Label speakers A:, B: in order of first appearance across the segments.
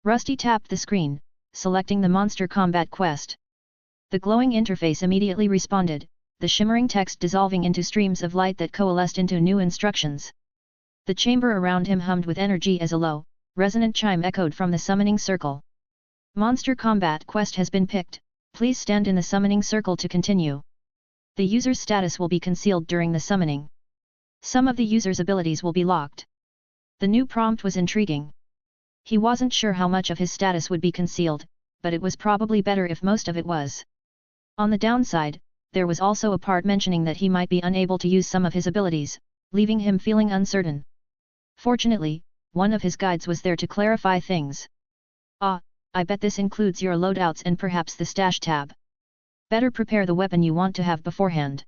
A: Rusty tapped the screen, selecting the Monster Combat Quest. The glowing interface immediately responded, the shimmering text dissolving into streams of light that coalesced into new instructions. The chamber around him hummed with energy as a low, resonant chime echoed from the summoning circle. Monster Combat Quest has been picked, please stand in the summoning circle to continue. The user's status will be concealed during the summoning. Some of the user's abilities will be locked. The new prompt was intriguing. He wasn't sure how much of his status would be concealed, but it was probably better if most of it was. On the downside, there was also a part mentioning that he might be unable to use some of his abilities, leaving him feeling uncertain. Fortunately, one of his guides was there to clarify things. "Ah, I bet this includes your loadouts and perhaps the stash tab. Better prepare the weapon you want to have beforehand,"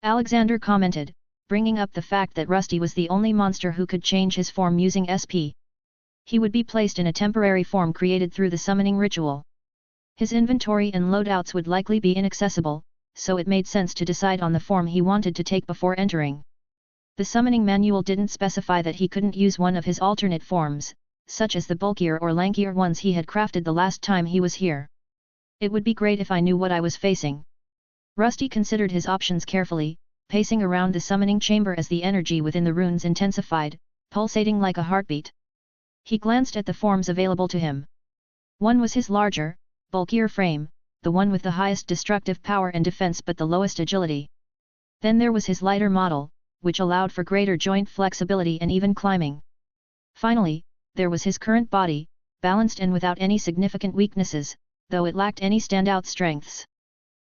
A: Alexander commented, bringing up the fact that Rusty was the only monster who could change his form using SP. He would be placed in a temporary form created through the summoning ritual. His inventory and loadouts would likely be inaccessible, so it made sense to decide on the form he wanted to take before entering. The summoning manual didn't specify that he couldn't use one of his alternate forms, such as the bulkier or lankier ones he had crafted the last time he was here. It would be great if I knew what I was facing. Rusty considered his options carefully, pacing around the summoning chamber as the energy within the runes intensified, pulsating like a heartbeat. He glanced at the forms available to him. One was his larger, bulkier frame, the one with the highest destructive power and defense but the lowest agility. Then there was his lighter model, which allowed for greater joint flexibility and even climbing. Finally, there was his current body, balanced and without any significant weaknesses, though it lacked any standout strengths.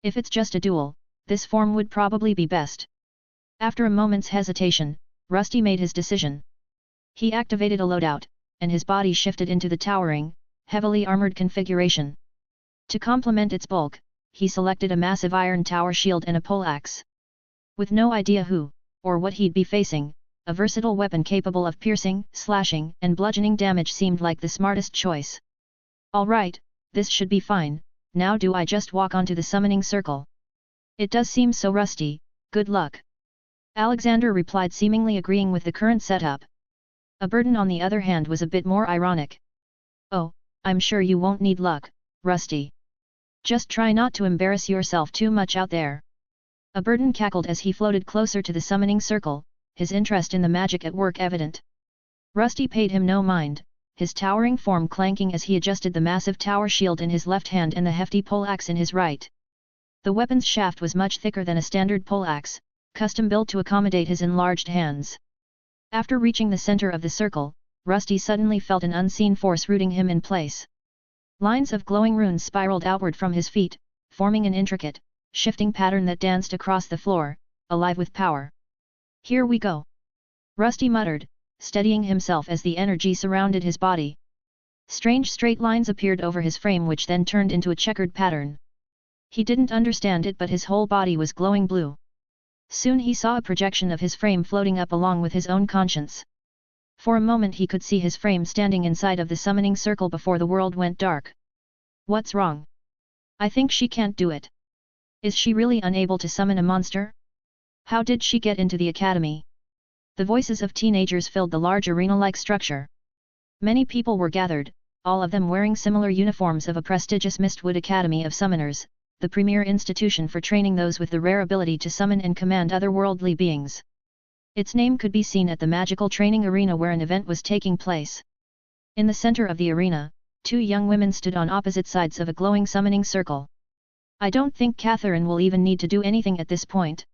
A: If it's just a duel, this form would probably be best. After a moment's hesitation, Rusty made his decision. He activated a loadout, and his body shifted into the towering, heavily armored configuration. To complement its bulk, he selected a massive iron tower shield and a poleaxe. With no idea who, or what he'd be facing, a versatile weapon capable of piercing, slashing, and bludgeoning damage seemed like the smartest choice. "Alright, this should be fine, now do I just walk onto the summoning circle?" "It does seem so, Rusty, good luck," Alexander replied, seemingly agreeing with the current setup. A burden on the other hand was a bit more ironic. "Oh, I'm sure you won't need luck, Rusty. Just try not to embarrass yourself too much out there." A burden cackled as he floated closer to the summoning circle, his interest in the magic at work evident. Rusty paid him no mind, his towering form clanking as he adjusted the massive tower shield in his left hand and the hefty poleaxe in his right. The weapon's shaft was much thicker than a standard poleaxe, custom built to accommodate his enlarged hands. After reaching the center of the circle, Rusty suddenly felt an unseen force rooting him in place. Lines of glowing runes spiraled outward from his feet, forming an intricate, shifting pattern that danced across the floor, alive with power. "Here we go," Rusty muttered, steadying himself as the energy surrounded his body. Strange straight lines appeared over his frame which then turned into a checkered pattern. He didn't understand it, but his whole body was glowing blue. Soon he saw a projection of his frame floating up along with his own conscience. For a moment he could see his frame standing inside of the summoning circle before the world went dark. "What's wrong? I think she can't do it. Is she really unable to summon a monster? How did she get into the academy?" The voices of teenagers filled the large arena-like structure. Many people were gathered, all of them wearing similar uniforms of a prestigious Mistwood Academy of Summoners, the premier institution for training those with the rare ability to summon and command otherworldly beings. Its name could be seen at the magical training arena where an event was taking place. In the center of the arena, two young women stood on opposite sides of a glowing summoning circle. "I don't think Catherine will even need to do anything at this point.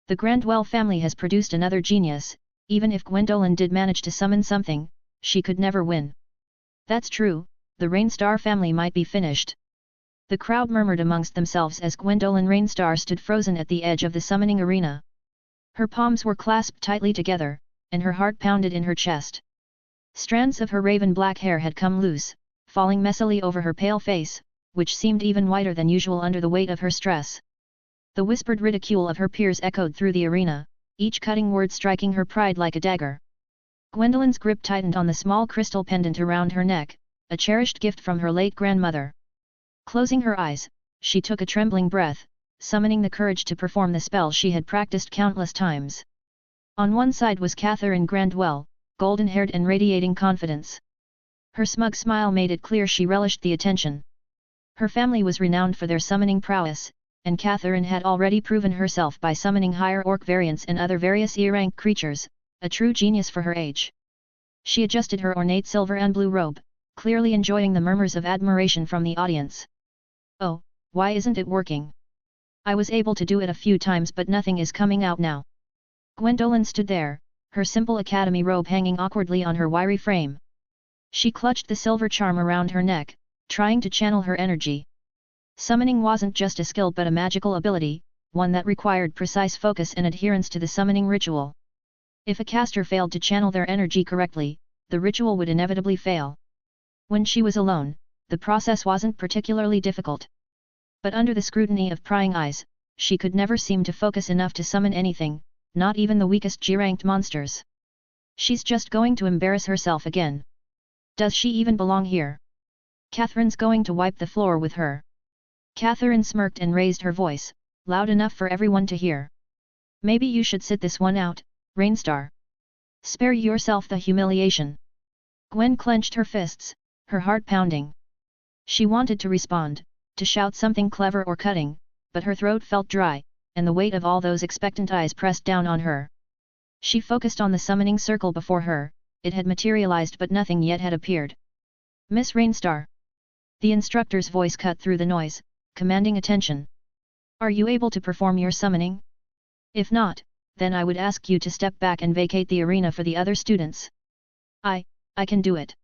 A: The Grandwell family has produced another genius, even if Gwendolyn did manage to summon something, she could never win." "That's true, the Rainstar family might be finished." The crowd murmured amongst themselves as Gwendolyn Rainstar stood frozen at the edge of the summoning arena. Her palms were clasped tightly together, and her heart pounded in her chest. Strands of her raven black hair had come loose, falling messily over her pale face, which seemed even whiter than usual under the weight of her stress. The whispered ridicule of her peers echoed through the arena, each cutting word striking her pride like a dagger. Gwendolyn's grip tightened on the small crystal pendant around her neck, a cherished gift from her late grandmother. Closing her eyes, she took a trembling breath, summoning the courage to perform the spell she had practiced countless times. On one side was Catherine Grandwell, golden-haired and radiating confidence. Her smug smile made it clear she relished the attention. Her family was renowned for their summoning prowess, and Catherine had already proven herself by summoning higher orc variants and other various E-rank creatures, a true genius for her age. She adjusted her ornate silver and blue robe, clearly enjoying the murmurs of admiration from the audience. "Oh, why isn't it working? I was able to do it a few times but nothing is coming out now." Gwendolen stood there, her simple academy robe hanging awkwardly on her wiry frame. She clutched the silver charm around her neck, trying to channel her energy. Summoning wasn't just a skill but a magical ability, one that required precise focus and adherence to the summoning ritual. If a caster failed to channel their energy correctly, the ritual would inevitably fail. When she was alone, the process wasn't particularly difficult. But under the scrutiny of prying eyes, she could never seem to focus enough to summon anything, not even the weakest G-ranked monsters. She's just going to embarrass herself again. Does she even belong here? Catherine's going to wipe the floor with her. Catherine smirked and raised her voice, loud enough for everyone to hear. "Maybe you should sit this one out, Rainstar. Spare yourself the humiliation." Gwen clenched her fists, her heart pounding. She wanted to respond, to shout something clever or cutting, but her throat felt dry, and the weight of all those expectant eyes pressed down on her. She focused on the summoning circle before her, it had materialized but nothing yet had appeared. "Miss Rainstar." The instructor's voice cut through the noise, commanding attention. "Are you able to perform your summoning? If not, then I would ask you to step back and vacate the arena for the other students." I can do it."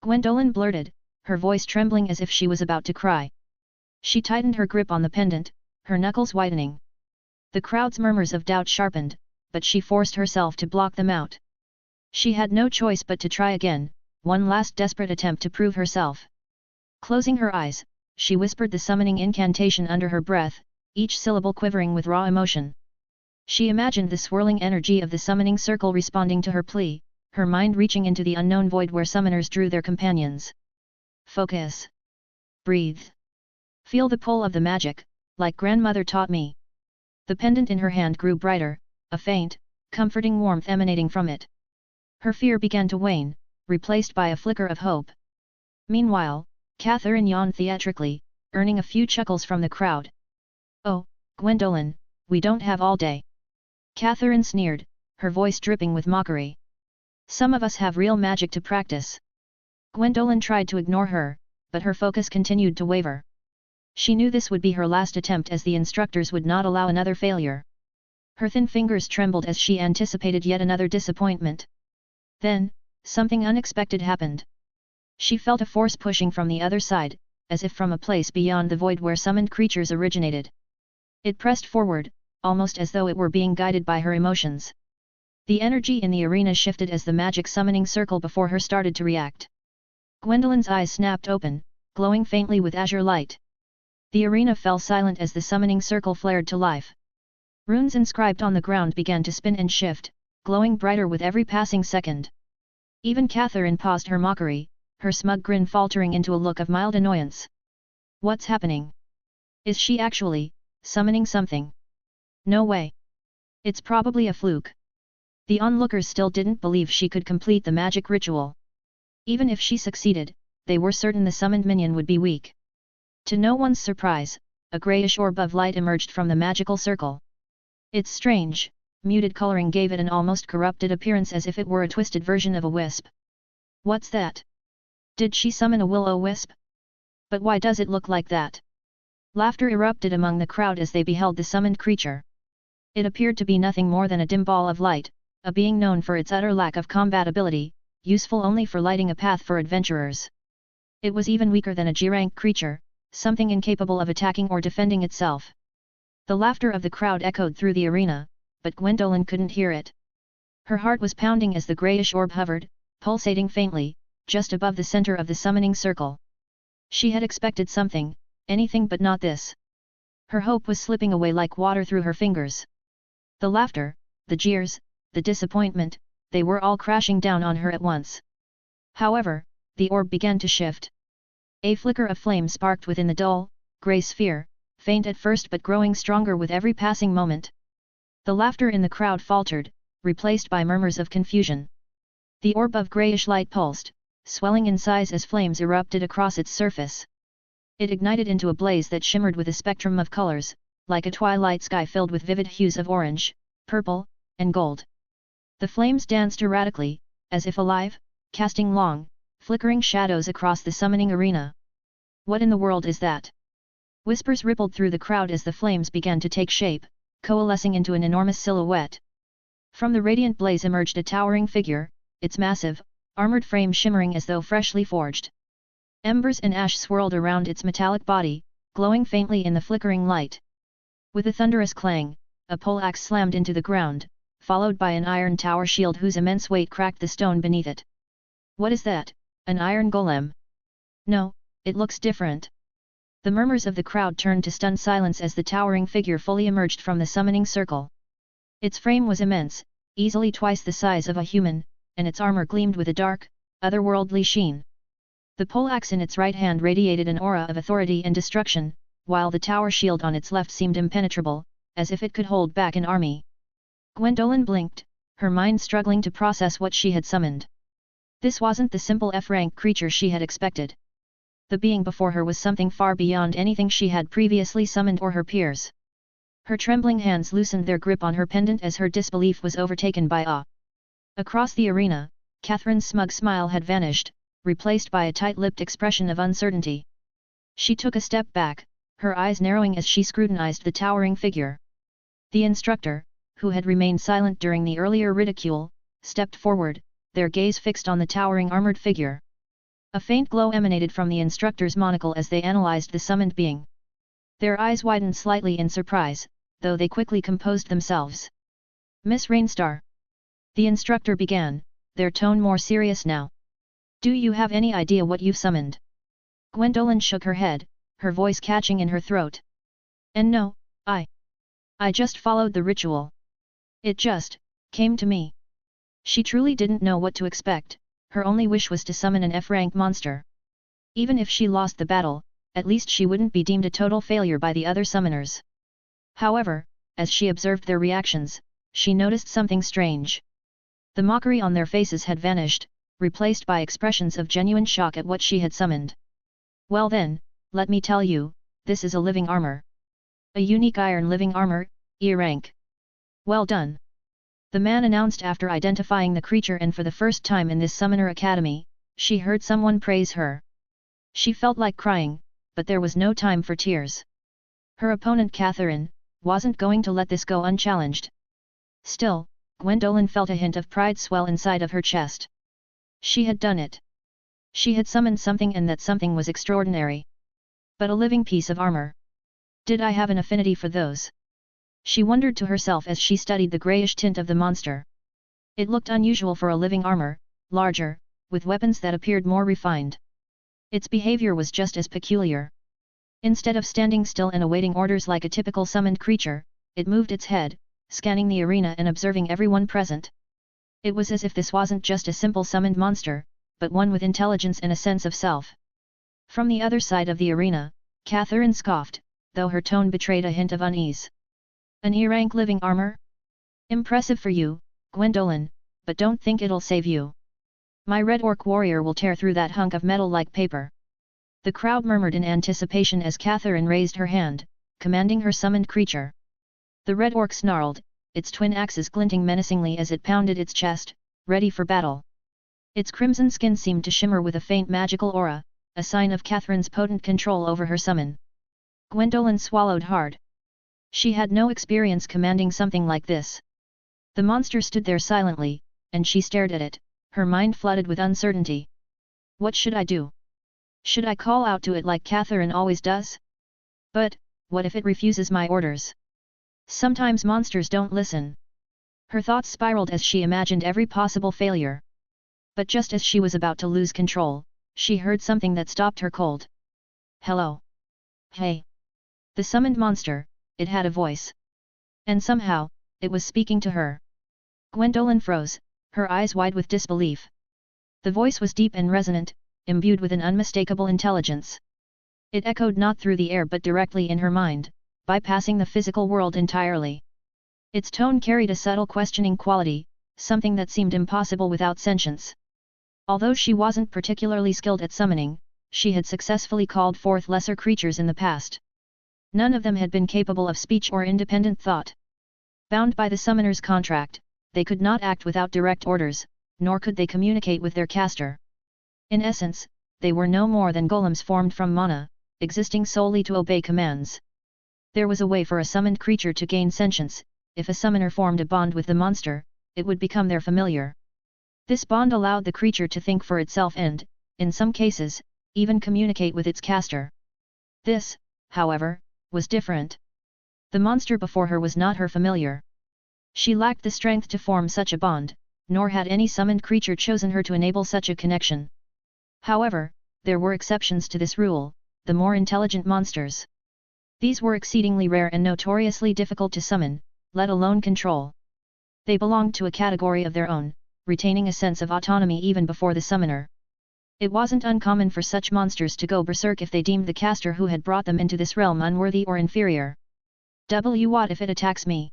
A: Gwendolen blurted, her voice trembling as if she was about to cry. She tightened her grip on the pendant, her knuckles whitening. The crowd's murmurs of doubt sharpened, but she forced herself to block them out. She had no choice but to try again, one last desperate attempt to prove herself. Closing her eyes, she whispered the summoning incantation under her breath, each syllable quivering with raw emotion. She imagined the swirling energy of the summoning circle responding to her plea, her mind reaching into the unknown void where summoners drew their companions. "Focus. Breathe. Feel the pull of the magic, like grandmother taught me." The pendant in her hand grew brighter, a faint, comforting warmth emanating from it. Her fear began to wane, replaced by a flicker of hope. Meanwhile, Catherine yawned theatrically, earning a few chuckles from the crowd. "Oh, Gwendolen, we don't have all day." Catherine sneered, her voice dripping with mockery. "Some of us have real magic to practice." Gwendolen tried to ignore her, but her focus continued to waver. She knew this would be her last attempt as the instructors would not allow another failure. Her thin fingers trembled as she anticipated yet another disappointment. Then, something unexpected happened. She felt a force pushing from the other side, as if from a place beyond the void where summoned creatures originated. It pressed forward, almost as though it were being guided by her emotions. The energy in the arena shifted as the magic summoning circle before her started to react. Gwendolen's eyes snapped open, glowing faintly with azure light. The arena fell silent as the summoning circle flared to life. Runes inscribed on the ground began to spin and shift, glowing brighter with every passing second. Even Catherine paused her mockery, her smug grin faltering into a look of mild annoyance. What's happening? Is she actually summoning something? No way. It's probably a fluke. The onlookers still didn't believe she could complete the magic ritual. Even if she succeeded, they were certain the summoned minion would be weak. To no one's surprise, a greyish orb of light emerged from the magical circle. Its strange, muted coloring gave it an almost corrupted appearance as if it were a twisted version of a wisp. What's that? Did she summon a will-o-wisp? But why does it look like that? Laughter erupted among the crowd as they beheld the summoned creature. It appeared to be nothing more than a dim ball of light, a being known for its utter lack of combat ability, useful only for lighting a path for adventurers. It was even weaker than a G-rank creature, something incapable of attacking or defending itself. The laughter of the crowd echoed through the arena, but Gwendolen couldn't hear it. Her heart was pounding as the greyish orb hovered, pulsating faintly, just above the center of the summoning circle. She had expected something, anything but not this. Her hope was slipping away like water through her fingers. The laughter, the jeers, the disappointment, they were all crashing down on her at once. However, the orb began to shift. A flicker of flame sparked within the dull, grey sphere, faint at first but growing stronger with every passing moment. The laughter in the crowd faltered, replaced by murmurs of confusion. The orb of greyish light pulsed, swelling in size as flames erupted across its surface. It ignited into a blaze that shimmered with a spectrum of colors, like a twilight sky filled with vivid hues of orange, purple, and gold. The flames danced erratically, as if alive, casting long, flickering shadows across the summoning arena. "What in the world is that?" Whispers rippled through the crowd as the flames began to take shape, coalescing into an enormous silhouette. From the radiant blaze emerged a towering figure, its massive, armored frame shimmering as though freshly forged. Embers and ash swirled around its metallic body, glowing faintly in the flickering light. With a thunderous clang, a poleaxe slammed into the ground, followed by an iron tower shield whose immense weight cracked the stone beneath it. "What is that, an iron golem?" "No, it looks different." The murmurs of the crowd turned to stunned silence as the towering figure fully emerged from the summoning circle. Its frame was immense, easily twice the size of a human, and its armor gleamed with a dark, otherworldly sheen. The poleaxe in its right hand radiated an aura of authority and destruction, while the tower shield on its left seemed impenetrable, as if it could hold back an army. Gwendolen blinked, her mind struggling to process what she had summoned. This wasn't the simple F-rank creature she had expected. The being before her was something far beyond anything she had previously summoned or her peers. Her trembling hands loosened their grip on her pendant as her disbelief was overtaken by awe. Across the arena, Catherine's smug smile had vanished, replaced by a tight-lipped expression of uncertainty. She took a step back, her eyes narrowing as she scrutinized the towering figure. The instructor, who had remained silent during the earlier ridicule, stepped forward, their gaze fixed on the towering armored figure. A faint glow emanated from the instructor's monocle as they analyzed the summoned being. Their eyes widened slightly in surprise, though they quickly composed themselves. "Miss Rainstar," the instructor began, their tone more serious now. "Do you have any idea what you've summoned?" Gwendolen shook her head, her voice catching in her throat. "And no, I just followed the ritual. It just came to me." She truly didn't know what to expect. Her only wish was to summon an F-rank monster. Even if she lost the battle, at least she wouldn't be deemed a total failure by the other summoners. However, as she observed their reactions, she noticed something strange. The mockery on their faces had vanished, replaced by expressions of genuine shock at what she had summoned. "Well then, let me tell you, this is a living armor. A unique iron living armor, E rank. Well done," the man announced after identifying the creature, and for the first time in this Summoner Academy, she heard someone praise her. She felt like crying, but there was no time for tears. Her opponent Catherine wasn't going to let this go unchallenged. Still, Gwendolen felt a hint of pride swell inside of her chest. She had done it. She had summoned something, and that something was extraordinary. But a living piece of armor. Did I have an affinity for those? She wondered to herself as she studied the greyish tint of the monster. It looked unusual for a living armor, larger, with weapons that appeared more refined. Its behavior was just as peculiar. Instead of standing still and awaiting orders like a typical summoned creature, it moved its head, scanning the arena and observing everyone present. It was as if this wasn't just a simple summoned monster, but one with intelligence and a sense of self. From the other side of the arena, Catherine scoffed, though her tone betrayed a hint of unease. "An E-rank living armor? Impressive for you, Gwendolen, but don't think it'll save you. My Red Orc warrior will tear through that hunk of metal like paper." The crowd murmured in anticipation as Catherine raised her hand, commanding her summoned creature. The Red Orc snarled, its twin axes glinting menacingly as it pounded its chest, ready for battle. Its crimson skin seemed to shimmer with a faint magical aura, a sign of Catherine's potent control over her summon. Gwendolen swallowed hard. She had no experience commanding something like this. The monster stood there silently, and she stared at it, her mind flooded with uncertainty. What should I do? Should I call out to it like Catherine always does? But, what if it refuses my orders? Sometimes monsters don't listen. Her thoughts spiraled as she imagined every possible failure. But just as she was about to lose control, she heard something that stopped her cold. "Hello. Hey." The summoned monster, it had a voice. And somehow, it was speaking to her. Gwendolen froze, her eyes wide with disbelief. The voice was deep and resonant, imbued with an unmistakable intelligence. It echoed not through the air but directly in her mind, bypassing the physical world entirely. Its tone carried a subtle questioning quality, something that seemed impossible without sentience. Although she wasn't particularly skilled at summoning, she had successfully called forth lesser creatures in the past. None of them had been capable of speech or independent thought. Bound by the summoner's contract, they could not act without direct orders, nor could they communicate with their caster. In essence, they were no more than golems formed from mana, existing solely to obey commands. There was a way for a summoned creature to gain sentience. If a summoner formed a bond with the monster, it would become their familiar. This bond allowed the creature to think for itself and, in some cases, even communicate with its caster. This, however, was different. The monster before her was not her familiar. She lacked the strength to form such a bond, nor had any summoned creature chosen her to enable such a connection. However, there were exceptions to this rule, the more intelligent monsters. These were exceedingly rare and notoriously difficult to summon, let alone control. They belonged to a category of their own, retaining a sense of autonomy even before the summoner. It wasn't uncommon for such monsters to go berserk if they deemed the caster who had brought them into this realm unworthy or inferior. What if it attacks me?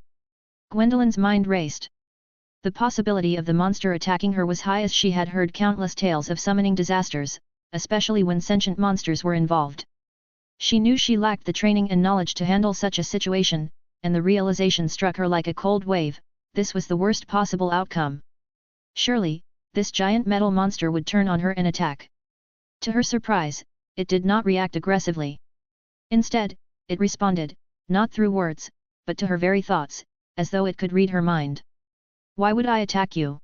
A: Gwendolyn's mind raced. The possibility of the monster attacking her was high, as she had heard countless tales of summoning disasters, especially when sentient monsters were involved. She knew she lacked the training and knowledge to handle such a situation, and the realization struck her like a cold wave: this was the worst possible outcome. Surely, this giant metal monster would turn on her and attack. To her surprise, it did not react aggressively. Instead, it responded, not through words, but to her very thoughts, as though it could read her mind. "Why would I attack you?"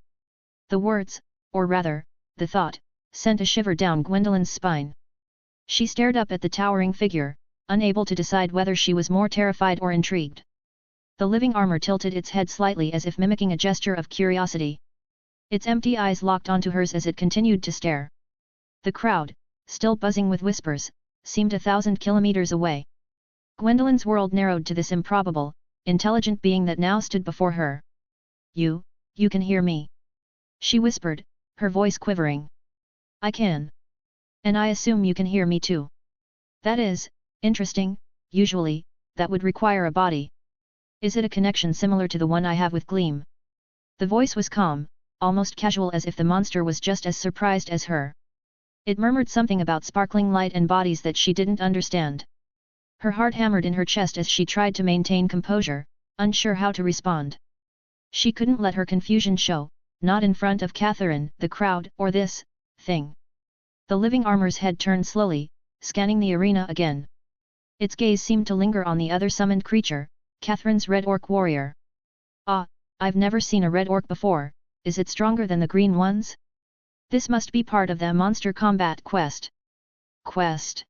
A: The words, or rather, the thought, sent a shiver down Gwendolyn's spine. She stared up at the towering figure, unable to decide whether she was more terrified or intrigued. The living armor tilted its head slightly as if mimicking a gesture of curiosity. Its empty eyes locked onto hers as it continued to stare. The crowd, still buzzing with whispers, seemed 1,000 kilometers away. Gwendolyn's world narrowed to this improbable, intelligent being that now stood before her. You can hear me?" she whispered, her voice quivering. "I can. And I assume you can hear me too. That is interesting. Usually, that would require a body. Is it a connection similar to the one I have with Gleam?" The voice was calm, almost casual, as if the monster was just as surprised as her. It murmured something about sparkling light and bodies that she didn't understand. Her heart hammered in her chest as she tried to maintain composure, unsure how to respond. She couldn't let her confusion show, not in front of Catherine, the crowd, or this thing. The living armor's head turned slowly, scanning the arena again. Its gaze seemed to linger on the other summoned creature, Catherine's red orc warrior. "Ah, I've never seen a red orc before. Is it stronger than the green ones? This must be part of the monster combat quest." Quest?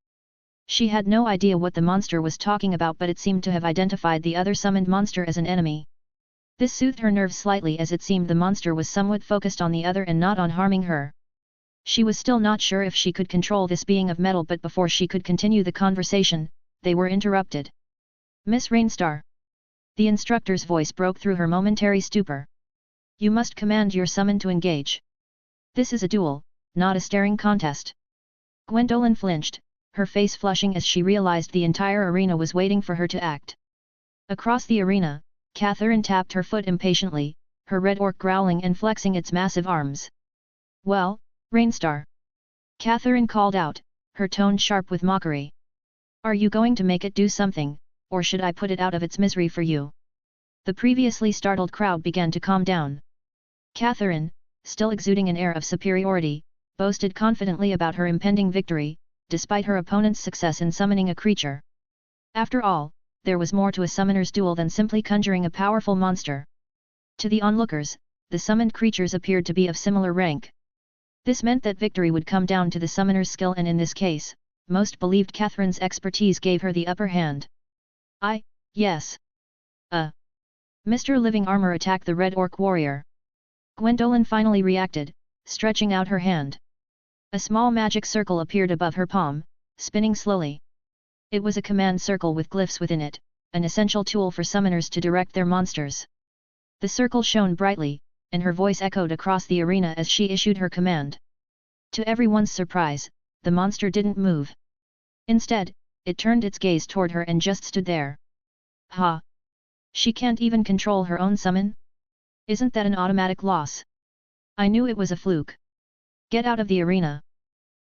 A: She had no idea what the monster was talking about, but it seemed to have identified the other summoned monster as an enemy. This soothed her nerves slightly, as it seemed the monster was somewhat focused on the other and not on harming her. She was still not sure if she could control this being of metal, but before she could continue the conversation, they were interrupted. "Miss Rainstar." The instructor's voice broke through her momentary stupor. "You must command your summon to engage. This is a duel, not a staring contest." Gwendolyn flinched, her face flushing as she realized the entire arena was waiting for her to act. Across the arena, Catherine tapped her foot impatiently, her red orc growling and flexing its massive arms. "Well, Rainstar," Catherine called out, her tone sharp with mockery. "Are you going to make it do something, or should I put it out of its misery for you?" The previously startled crowd began to calm down. Catherine, still exuding an air of superiority, boasted confidently about her impending victory, despite her opponent's success in summoning a creature. After all, there was more to a summoner's duel than simply conjuring a powerful monster. To the onlookers, the summoned creatures appeared to be of similar rank. This meant that victory would come down to the summoner's skill, and in this case, most believed Catherine's expertise gave her the upper hand. Yes. Mr. Living Armor attacked the red orc warrior." Gwendolyn finally reacted, stretching out her hand. A small magic circle appeared above her palm, spinning slowly. It was a command circle with glyphs within it, an essential tool for summoners to direct their monsters. The circle shone brightly, and her voice echoed across the arena as she issued her command. To everyone's surprise, the monster didn't move. Instead, it turned its gaze toward her and just stood there. "Ha! She can't even control her own summon? Isn't that an automatic loss? I knew it was a fluke." Get out of the arena!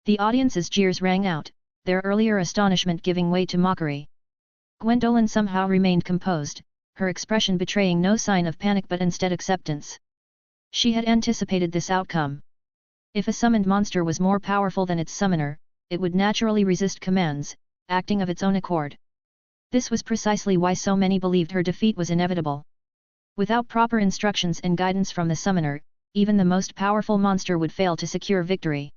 A: The audience's jeers rang out, their earlier astonishment giving way to mockery. Gwendolen somehow remained composed, her expression betraying no sign of panic but instead acceptance. She had anticipated this outcome. If a summoned monster was more powerful than its summoner, it would naturally resist commands, acting of its own accord. This was precisely why so many believed her defeat was inevitable. Without proper instructions and guidance from the summoner, even the most powerful monster would fail to secure victory.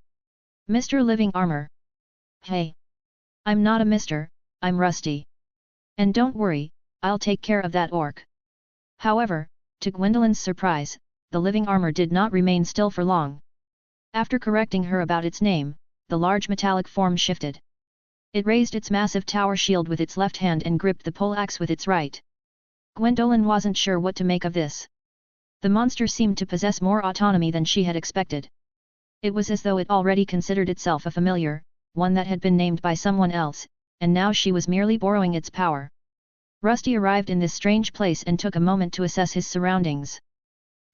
A: Mr. Living Armor. Hey! I'm not a mister, I'm Rusty. And don't worry, I'll take care of that orc. However, to Gwendolen's surprise, the Living Armor did not remain still for long. After correcting her about its name, the large metallic form shifted. It raised its massive tower shield with its left hand and gripped the poleaxe with its right. Gwendolen wasn't sure what to make of this. The monster seemed to possess more autonomy than she had expected. It was as though it already considered itself a familiar, one that had been named by someone else, and now she was merely borrowing its power. Rusty arrived in this strange place and took a moment to assess his surroundings.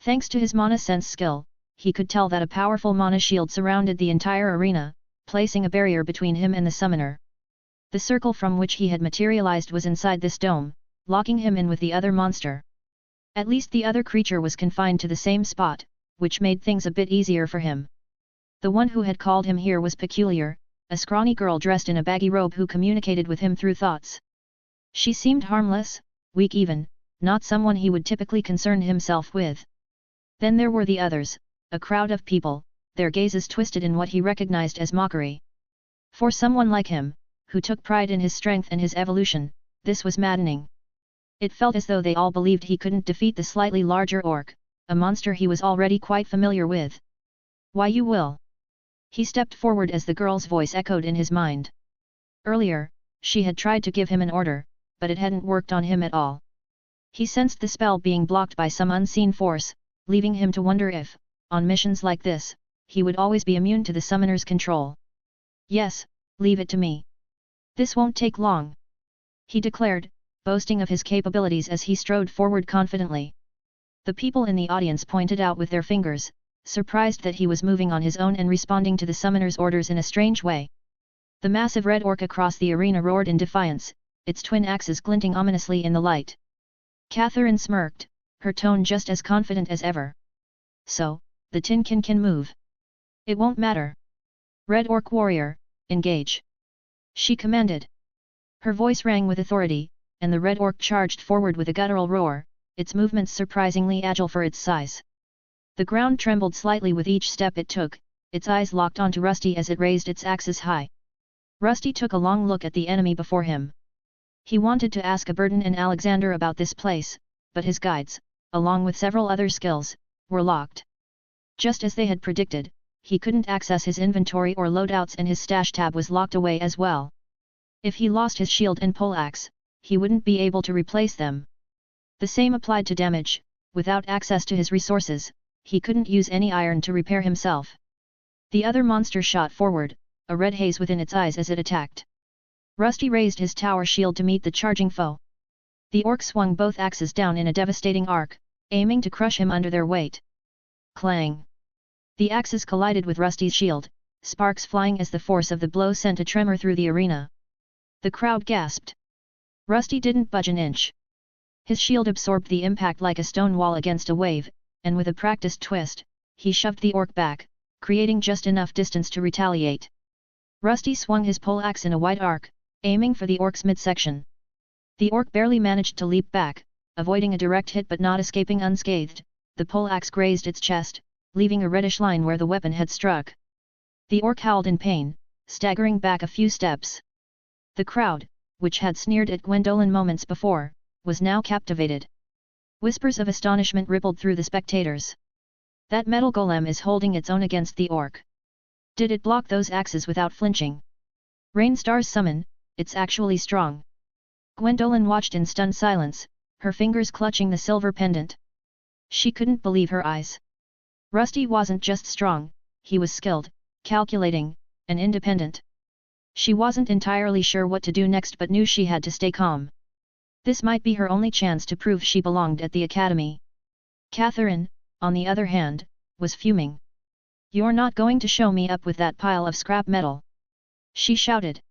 A: Thanks to his mana sense skill, he could tell that a powerful mana shield surrounded the entire arena, placing a barrier between him and the summoner. The circle from which he had materialized was inside this dome, locking him in with the other monster. At least the other creature was confined to the same spot, which made things a bit easier for him. The one who had called him here was peculiar, a scrawny girl dressed in a baggy robe who communicated with him through thoughts. She seemed harmless, weak even, not someone he would typically concern himself with. Then there were the others, a crowd of people, their gazes twisted in what he recognized as mockery. For someone like him, who took pride in his strength and his evolution, this was maddening. It felt as though they all believed he couldn't defeat the slightly larger orc, a monster he was already quite familiar with. Why you will? He stepped forward as the girl's voice echoed in his mind. Earlier, she had tried to give him an order, but it hadn't worked on him at all. He sensed the spell being blocked by some unseen force, leaving him to wonder if, on missions like this, he would always be immune to the summoner's control. Yes, leave it to me. This won't take long, he declared, boasting of his capabilities as he strode forward confidently. The people in the audience pointed out with their fingers, surprised that he was moving on his own and responding to the summoner's orders in a strange way. The massive red orc across the arena roared in defiance, its twin axes glinting ominously in the light. Catherine smirked, her tone just as confident as ever. So, the Tin can move. It won't matter. Red Orc Warrior, engage! She commanded. Her voice rang with authority, and the Red Orc charged forward with a guttural roar, its movements surprisingly agile for its size. The ground trembled slightly with each step it took, its eyes locked onto Rusty as it raised its axes high. Rusty took a long look at the enemy before him. He wanted to ask Aberton and Alexander about this place, but his guides, along with several other skills, were locked. Just as they had predicted, he couldn't access his inventory or loadouts and his stash tab was locked away as well. If he lost his shield and poleaxe, he wouldn't be able to replace them. The same applied to damage, without access to his resources, he couldn't use any iron to repair himself. The other monster shot forward, a red haze within its eyes as it attacked. Rusty raised his tower shield to meet the charging foe. The orc swung both axes down in a devastating arc, aiming to crush him under their weight. Clang! The axes collided with Rusty's shield, sparks flying as the force of the blow sent a tremor through the arena. The crowd gasped. Rusty didn't budge an inch. His shield absorbed the impact like a stone wall against a wave, and with a practiced twist, he shoved the orc back, creating just enough distance to retaliate. Rusty swung his poleaxe in a wide arc, aiming for the orc's midsection. The orc barely managed to leap back, avoiding a direct hit but not escaping unscathed. The poleaxe grazed its chest, leaving a reddish line where the weapon had struck. The orc howled in pain, staggering back a few steps. The crowd, which had sneered at Gwendolen moments before, was now captivated. Whispers of astonishment rippled through the spectators. That metal golem is holding its own against the orc. Did it block those axes without flinching? Rainstar's summon, it's actually strong. Gwendolen watched in stunned silence, her fingers clutching the silver pendant. She couldn't believe her eyes. Rusty wasn't just strong, he was skilled, calculating, and independent. She wasn't entirely sure what to do next but knew she had to stay calm. This might be her only chance to prove she belonged at the academy. Catherine, on the other hand, was fuming. You're not going to show me up with that pile of scrap metal! She shouted.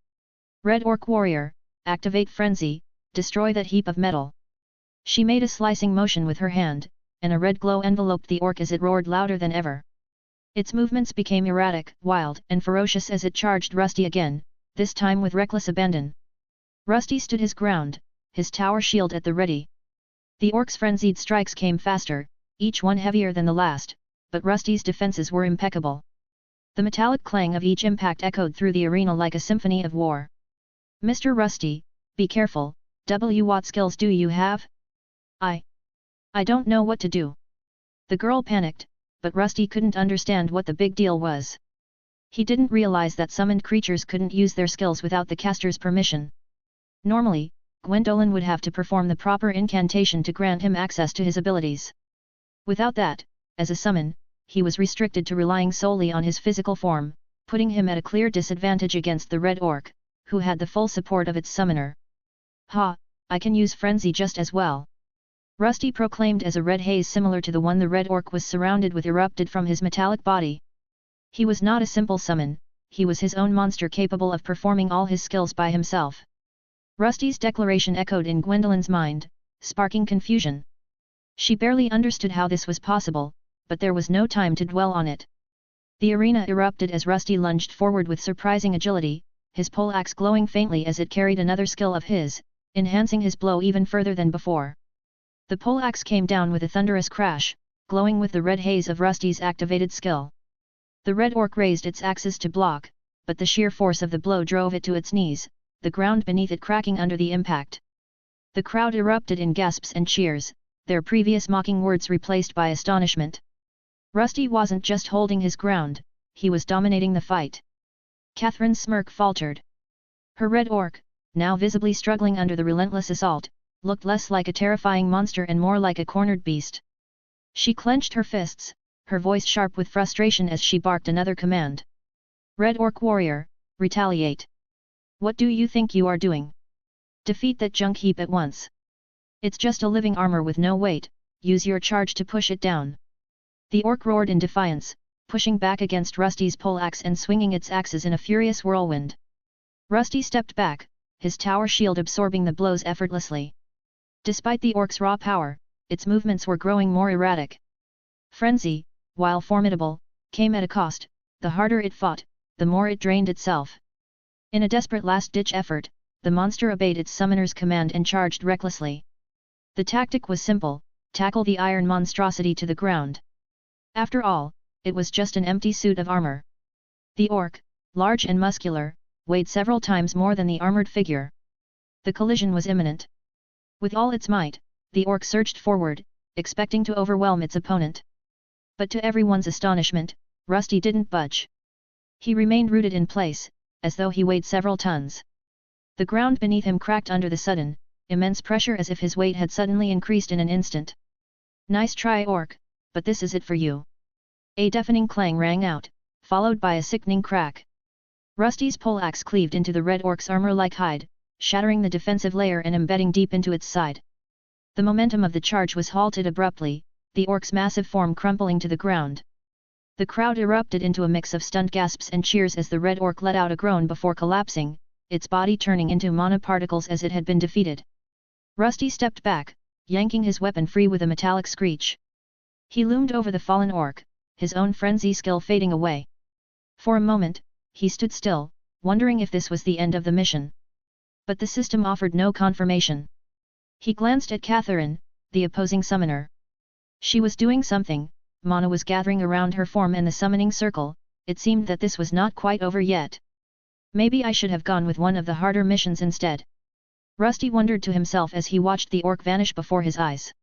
A: Red Orc Warrior, activate Frenzy, destroy that heap of metal! She made a slicing motion with her hand, and a red glow enveloped the orc as it roared louder than ever. Its movements became erratic, wild, and ferocious as it charged Rusty again, this time with reckless abandon. Rusty stood his ground, his tower shield at the ready. The orc's frenzied strikes came faster, each one heavier than the last, but Rusty's defenses were impeccable. The metallic clang of each impact echoed through the arena like a symphony of war. Mr. Rusty, be careful, what skills do you have? I don't know what to do. The girl panicked, but Rusty couldn't understand what the big deal was. He didn't realize that summoned creatures couldn't use their skills without the caster's permission. Normally, Gwendolyn would have to perform the proper incantation to grant him access to his abilities. Without that, as a summon, he was restricted to relying solely on his physical form, putting him at a clear disadvantage against the Red Orc, who had the full support of its summoner. Ha, I can use Frenzy just as well! Rusty proclaimed as a red haze similar to the one the Red Orc was surrounded with erupted from his metallic body. He was not a simple summon, he was his own monster capable of performing all his skills by himself. Rusty's declaration echoed in Gwendolyn's mind, sparking confusion. She barely understood how this was possible, but there was no time to dwell on it. The arena erupted as Rusty lunged forward with surprising agility, his poleaxe glowing faintly as it carried another skill of his, enhancing his blow even further than before. The poleaxe came down with a thunderous crash, glowing with the red haze of Rusty's activated skill. The Red Orc raised its axes to block, but the sheer force of the blow drove it to its knees, the ground beneath it cracking under the impact. The crowd erupted in gasps and cheers, their previous mocking words replaced by astonishment. Rusty wasn't just holding his ground, he was dominating the fight. Catherine's smirk faltered. Her Red Orc, now visibly struggling under the relentless assault, looked less like a terrifying monster and more like a cornered beast. She clenched her fists, her voice sharp with frustration as she barked another command. Red Orc Warrior, retaliate! What do you think you are doing? Defeat that junk heap at once. It's just a living armor with no weight, use your charge to push it down. The orc roared in defiance, pushing back against Rusty's poleaxe and swinging its axes in a furious whirlwind. Rusty stepped back, his tower shield absorbing the blows effortlessly. Despite the orc's raw power, its movements were growing more erratic. Frenzy, while formidable, came at a cost. The harder it fought, the more it drained itself. In a desperate last-ditch effort, the monster obeyed its summoner's command and charged recklessly. The tactic was simple: tackle the iron monstrosity to the ground. After all, it was just an empty suit of armor. The orc, large and muscular, weighed several times more than the armored figure. The collision was imminent. With all its might, the orc surged forward, expecting to overwhelm its opponent. But to everyone's astonishment, Rusty didn't budge. He remained rooted in place, as though he weighed several tons. The ground beneath him cracked under the sudden, immense pressure as if his weight had suddenly increased in an instant. Nice try, orc, but this is it for you. A deafening clang rang out, followed by a sickening crack. Rusty's poleaxe cleaved into the Red Orc's armor like hide, shattering the defensive layer and embedding deep into its side. The momentum of the charge was halted abruptly, the orc's massive form crumpling to the ground. The crowd erupted into a mix of stunned gasps and cheers as the Red Orc let out a groan before collapsing, its body turning into mana particles as it had been defeated. Rusty stepped back, yanking his weapon free with a metallic screech. He loomed over the fallen orc, his own frenzy skill fading away. For a moment, he stood still, wondering if this was the end of the mission. But the system offered no confirmation. He glanced at Catherine, the opposing summoner. She was doing something, mana was gathering around her form and the summoning circle. It seemed that this was not quite over yet. Maybe I should have gone with one of the harder missions instead. Rusty wondered to himself as he watched the orc vanish before his eyes.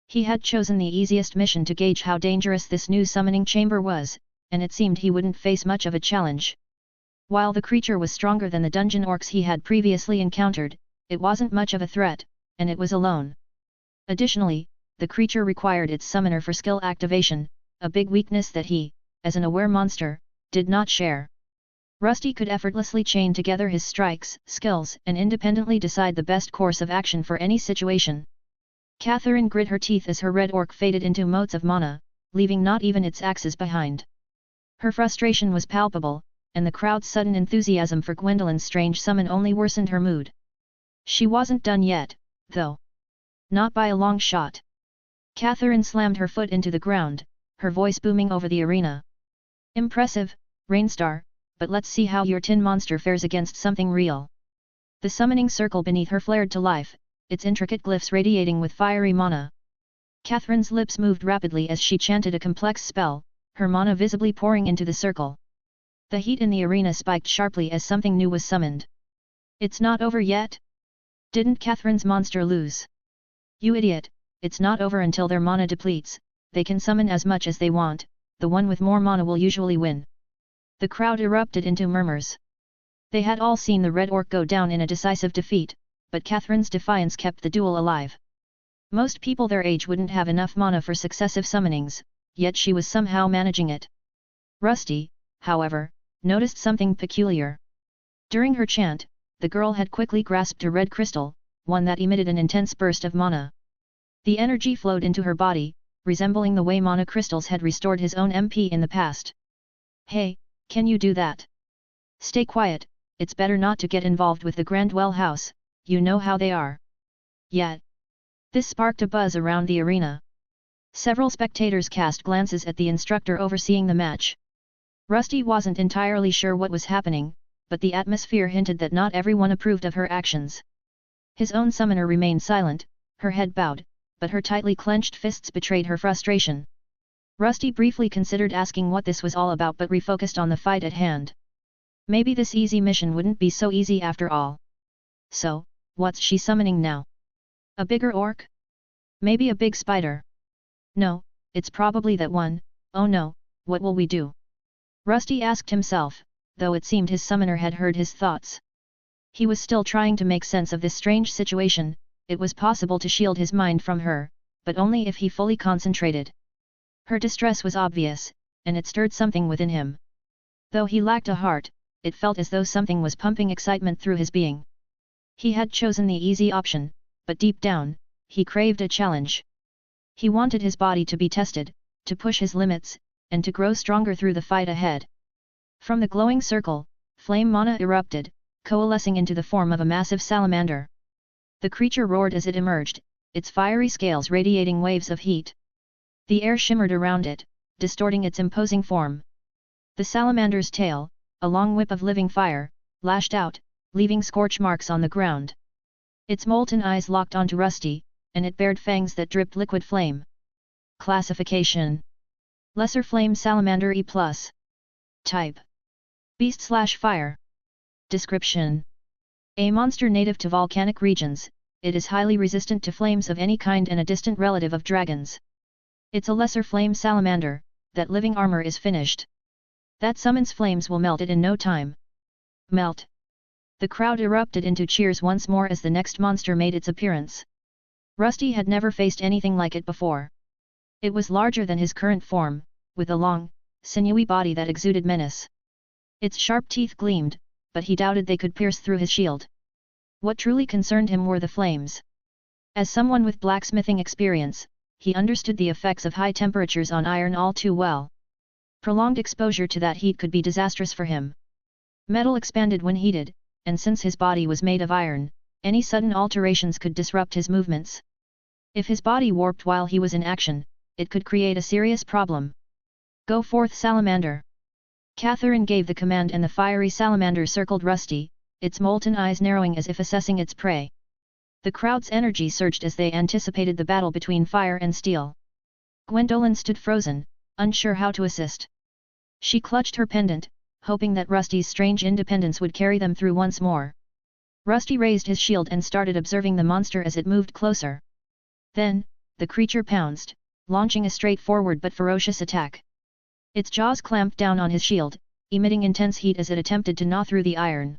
A: He had chosen the easiest mission to gauge how dangerous this new summoning chamber was, and it seemed he wouldn't face much of a challenge. While the creature was stronger than the dungeon orcs he had previously encountered, it wasn't much of a threat, and it was alone. Additionally, the creature required its summoner for skill activation, a big weakness that he, as an aware monster, did not share. Rusty could effortlessly chain together his strikes, skills, and independently decide the best course of action for any situation. Catherine grit her teeth as her Red Orc faded into motes of mana, leaving not even its axes behind. Her frustration was palpable, and the crowd's sudden enthusiasm for Gwendolyn's strange summon only worsened her mood. She wasn't done yet, though. Not by a long shot. Catherine slammed her foot into the ground, her voice booming over the arena. Impressive, Rainstar, but let's see how your tin monster fares against something real. The summoning circle beneath her flared to life, its intricate glyphs radiating with fiery mana. Catherine's lips moved rapidly as she chanted a complex spell, her mana visibly pouring into the circle. The heat in the arena spiked sharply as something new was summoned. It's not over yet? Didn't Catherine's monster lose? You idiot, it's not over until their mana depletes. They can summon as much as they want, the one with more mana will usually win. The crowd erupted into murmurs. They had all seen the Red Orc go down in a decisive defeat, but Catherine's defiance kept the duel alive. Most people their age wouldn't have enough mana for successive summonings, yet she was somehow managing it. Rusty, however, noticed something peculiar. During her chant, the girl had quickly grasped a red crystal, one that emitted an intense burst of mana. The energy flowed into her body, resembling the way mana crystals had restored his own MP in the past. Hey, can you do that? Stay quiet, it's better not to get involved with the Grandwell house, you know how they are. Yet. This sparked a buzz around the arena. Several spectators cast glances at the instructor overseeing the match. Rusty wasn't entirely sure what was happening, but the atmosphere hinted that not everyone approved of her actions. His own summoner remained silent, her head bowed, but her tightly clenched fists betrayed her frustration. Rusty briefly considered asking what this was all about but refocused on the fight at hand. Maybe this easy mission wouldn't be so easy after all. So, what's she summoning now? A bigger orc? Maybe a big spider? No, it's probably that one. Oh no, what will we do? Rusty asked himself, though it seemed his summoner had heard his thoughts. He was still trying to make sense of this strange situation. It was possible to shield his mind from her, but only if he fully concentrated. Her distress was obvious, and it stirred something within him. Though he lacked a heart, it felt as though something was pumping excitement through his being. He had chosen the easy option, but deep down, he craved a challenge. He wanted his body to be tested, to push his limits, and to grow stronger through the fight ahead. From the glowing circle, flame mana erupted, coalescing into the form of a massive salamander. The creature roared as it emerged, its fiery scales radiating waves of heat. The air shimmered around it, distorting its imposing form. The salamander's tail, a long whip of living fire, lashed out, leaving scorch marks on the ground. Its molten eyes locked onto Rusty, and it bared fangs that dripped liquid flame. Classification: Lesser Flame Salamander E+. Type: Beast/Fire. Description: A monster native to volcanic regions, it is highly resistant to flames of any kind and a distant relative of dragons. It's a lesser flame salamander, that living armor is finished. That summons flames will melt it in no time. Melt. The crowd erupted into cheers once more as the next monster made its appearance. Rusty had never faced anything like it before. It was larger than his current form, with a long, sinewy body that exuded menace. Its sharp teeth gleamed, but he doubted they could pierce through his shield. What truly concerned him were the flames. As someone with blacksmithing experience, he understood the effects of high temperatures on iron all too well. Prolonged exposure to that heat could be disastrous for him. Metal expanded when heated, and since his body was made of iron, any sudden alterations could disrupt his movements. If his body warped while he was in action, it could create a serious problem. Go forth, salamander! Catherine gave the command and the fiery salamander circled Rusty, its molten eyes narrowing as if assessing its prey. The crowd's energy surged as they anticipated the battle between fire and steel. Gwendolyn stood frozen, unsure how to assist. She clutched her pendant, hoping that Rusty's strange independence would carry them through once more. Rusty raised his shield and started observing the monster as it moved closer. Then, the creature pounced, launching a straightforward but ferocious attack. Its jaws clamped down on his shield, emitting intense heat as it attempted to gnaw through the iron.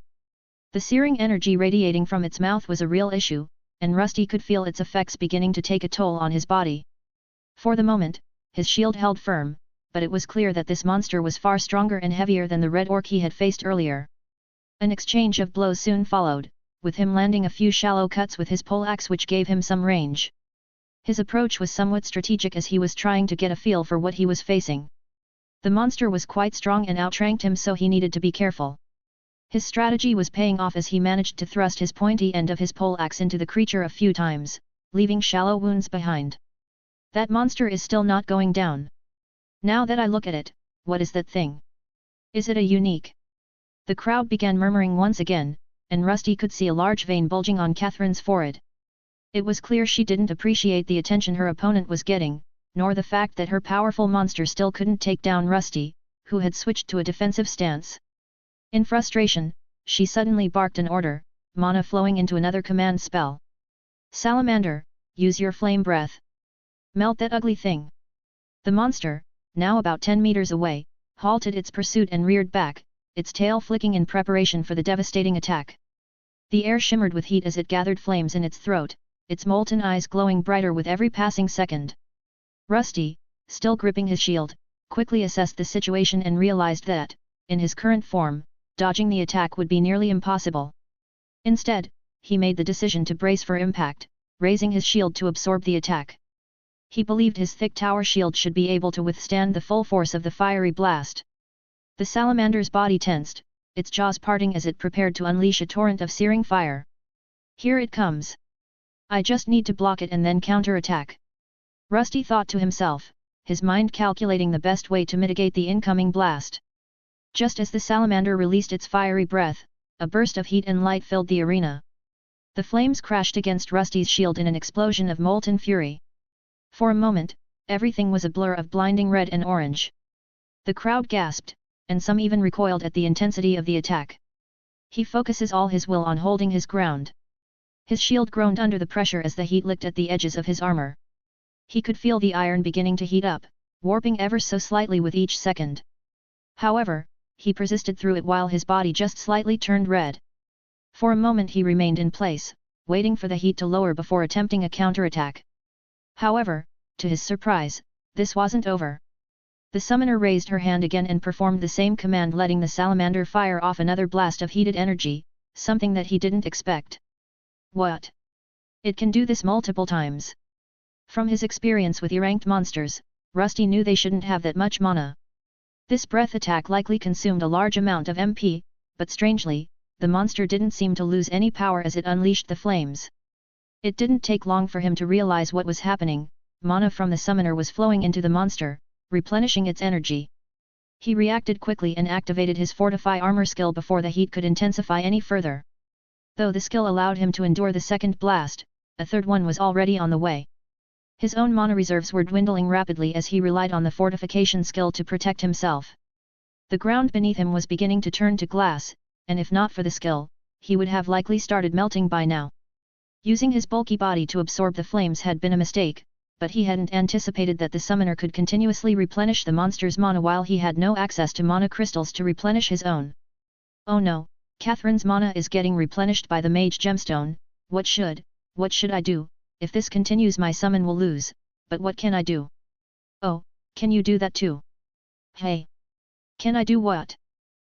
A: The searing energy radiating from its mouth was a real issue, and Rusty could feel its effects beginning to take a toll on his body. For the moment, his shield held firm, but it was clear that this monster was far stronger and heavier than the red orc he had faced earlier. An exchange of blows soon followed, with him landing a few shallow cuts with his poleaxe which gave him some range. His approach was somewhat strategic as he was trying to get a feel for what he was facing. The monster was quite strong and outranked him, so he needed to be careful. His strategy was paying off as he managed to thrust his pointy end of his poleaxe into the creature a few times, leaving shallow wounds behind. That monster is still not going down. Now that I look at it, what is that thing? Is it a unique? The crowd began murmuring once again, and Rusty could see a large vein bulging on Catherine's forehead. It was clear she didn't appreciate the attention her opponent was getting, nor the fact that her powerful monster still couldn't take down Rusty, who had switched to a defensive stance. In frustration, she suddenly barked an order, mana flowing into another command spell. Salamander, use your flame breath. Melt that ugly thing. The monster, now about 10 meters away, halted its pursuit and reared back, its tail flicking in preparation for the devastating attack. The air shimmered with heat as it gathered flames in its throat, its molten eyes glowing brighter with every passing second. Rusty, still gripping his shield, quickly assessed the situation and realized that, in his current form, dodging the attack would be nearly impossible. Instead, he made the decision to brace for impact, raising his shield to absorb the attack. He believed his thick tower shield should be able to withstand the full force of the fiery blast. The salamander's body tensed, its jaws parting as it prepared to unleash a torrent of searing fire. Here it comes. I just need to block it and then counter-attack. Rusty thought to himself, his mind calculating the best way to mitigate the incoming blast. Just as the salamander released its fiery breath, a burst of heat and light filled the arena. The flames crashed against Rusty's shield in an explosion of molten fury. For a moment, everything was a blur of blinding red and orange. The crowd gasped, and some even recoiled at the intensity of the attack. He focuses all his will on holding his ground. His shield groaned under the pressure as the heat licked at the edges of his armor. He could feel the iron beginning to heat up, warping ever so slightly with each second. However, he persisted through it while his body just slightly turned red. For a moment he remained in place, waiting for the heat to lower before attempting a counterattack. However, to his surprise, this wasn't over. The summoner raised her hand again and performed the same command, letting the salamander fire off another blast of heated energy, something that he didn't expect. What? It can do this multiple times. From his experience with E-ranked monsters, Rusty knew they shouldn't have that much mana. This breath attack likely consumed a large amount of MP, but strangely, the monster didn't seem to lose any power as it unleashed the flames. It didn't take long for him to realize what was happening. Mana from the summoner was flowing into the monster, replenishing its energy. He reacted quickly and activated his Fortify Armor skill before the heat could intensify any further. Though the skill allowed him to endure the second blast, a third one was already on the way. His own mana reserves were dwindling rapidly as he relied on the fortification skill to protect himself. The ground beneath him was beginning to turn to glass, and if not for the skill, he would have likely started melting by now. Using his bulky body to absorb the flames had been a mistake, but he hadn't anticipated that the summoner could continuously replenish the monster's mana while he had no access to mana crystals to replenish his own. Oh no, Catherine's mana is getting replenished by the mage gemstone. What should I do? If this continues, my summon will lose, but what can I do? Oh, can you do that too? Hey! Can I do what?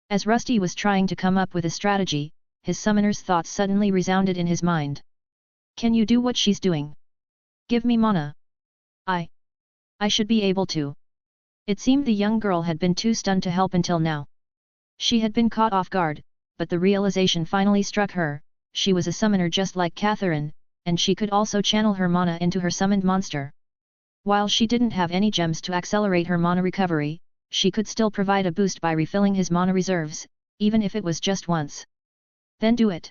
A: As Rusty was trying to come up with a strategy, his summoner's thoughts suddenly resounded in his mind. Can you do what she's doing? Give me mana. I should be able to. It seemed the young girl had been too stunned to help until now. She had been caught off guard, but the realization finally struck her. She was a summoner just like Catherine, and she could also channel her mana into her summoned monster. While she didn't have any gems to accelerate her mana recovery, she could still provide a boost by refilling his mana reserves, even if it was just once. Then do it.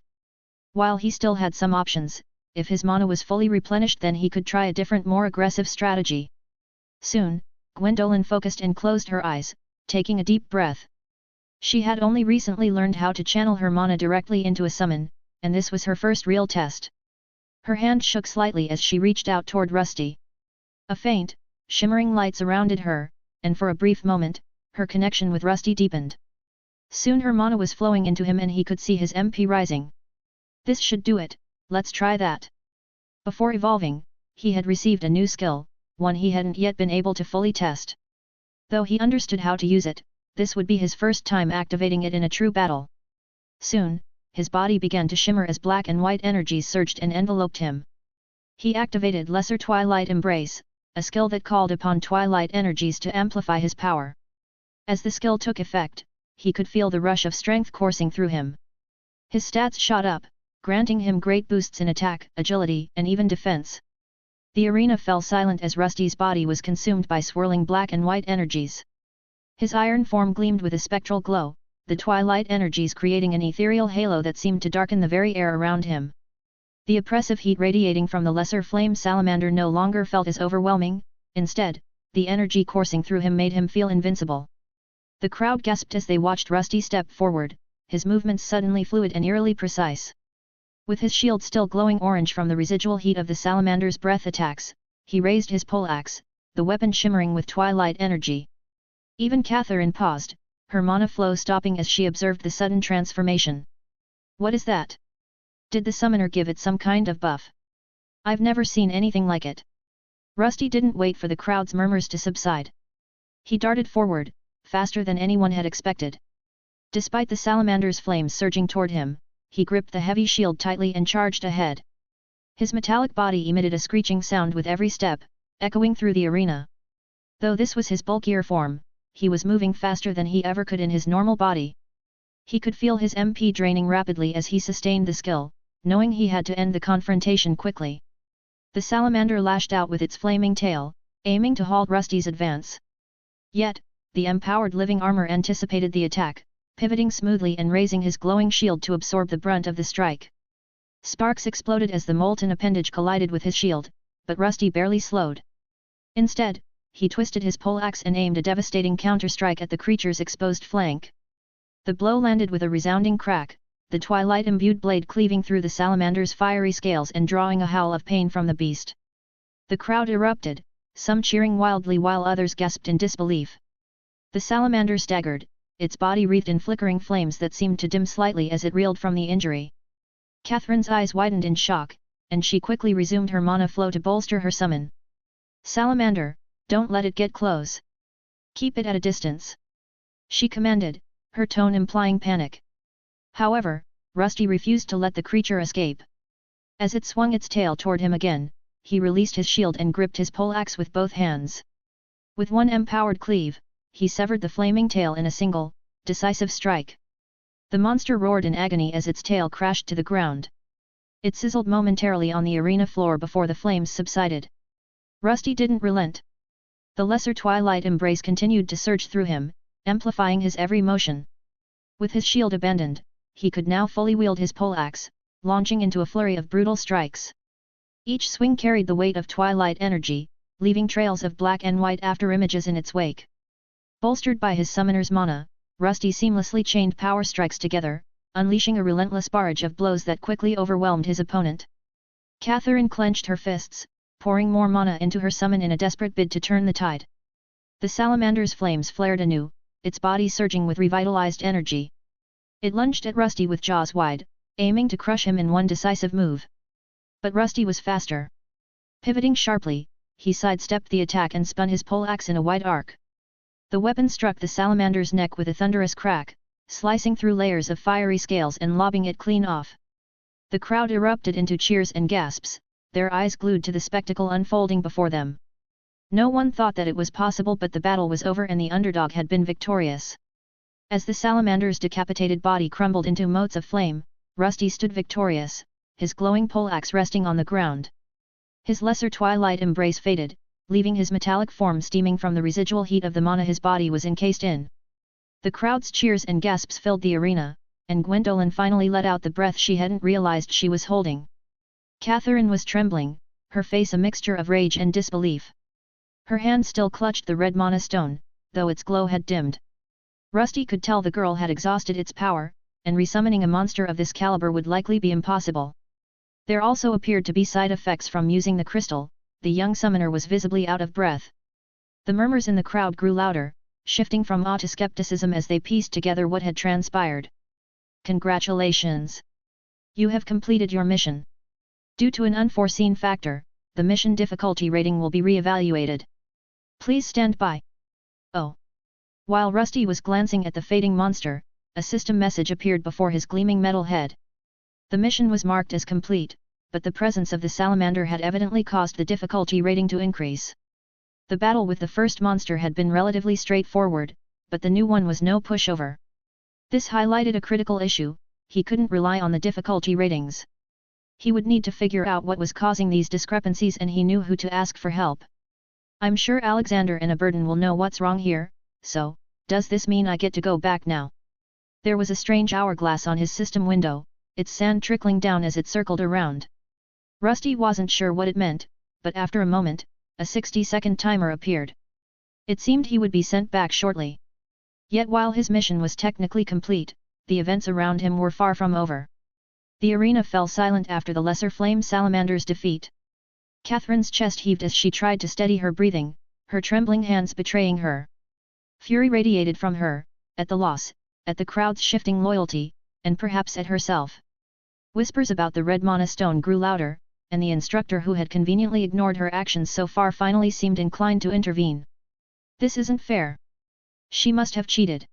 A: While he still had some options, if his mana was fully replenished, then he could try a different, more aggressive strategy. Soon, Gwendolyn focused and closed her eyes, taking a deep breath. She had only recently learned how to channel her mana directly into a summon, and this was her first real test. Her hand shook slightly as she reached out toward Rusty. A faint, shimmering light surrounded her, and for a brief moment, her connection with Rusty deepened. Soon her mana was flowing into him and he could see his MP rising. This should do it, let's try that. Before evolving, he had received a new skill, one he hadn't yet been able to fully test. Though he understood how to use it, this would be his first time activating it in a true battle. Soon, his body began to shimmer as black and white energies surged and enveloped him. He activated Lesser Twilight Embrace, a skill that called upon twilight energies to amplify his power. As the skill took effect, he could feel the rush of strength coursing through him. His stats shot up, granting him great boosts in attack, agility, and even defense. The arena fell silent as Rusty's body was consumed by swirling black and white energies. His iron form gleamed with a spectral glow, the twilight energies creating an ethereal halo that seemed to darken the very air around him. The oppressive heat radiating from the lesser flame salamander no longer felt as overwhelming, instead, the energy coursing through him made him feel invincible. The crowd gasped as they watched Rusty step forward, his movements suddenly fluid and eerily precise. With his shield still glowing orange from the residual heat of the salamander's breath attacks, he raised his poleaxe, the weapon shimmering with twilight energy. Even Catherine paused, her mana flow stopping as she observed the sudden transformation. What is that? Did the summoner give it some kind of buff? I've never seen anything like it. Rusty didn't wait for the crowd's murmurs to subside. He darted forward, faster than anyone had expected. Despite the salamander's flames surging toward him, he gripped the heavy shield tightly and charged ahead. His metallic body emitted a screeching sound with every step, echoing through the arena. Though this was his bulkier form, he was moving faster than he ever could in his normal body. He could feel his MP draining rapidly as he sustained the skill, knowing he had to end the confrontation quickly. The salamander lashed out with its flaming tail, aiming to halt Rusty's advance. Yet, the empowered living armor anticipated the attack, pivoting smoothly and raising his glowing shield to absorb the brunt of the strike. Sparks exploded as the molten appendage collided with his shield, but Rusty barely slowed. Instead, he twisted his poleaxe and aimed a devastating counterstrike at the creature's exposed flank. The blow landed with a resounding crack, the twilight-imbued blade cleaving through the salamander's fiery scales and drawing a howl of pain from the beast. The crowd erupted, some cheering wildly while others gasped in disbelief. The salamander staggered, its body wreathed in flickering flames that seemed to dim slightly as it reeled from the injury. Catherine's eyes widened in shock, and she quickly resumed her mana flow to bolster her summon. "Salamander, don't let it get close. Keep it at a distance," she commanded, her tone implying panic. However, Rusty refused to let the creature escape. As it swung its tail toward him again, he released his shield and gripped his poleaxe with both hands. With one empowered cleave, he severed the flaming tail in a single, decisive strike. The monster roared in agony as its tail crashed to the ground. It sizzled momentarily on the arena floor before the flames subsided. Rusty didn't relent. The lesser twilight embrace continued to surge through him, amplifying his every motion. With his shield abandoned, he could now fully wield his poleaxe, launching into a flurry of brutal strikes. Each swing carried the weight of twilight energy, leaving trails of black and white afterimages in its wake. Bolstered by his summoner's mana, Rusty seamlessly chained power strikes together, unleashing a relentless barrage of blows that quickly overwhelmed his opponent. Catherine clenched her fists, pouring more mana into her summon in a desperate bid to turn the tide. The salamander's flames flared anew, its body surging with revitalized energy. It lunged at Rusty with jaws wide, aiming to crush him in one decisive move. But Rusty was faster. Pivoting sharply, he sidestepped the attack and spun his poleaxe in a wide arc. The weapon struck the salamander's neck with a thunderous crack, slicing through layers of fiery scales and lobbing it clean off. The crowd erupted into cheers and gasps, their eyes glued to the spectacle unfolding before them. No one thought that it was possible, but the battle was over and the underdog had been victorious. As the salamander's decapitated body crumbled into motes of flame, Rusty stood victorious, his glowing poleaxe resting on the ground. His lesser twilight embrace faded, leaving his metallic form steaming from the residual heat of the mana his body was encased in. The crowd's cheers and gasps filled the arena, and Gwendolyn finally let out the breath she hadn't realized she was holding. Catherine was trembling, her face a mixture of rage and disbelief. Her hand still clutched the red mana stone, though its glow had dimmed. Rusty could tell the girl had exhausted its power, and resummoning a monster of this caliber would likely be impossible. There also appeared to be side effects from using the crystal. The young summoner was visibly out of breath. The murmurs in the crowd grew louder, shifting from awe to skepticism as they pieced together what had transpired. "Congratulations! You have completed your mission. Due to an unforeseen factor, the mission difficulty rating will be re-evaluated. Please stand by." Oh! While Rusty was glancing at the fading monster, a system message appeared before his gleaming metal head. The mission was marked as complete, but the presence of the salamander had evidently caused the difficulty rating to increase. The battle with the first monster had been relatively straightforward, but the new one was no pushover. This highlighted a critical issue: he couldn't rely on the difficulty ratings. He would need to figure out what was causing these discrepancies, and he knew who to ask for help. I'm sure Alexander and Aberden will know what's wrong here, so, does this mean I get to go back now? There was a strange hourglass on his system window, its sand trickling down as it circled around. Rusty wasn't sure what it meant, but after a moment, a 60-second timer appeared. It seemed he would be sent back shortly. Yet while his mission was technically complete, the events around him were far from over. The arena fell silent after the Lesser Flame Salamander's defeat. Catherine's chest heaved as she tried to steady her breathing, her trembling hands betraying her. Fury radiated from her, at the loss, at the crowd's shifting loyalty, and perhaps at herself. Whispers about the red mana stone grew louder, and the instructor who had conveniently ignored her actions so far finally seemed inclined to intervene. This isn't fair. She must have cheated.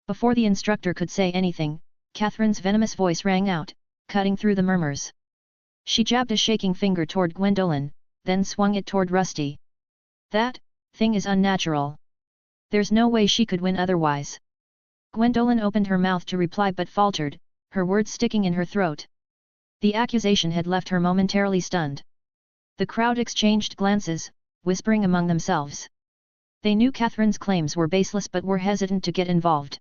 A: Before the instructor could say anything, Catherine's venomous voice rang out, cutting through the murmurs. She jabbed a shaking finger toward Gwendolen, then swung it toward Rusty. That thing is unnatural. There's no way she could win otherwise. Gwendolen opened her mouth to reply but faltered, her words sticking in her throat. The accusation had left her momentarily stunned. The crowd exchanged glances, whispering among themselves. They knew Catherine's claims were baseless but were hesitant to get involved.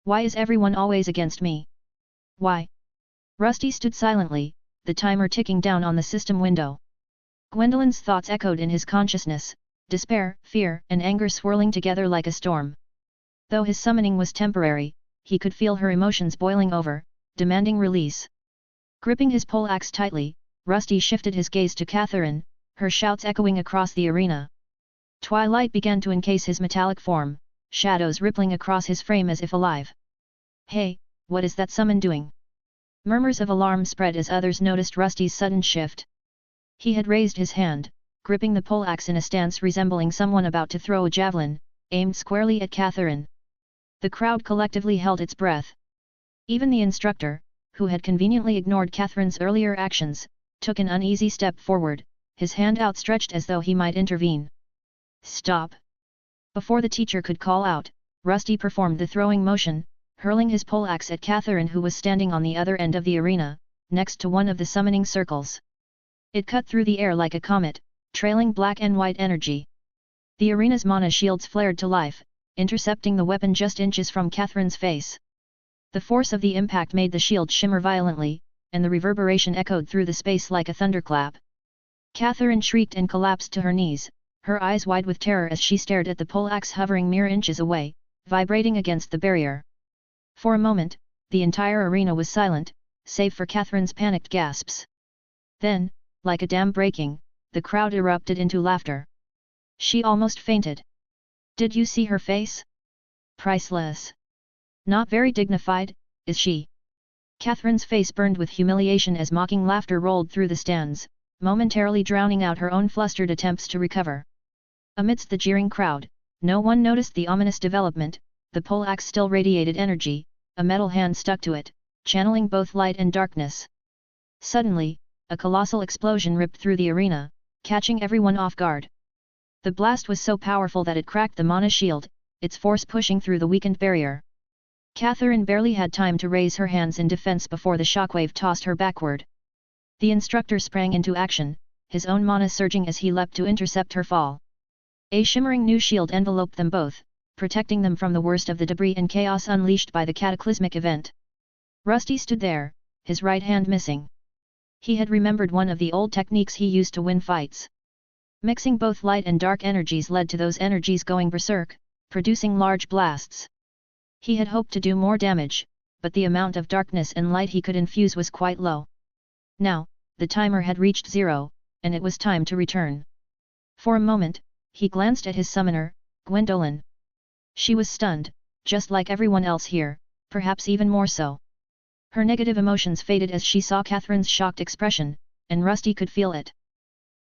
A: Why is everyone always against me? Why? Rusty stood silently, the timer ticking down on the system window. Gwendolen's thoughts echoed in his consciousness, despair, fear, and anger swirling together like a storm. Though his summoning was temporary, he could feel her emotions boiling over, demanding release. Gripping his poleaxe tightly, Rusty shifted his gaze to Catherine, her shouts echoing across the arena. Twilight began to encase his metallic form, shadows rippling across his frame as if alive. Hey, what is that summon doing? Murmurs of alarm spread as others noticed Rusty's sudden shift. He had raised his hand, gripping the poleaxe in a stance resembling someone about to throw a javelin, aimed squarely at Catherine. The crowd collectively held its breath. Even the instructor, who had conveniently ignored Catherine's earlier actions, took an uneasy step forward, his hand outstretched as though he might intervene. Stop! Before the teacher could call out, Rusty performed the throwing motion, hurling his poleaxe at Catherine, who was standing on the other end of the arena, next to one of the summoning circles. It cut through the air like a comet, trailing black and white energy. The arena's mana shields flared to life, intercepting the weapon just inches from Catherine's face. The force of the impact made the shield shimmer violently, and the reverberation echoed through the space like a thunderclap. Catherine shrieked and collapsed to her knees, her eyes wide with terror as she stared at the poleaxe hovering mere inches away, vibrating against the barrier. For a moment, the entire arena was silent, save for Catherine's panicked gasps. Then, like a dam breaking, the crowd erupted into laughter. She almost fainted. Did you see her face? Priceless. Not very dignified, is she? Catherine's face burned with humiliation as mocking laughter rolled through the stands, momentarily drowning out her own flustered attempts to recover. Amidst the jeering crowd, no one noticed the ominous development. The poleaxe still radiated energy, a metal hand stuck to it, channeling both light and darkness. Suddenly, a colossal explosion ripped through the arena, catching everyone off guard. The blast was so powerful that it cracked the mana shield, its force pushing through the weakened barrier. Catherine barely had time to raise her hands in defense before the shockwave tossed her backward. The instructor sprang into action, his own mana surging as he leapt to intercept her fall. A shimmering new shield enveloped them both, protecting them from the worst of the debris and chaos unleashed by the cataclysmic event. Rusty stood there, his right hand missing. He had remembered one of the old techniques he used to win fights. Mixing both light and dark energies led to those energies going berserk, producing large blasts. He had hoped to do more damage, but the amount of darkness and light he could infuse was quite low. Now, the timer had reached 0, and it was time to return. For a moment, he glanced at his summoner, Gwendolen. She was stunned, just like everyone else here, perhaps even more so. Her negative emotions faded as she saw Catherine's shocked expression, and Rusty could feel it.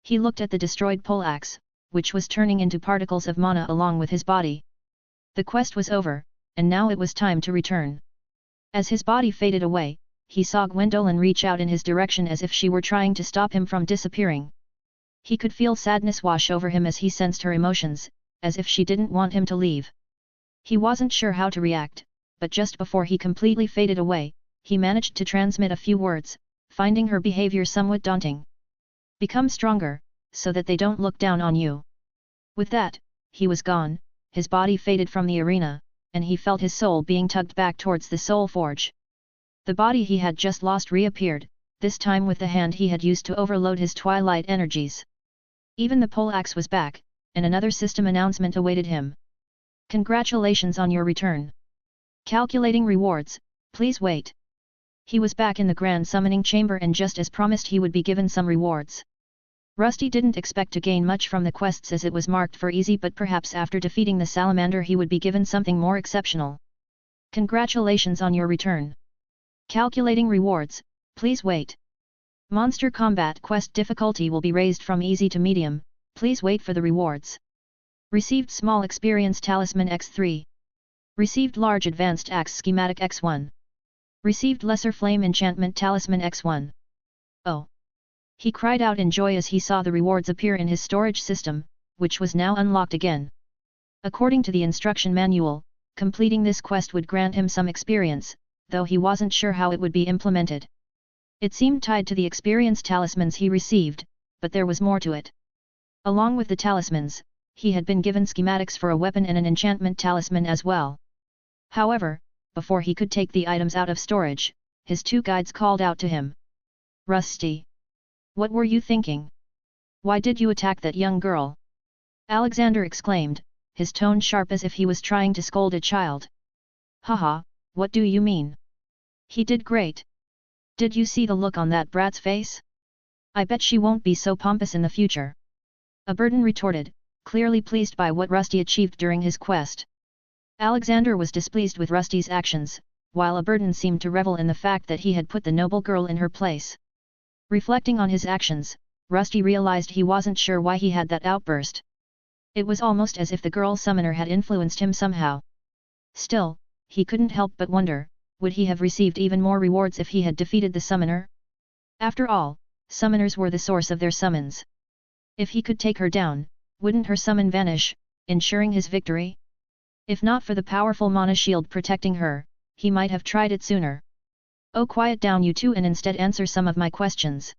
A: He looked at the destroyed poleaxe, which was turning into particles of mana along with his body. The quest was over, and now it was time to return. As his body faded away, he saw Gwendolen reach out in his direction as if she were trying to stop him from disappearing. He could feel sadness wash over him as he sensed her emotions, as if she didn't want him to leave. He wasn't sure how to react, but just before he completely faded away, he managed to transmit a few words, finding her behavior somewhat daunting. Become stronger, so that they don't look down on you. With that, he was gone, his body faded from the arena, and he felt his soul being tugged back towards the Soul Forge. The body he had just lost reappeared, this time with the hand he had used to overload his twilight energies. Even the poleaxe was back, and another system announcement awaited him. Congratulations on your return. Calculating rewards, please wait. He was back in the Grand Summoning Chamber, and just as promised he would be given some rewards. Rusty didn't expect to gain much from the quests as it was marked for easy, but perhaps after defeating the salamander he would be given something more exceptional. Congratulations on your return. Calculating rewards, please wait. Monster Combat Quest difficulty will be raised from easy to medium, please wait for the rewards. Received Small Experience Talisman X3. Received Large Advanced Axe Schematic X1. Received Lesser Flame Enchantment Talisman X1. Oh! He cried out in joy as he saw the rewards appear in his storage system, which was now unlocked again. According to the instruction manual, completing this quest would grant him some experience, though he wasn't sure how it would be implemented. It seemed tied to the experience talismans he received, but there was more to it. Along with the talismans, he had been given schematics for a weapon and an enchantment talisman as well. However, before he could take the items out of storage, his two guides called out to him. Rusty! What were you thinking? Why did you attack that young girl? Alexander exclaimed, his tone sharp as if he was trying to scold a child. Haha, what do you mean? He did great. Did you see the look on that brat's face? I bet she won't be so pompous in the future. Aberdan retorted, clearly pleased by what Rusty achieved during his quest. Alexander was displeased with Rusty's actions, while Aberdan seemed to revel in the fact that he had put the noble girl in her place. Reflecting on his actions, Rusty realized he wasn't sure why he had that outburst. It was almost as if the girl summoner had influenced him somehow. Still, he couldn't help but wonder, would he have received even more rewards if he had defeated the summoner? After all, summoners were the source of their summons. If he could take her down, wouldn't her summon vanish, ensuring his victory? If not for the powerful mana shield protecting her, he might have tried it sooner. Oh, quiet down you two and instead answer some of my questions.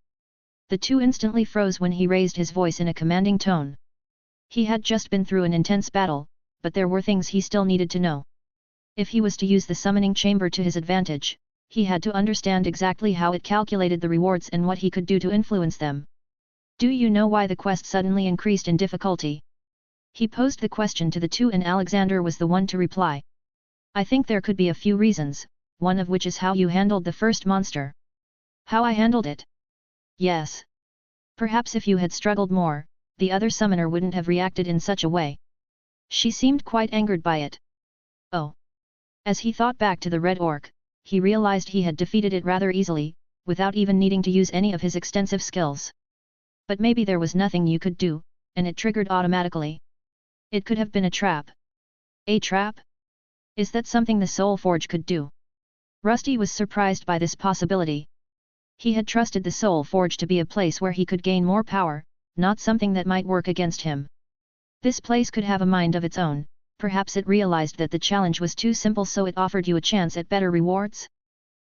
A: The two instantly froze when he raised his voice in a commanding tone. He had just been through an intense battle, but there were things he still needed to know. If he was to use the summoning chamber to his advantage, he had to understand exactly how it calculated the rewards and what he could do to influence them. Do you know why the quest suddenly increased in difficulty? He posed the question to the two and Alexander was the one to reply. I think there could be a few reasons, one of which is how you handled the first monster. How I handled it? Yes. Perhaps if you had struggled more, the other summoner wouldn't have reacted in such a way. She seemed quite angered by it. Oh. As he thought back to the Red Orc, he realized he had defeated it rather easily, without even needing to use any of his extensive skills. But maybe there was nothing you could do, and it triggered automatically. It could have been a trap. A trap? Is that something the Soul Forge could do? Rusty was surprised by this possibility. He had trusted the Soul Forge to be a place where he could gain more power, not something that might work against him. This place could have a mind of its own. Perhaps it realized that the challenge was too simple, so it offered you a chance at better rewards?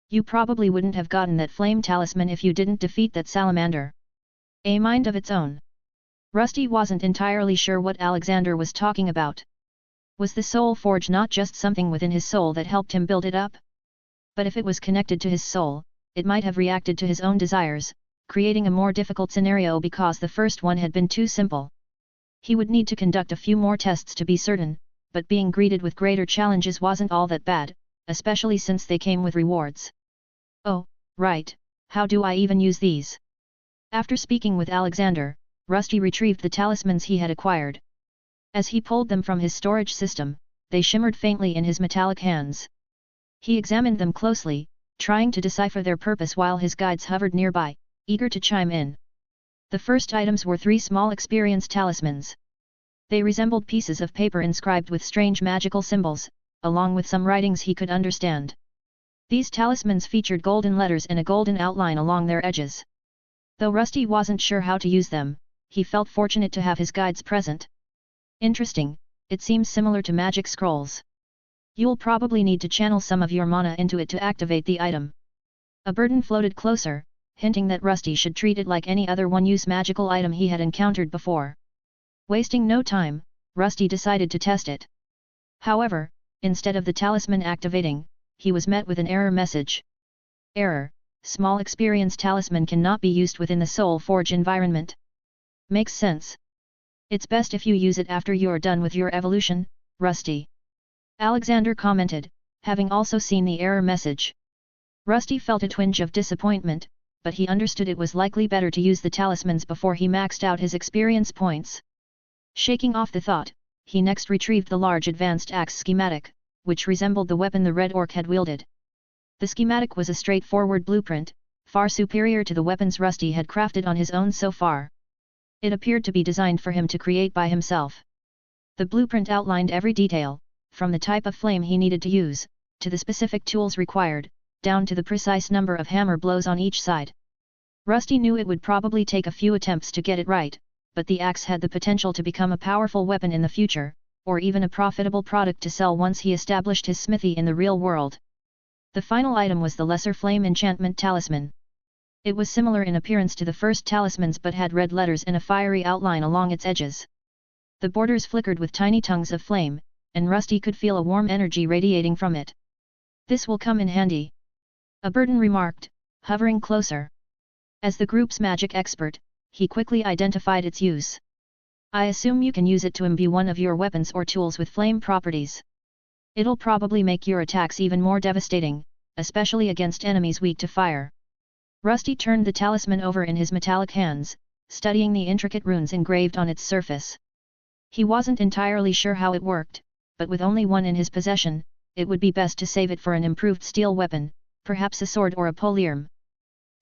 A: You probably wouldn't have gotten that flame talisman if you didn't defeat that salamander. A mind of its own. Rusty wasn't entirely sure what Alexander was talking about. Was the Soul Forge not just something within his soul that helped him build it up? But if it was connected to his soul, it might have reacted to his own desires, creating a more difficult scenario because the first one had been too simple. He would need to conduct a few more tests to be certain, but being greeted with greater challenges wasn't all that bad, especially since they came with rewards. Oh, right, how do I even use these? After speaking with Alexander, Rusty retrieved the talismans he had acquired. As he pulled them from his storage system, they shimmered faintly in his metallic hands. He examined them closely, trying to decipher their purpose while his guides hovered nearby, eager to chime in. The first items were 3 small experience talismans. They resembled pieces of paper inscribed with strange magical symbols, along with some writings he could understand. These talismans featured golden letters and a golden outline along their edges. Though Rusty wasn't sure how to use them, he felt fortunate to have his guides present. Interesting, it seems similar to magic scrolls. You'll probably need to channel some of your mana into it to activate the item. A burden floated closer, hinting that Rusty should treat it like any other one-use magical item he had encountered before. Wasting no time, Rusty decided to test it. However, instead of the talisman activating, he was met with an error message. Error: small experience talisman cannot be used within the Soul Forge environment. Makes sense. It's best if you use it after you're done with your evolution, Rusty. Alexander commented, having also seen the error message. Rusty felt a twinge of disappointment, but he understood it was likely better to use the talismans before he maxed out his experience points. Shaking off the thought, he next retrieved the large advanced axe schematic, which resembled the weapon the Red Orc had wielded. The schematic was a straightforward blueprint, far superior to the weapons Rusty had crafted on his own so far. It appeared to be designed for him to create by himself. The blueprint outlined every detail, from the type of flame he needed to use, to the specific tools required, down to the precise number of hammer blows on each side. Rusty knew it would probably take a few attempts to get it right, but the axe had the potential to become a powerful weapon in the future, or even a profitable product to sell once he established his smithy in the real world. The final item was the Lesser Flame Enchantment Talisman. It was similar in appearance to the first talismans but had red letters and a fiery outline along its edges. The borders flickered with tiny tongues of flame, and Rusty could feel a warm energy radiating from it. This will come in handy, a burden remarked, hovering closer. As the group's magic expert, he quickly identified its use. I assume you can use it to imbue one of your weapons or tools with flame properties. It'll probably make your attacks even more devastating, especially against enemies weak to fire. Rusty turned the talisman over in his metallic hands, studying the intricate runes engraved on its surface. He wasn't entirely sure how it worked, but with only one in his possession, it would be best to save it for an improved steel weapon, perhaps a sword or a polearm.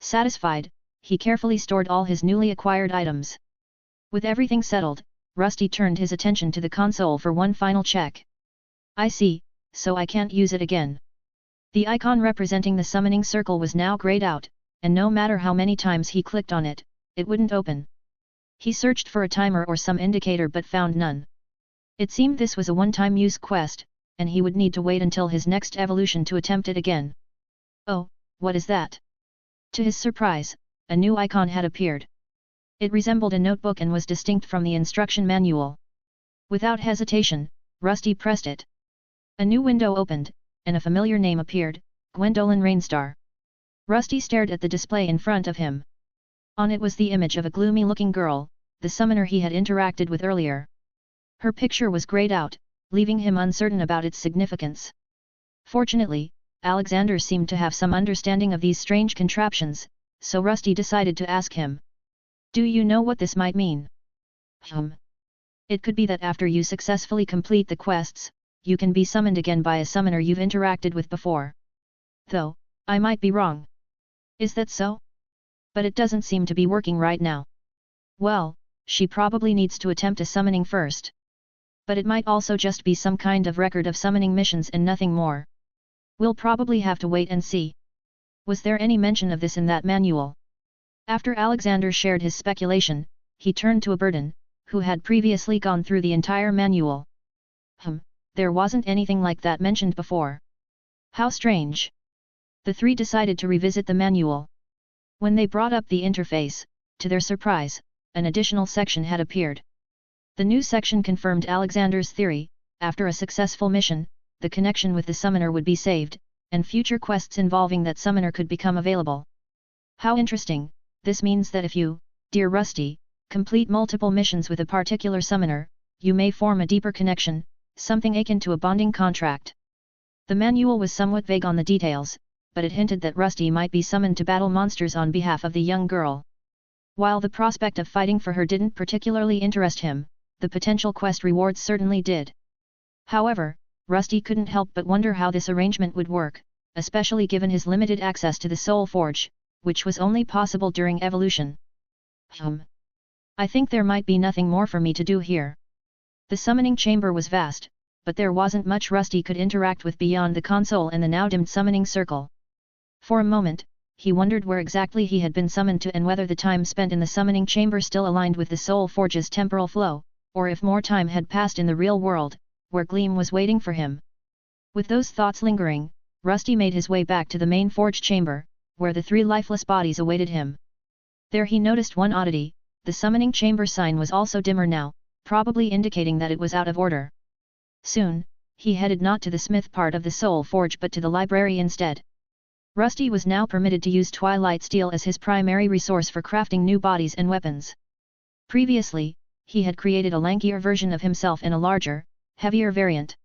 A: Satisfied, he carefully stored all his newly acquired items. With everything settled, Rusty turned his attention to the console for one final check. I see, so I can't use it again. The icon representing the summoning circle was now grayed out, and no matter how many times he clicked on it, it wouldn't open. He searched for a timer or some indicator but found none. It seemed this was a one-time use quest, and he would need to wait until his next evolution to attempt it again. Oh, what is that? To his surprise, a new icon had appeared. It resembled a notebook and was distinct from the instruction manual. Without hesitation, Rusty pressed it. A new window opened, and a familiar name appeared, Gwendolyn Rainstar. Rusty stared at the display in front of him. On it was the image of a gloomy-looking girl, the summoner he had interacted with earlier. Her picture was grayed out, leaving him uncertain about its significance. Fortunately, Alexander seemed to have some understanding of these strange contraptions, so Rusty decided to ask him. Do you know what this might mean? It could be that after you successfully complete the quests, you can be summoned again by a summoner you've interacted with before. Though, I might be wrong. Is that so? But it doesn't seem to be working right now. Well, she probably needs to attempt a summoning first. But it might also just be some kind of record of summoning missions and nothing more. We'll probably have to wait and see. Was there any mention of this in that manual? After Alexander shared his speculation, he turned to Aberdan, who had previously gone through the entire manual. There wasn't anything like that mentioned before. How strange. The three decided to revisit the manual. When they brought up the interface, to their surprise, an additional section had appeared. The new section confirmed Alexander's theory: after a successful mission, the connection with the summoner would be saved, and future quests involving that summoner could become available. How interesting! This means that if you, dear Rusty, complete multiple missions with a particular summoner, you may form a deeper connection, something akin to a bonding contract. The manual was somewhat vague on the details, but it hinted that Rusty might be summoned to battle monsters on behalf of the young girl. While the prospect of fighting for her didn't particularly interest him, the potential quest rewards certainly did. However, Rusty couldn't help but wonder how this arrangement would work, especially given his limited access to the Soul Forge, which was only possible during evolution. I think there might be nothing more for me to do here. The summoning chamber was vast, but there wasn't much Rusty could interact with beyond the console and the now dimmed summoning circle. For a moment, he wondered where exactly he had been summoned to and whether the time spent in the summoning chamber still aligned with the Soul Forge's temporal flow, or if more time had passed in the real world, where Gleam was waiting for him. With those thoughts lingering, Rusty made his way back to the main forge chamber, where the 3 lifeless bodies awaited him. There he noticed one oddity: the summoning chamber sign was also dimmer now, probably indicating that it was out of order. Soon, he headed not to the smith part of the soul forge but to the library instead. Rusty was now permitted to use twilight steel as his primary resource for crafting new bodies and weapons. Previously, he had created a lankier version of himself in a larger, heavier variant.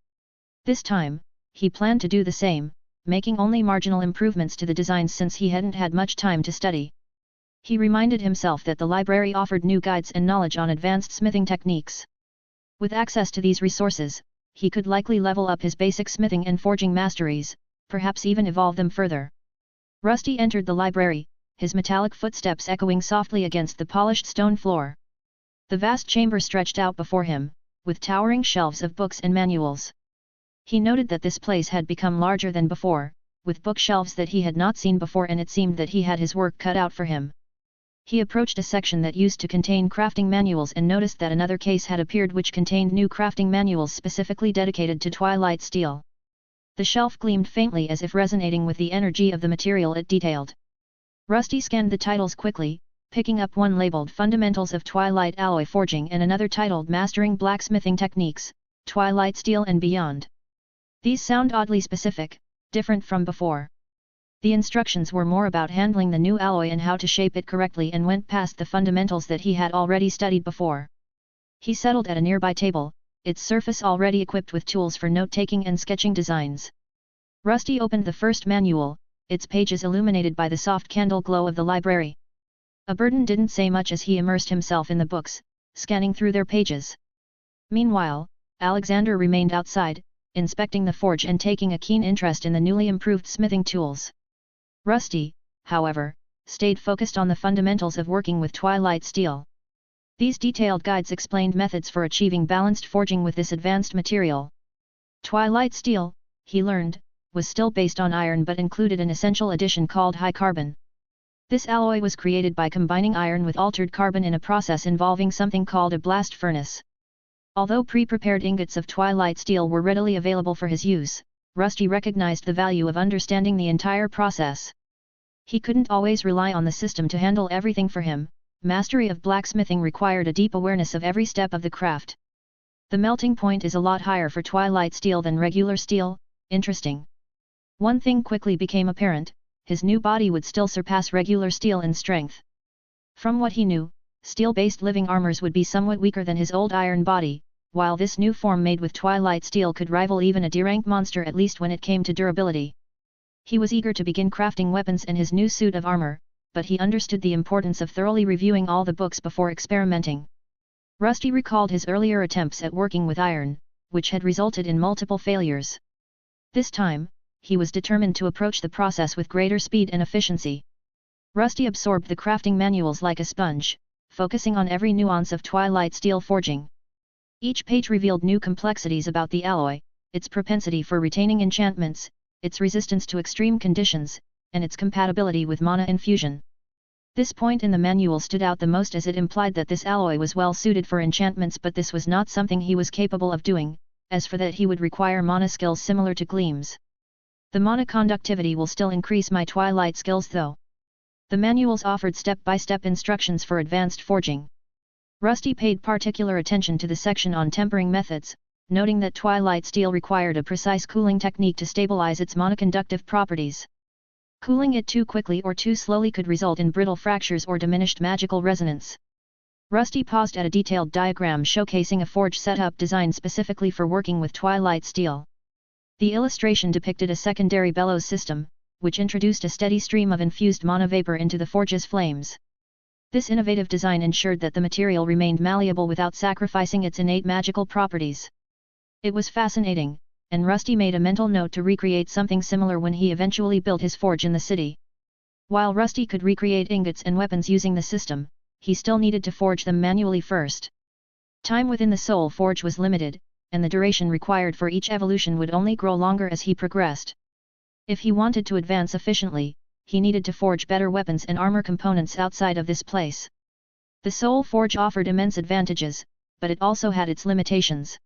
A: This time, he planned to do the same, making only marginal improvements to the designs since he hadn't had much time to study. He reminded himself that the library offered new guides and knowledge on advanced smithing techniques. With access to these resources, he could likely level up his basic smithing and forging masteries, perhaps even evolve them further. Rusty entered the library, his metallic footsteps echoing softly against the polished stone floor. The vast chamber stretched out before him, with towering shelves of books and manuals. He noted that this place had become larger than before, with bookshelves that he had not seen before, and it seemed that he had his work cut out for him. He approached a section that used to contain crafting manuals and noticed that another case had appeared which contained new crafting manuals specifically dedicated to twilight steel. The shelf gleamed faintly as if resonating with the energy of the material it detailed. Rusty scanned the titles quickly, picking up one labeled Fundamentals of Twilight Alloy Forging and another titled Mastering Blacksmithing Techniques, Twilight Steel and Beyond. These sound oddly specific, different from before. The instructions were more about handling the new alloy and how to shape it correctly and went past the fundamentals that he had already studied before. He settled at a nearby table, its surface already equipped with tools for note-taking and sketching designs. Rusty opened the first manual, its pages illuminated by the soft candle glow of the library. A burden didn't say much as he immersed himself in the books, scanning through their pages. Meanwhile, Alexander remained outside, inspecting the forge and taking a keen interest in the newly improved smithing tools. Rusty, however, stayed focused on the fundamentals of working with twilight steel. These detailed guides explained methods for achieving balanced forging with this advanced material. Twilight steel, he learned, was still based on iron but included an essential addition called high carbon. This alloy was created by combining iron with altered carbon in a process involving something called a blast furnace. Although pre-prepared ingots of twilight steel were readily available for his use, Rusty recognized the value of understanding the entire process. He couldn't always rely on the system to handle everything for him. Mastery of blacksmithing required a deep awareness of every step of the craft. The melting point is a lot higher for twilight steel than regular steel. Interesting. One thing quickly became apparent: his new body would still surpass regular steel in strength. From what he knew, steel-based living armors would be somewhat weaker than his old iron body, while this new form made with twilight steel could rival even a D-rank monster, at least when it came to durability. He was eager to begin crafting weapons in his new suit of armor, but he understood the importance of thoroughly reviewing all the books before experimenting. Rusty recalled his earlier attempts at working with iron, which had resulted in multiple failures. This time, he was determined to approach the process with greater speed and efficiency. Rusty absorbed the crafting manuals like a sponge, focusing on every nuance of twilight steel forging. Each page revealed new complexities about the alloy, its propensity for retaining enchantments, its resistance to extreme conditions, and its compatibility with mana infusion. This point in the manual stood out the most as it implied that this alloy was well suited for enchantments, but this was not something he was capable of doing. As for that, he would require mana skills similar to Gleam's. The mana conductivity will still increase my twilight skills though. The manuals offered step-by-step instructions for advanced forging. Rusty paid particular attention to the section on tempering methods, noting that twilight steel required a precise cooling technique to stabilize its mana-conductive properties. Cooling it too quickly or too slowly could result in brittle fractures or diminished magical resonance. Rusty paused at a detailed diagram showcasing a forge setup designed specifically for working with twilight steel. The illustration depicted a secondary bellows system, which introduced a steady stream of infused mana vapor into the forge's flames. This innovative design ensured that the material remained malleable without sacrificing its innate magical properties. It was fascinating, and Rusty made a mental note to recreate something similar when he eventually built his forge in the city. While Rusty could recreate ingots and weapons using the system, he still needed to forge them manually first. Time within the Soul Forge was limited, and the duration required for each evolution would only grow longer as he progressed. If he wanted to advance efficiently, he needed to forge better weapons and armor components outside of this place. The Soul Forge offered immense advantages, but it also had its limitations.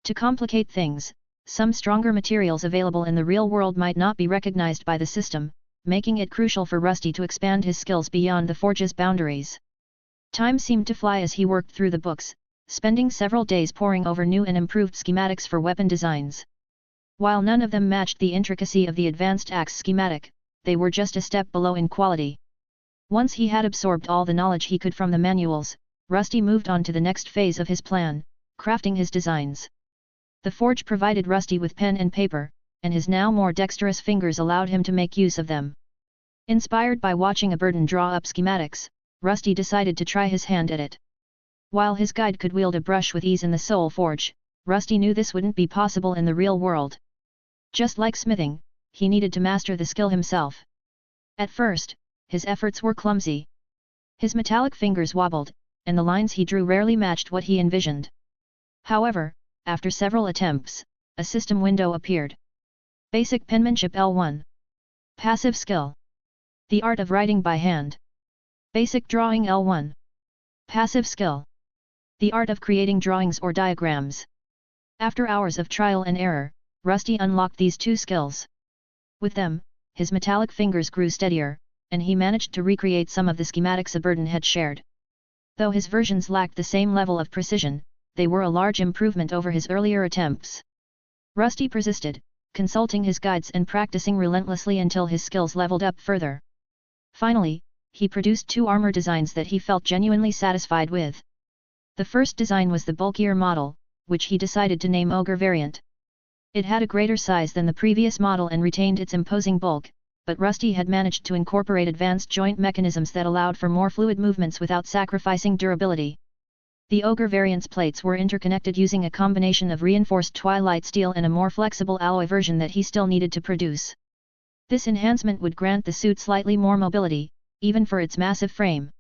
A: To complicate things, some stronger materials available in the real world might not be recognized by the system, making it crucial for Rusty to expand his skills beyond the forge's boundaries. Time seemed to fly as he worked through the books, spending several days poring over new and improved schematics for weapon designs. While none of them matched the intricacy of the advanced axe schematic, they were just a step below in quality. Once he had absorbed all the knowledge he could from the manuals, Rusty moved on to the next phase of his plan, crafting his designs. The forge provided Rusty with pen and paper, and his now more dexterous fingers allowed him to make use of them. Inspired by watching a Burden draw up schematics, Rusty decided to try his hand at it. While his guide could wield a brush with ease in the Soul Forge, Rusty knew this wouldn't be possible in the real world. Just like smithing, he needed to master the skill himself. At first, his efforts were clumsy. His metallic fingers wobbled, and the lines he drew rarely matched what he envisioned. However, after several attempts, a system window appeared. Basic Penmanship L1. Passive Skill. The Art of Writing by Hand. Basic Drawing L1. Passive Skill. The Art of Creating Drawings or Diagrams. After hours of trial and error, Rusty unlocked these two skills. With them, his metallic fingers grew steadier, and he managed to recreate some of the schematics a Burden had shared. Though his versions lacked the same level of precision, they were a large improvement over his earlier attempts. Rusty persisted, consulting his guides and practicing relentlessly until his skills leveled up further. Finally, he produced two armor designs that he felt genuinely satisfied with. The first design was the bulkier model, which he decided to name Ogre Variant. It had a greater size than the previous model and retained its imposing bulk, but Rusty had managed to incorporate advanced joint mechanisms that allowed for more fluid movements without sacrificing durability. The Ogre Variant's plates were interconnected using a combination of reinforced Twilight steel and a more flexible alloy version that he still needed to produce. This enhancement would grant the suit slightly more mobility, even for its massive frame.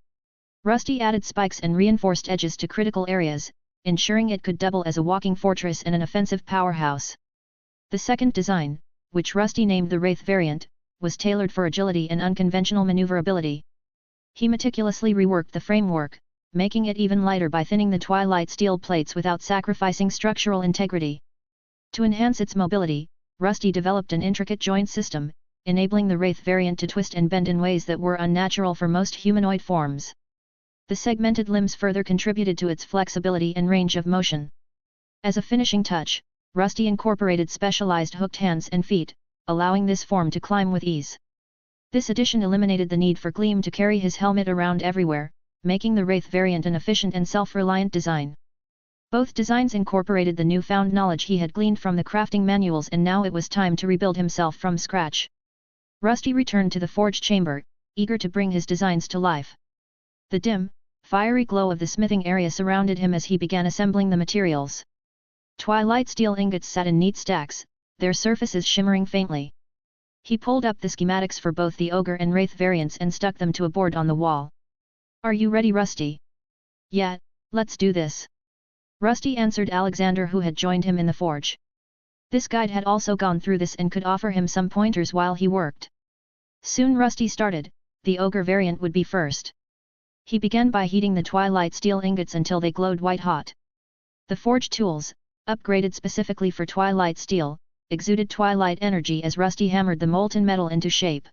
A: Rusty added spikes and reinforced edges to critical areas, ensuring it could double as a walking fortress and an offensive powerhouse. The second design, which Rusty named the Wraith Variant, was tailored for agility and unconventional maneuverability. He meticulously reworked the framework, making it even lighter by thinning the Twilight steel plates without sacrificing structural integrity. To enhance its mobility, Rusty developed an intricate joint system, enabling the Wraith Variant to twist and bend in ways that were unnatural for most humanoid forms. The segmented limbs further contributed to its flexibility and range of motion. As a finishing touch, Rusty incorporated specialized hooked hands and feet, allowing this form to climb with ease. This addition eliminated the need for Gleam to carry his helmet around everywhere, making the Wraith Variant an efficient and self-reliant design. Both designs incorporated the newfound knowledge he had gleaned from the crafting manuals, and now it was time to rebuild himself from scratch. Rusty returned to the forge chamber, eager to bring his designs to life. The dim, fiery glow of the smithing area surrounded him as he began assembling the materials. Twilight steel ingots sat in neat stacks, their surfaces shimmering faintly. He pulled up the schematics for both the Ogre and Wraith variants and stuck them to a board on the wall. "Are you ready, Rusty?" "Yeah, let's do this." Rusty answered Alexander, who had joined him in the forge. This guide had also gone through this and could offer him some pointers while he worked. Soon Rusty started. The Ogre variant would be first. He began by heating the Twilight steel ingots until they glowed white hot. The forge tools, upgraded specifically for Twilight steel, exuded Twilight energy as Rusty hammered the molten metal into shape.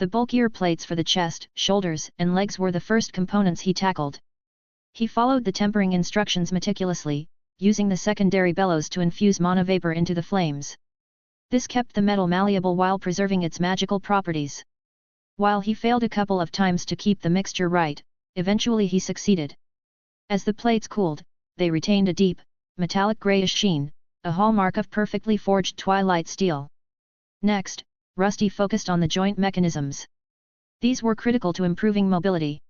A: The bulkier plates for the chest, shoulders, and legs were the first components he tackled. He followed the tempering instructions meticulously, using the secondary bellows to infuse mana vapor into the flames. This kept the metal malleable while preserving its magical properties. While he failed a couple of times to keep the mixture right, eventually he succeeded. As the plates cooled, they retained a deep, metallic grayish sheen, a hallmark of perfectly forged Twilight steel. Next, Rusty focused on the joint mechanisms. These were critical to improving mobility.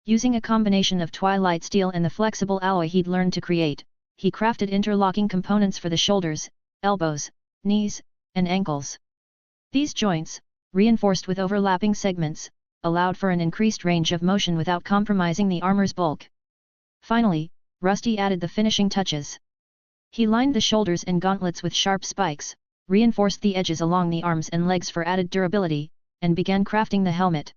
A: Using a combination of Twilight steel and the flexible alloy he'd learned to create, he crafted interlocking components for the shoulders, elbows, knees, and ankles. These joints, reinforced with overlapping segments, allowed for an increased range of motion without compromising the armor's bulk. Finally, Rusty added the finishing touches. He lined the shoulders and gauntlets with sharp spikes, reinforced the edges along the arms and legs for added durability, and began crafting the helmet.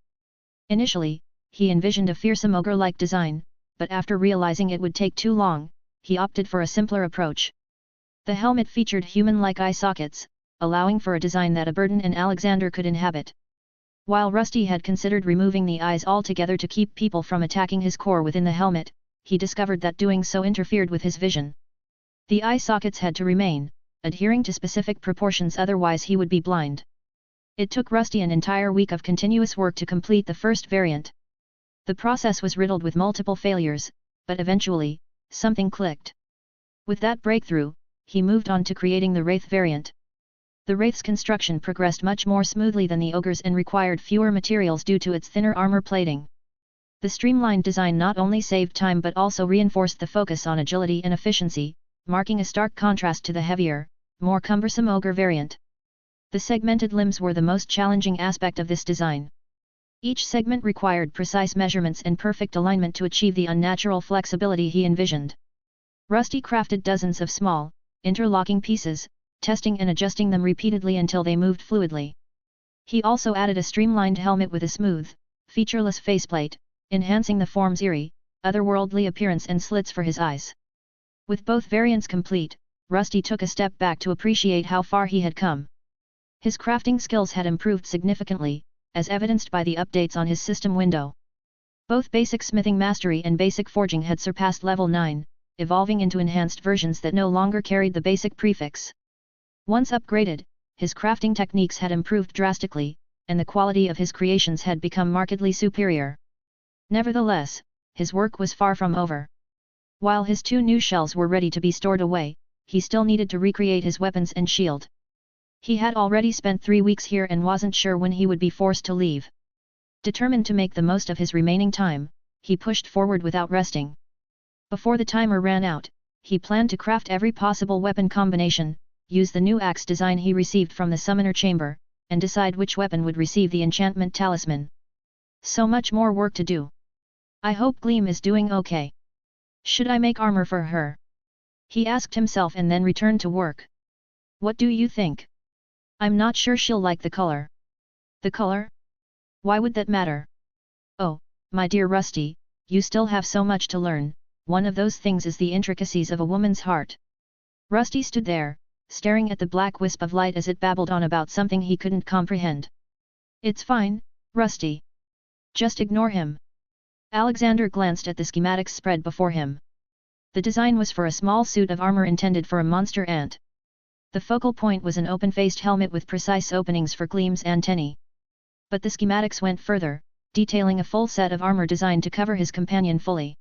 A: Initially, he envisioned a fearsome ogre-like design, but after realizing it would take too long, he opted for a simpler approach. The helmet featured human-like eye sockets, allowing for a design that Aberdan and Alexander could inhabit. While Rusty had considered removing the eyes altogether to keep people from attacking his core within the helmet, he discovered that doing so interfered with his vision. The eye sockets had to remain, adhering to specific proportions, otherwise he would be blind. It took Rusty an entire week of continuous work to complete the first variant. The process was riddled with multiple failures, but eventually, something clicked. With that breakthrough, he moved on to creating the Wraith variant. The Wraith's construction progressed much more smoothly than the Ogre's and required fewer materials due to its thinner armor plating. The streamlined design not only saved time but also reinforced the focus on agility and efficiency, marking a stark contrast to the heavier, more cumbersome Ogre variant. The segmented limbs were the most challenging aspect of this design. Each segment required precise measurements and perfect alignment to achieve the unnatural flexibility he envisioned. Rusty crafted dozens of small, interlocking pieces, testing and adjusting them repeatedly until they moved fluidly. He also added a streamlined helmet with a smooth, featureless faceplate, enhancing the form's eerie, otherworldly appearance and slits for his eyes. With both variants complete, Rusty took a step back to appreciate how far he had come. His crafting skills had improved significantly, as evidenced by the updates on his system window. Both basic smithing mastery and basic forging had surpassed level 9, evolving into enhanced versions that no longer carried the basic prefix. Once upgraded, his crafting techniques had improved drastically, and the quality of his creations had become markedly superior. Nevertheless, his work was far from over. While his 2 new shells were ready to be stored away, he still needed to recreate his weapons and shield. He had already spent 3 weeks here and wasn't sure when he would be forced to leave. Determined to make the most of his remaining time, he pushed forward without resting. Before the timer ran out, he planned to craft every possible weapon combination, use the new axe design he received from the summoner chamber, and decide which weapon would receive the enchantment talisman. So much more work to do. I hope Gleam is doing okay. Should I make armor for her? He asked himself and then returned to work. What do you think? I'm not sure she'll like the color. The color? Why would that matter? Oh, my dear Rusty, you still have so much to learn. One of those things is the intricacies of a woman's heart. Rusty stood there, staring at the black wisp of light as it babbled on about something he couldn't comprehend. It's fine, Rusty. Just ignore him. Alexander glanced at the schematics spread before him. The design was for a small suit of armor intended for a monster ant. The focal point was an open-faced helmet with precise openings for Gleam's antennae. But the schematics went further, detailing a full set of armor designed to cover his companion fully.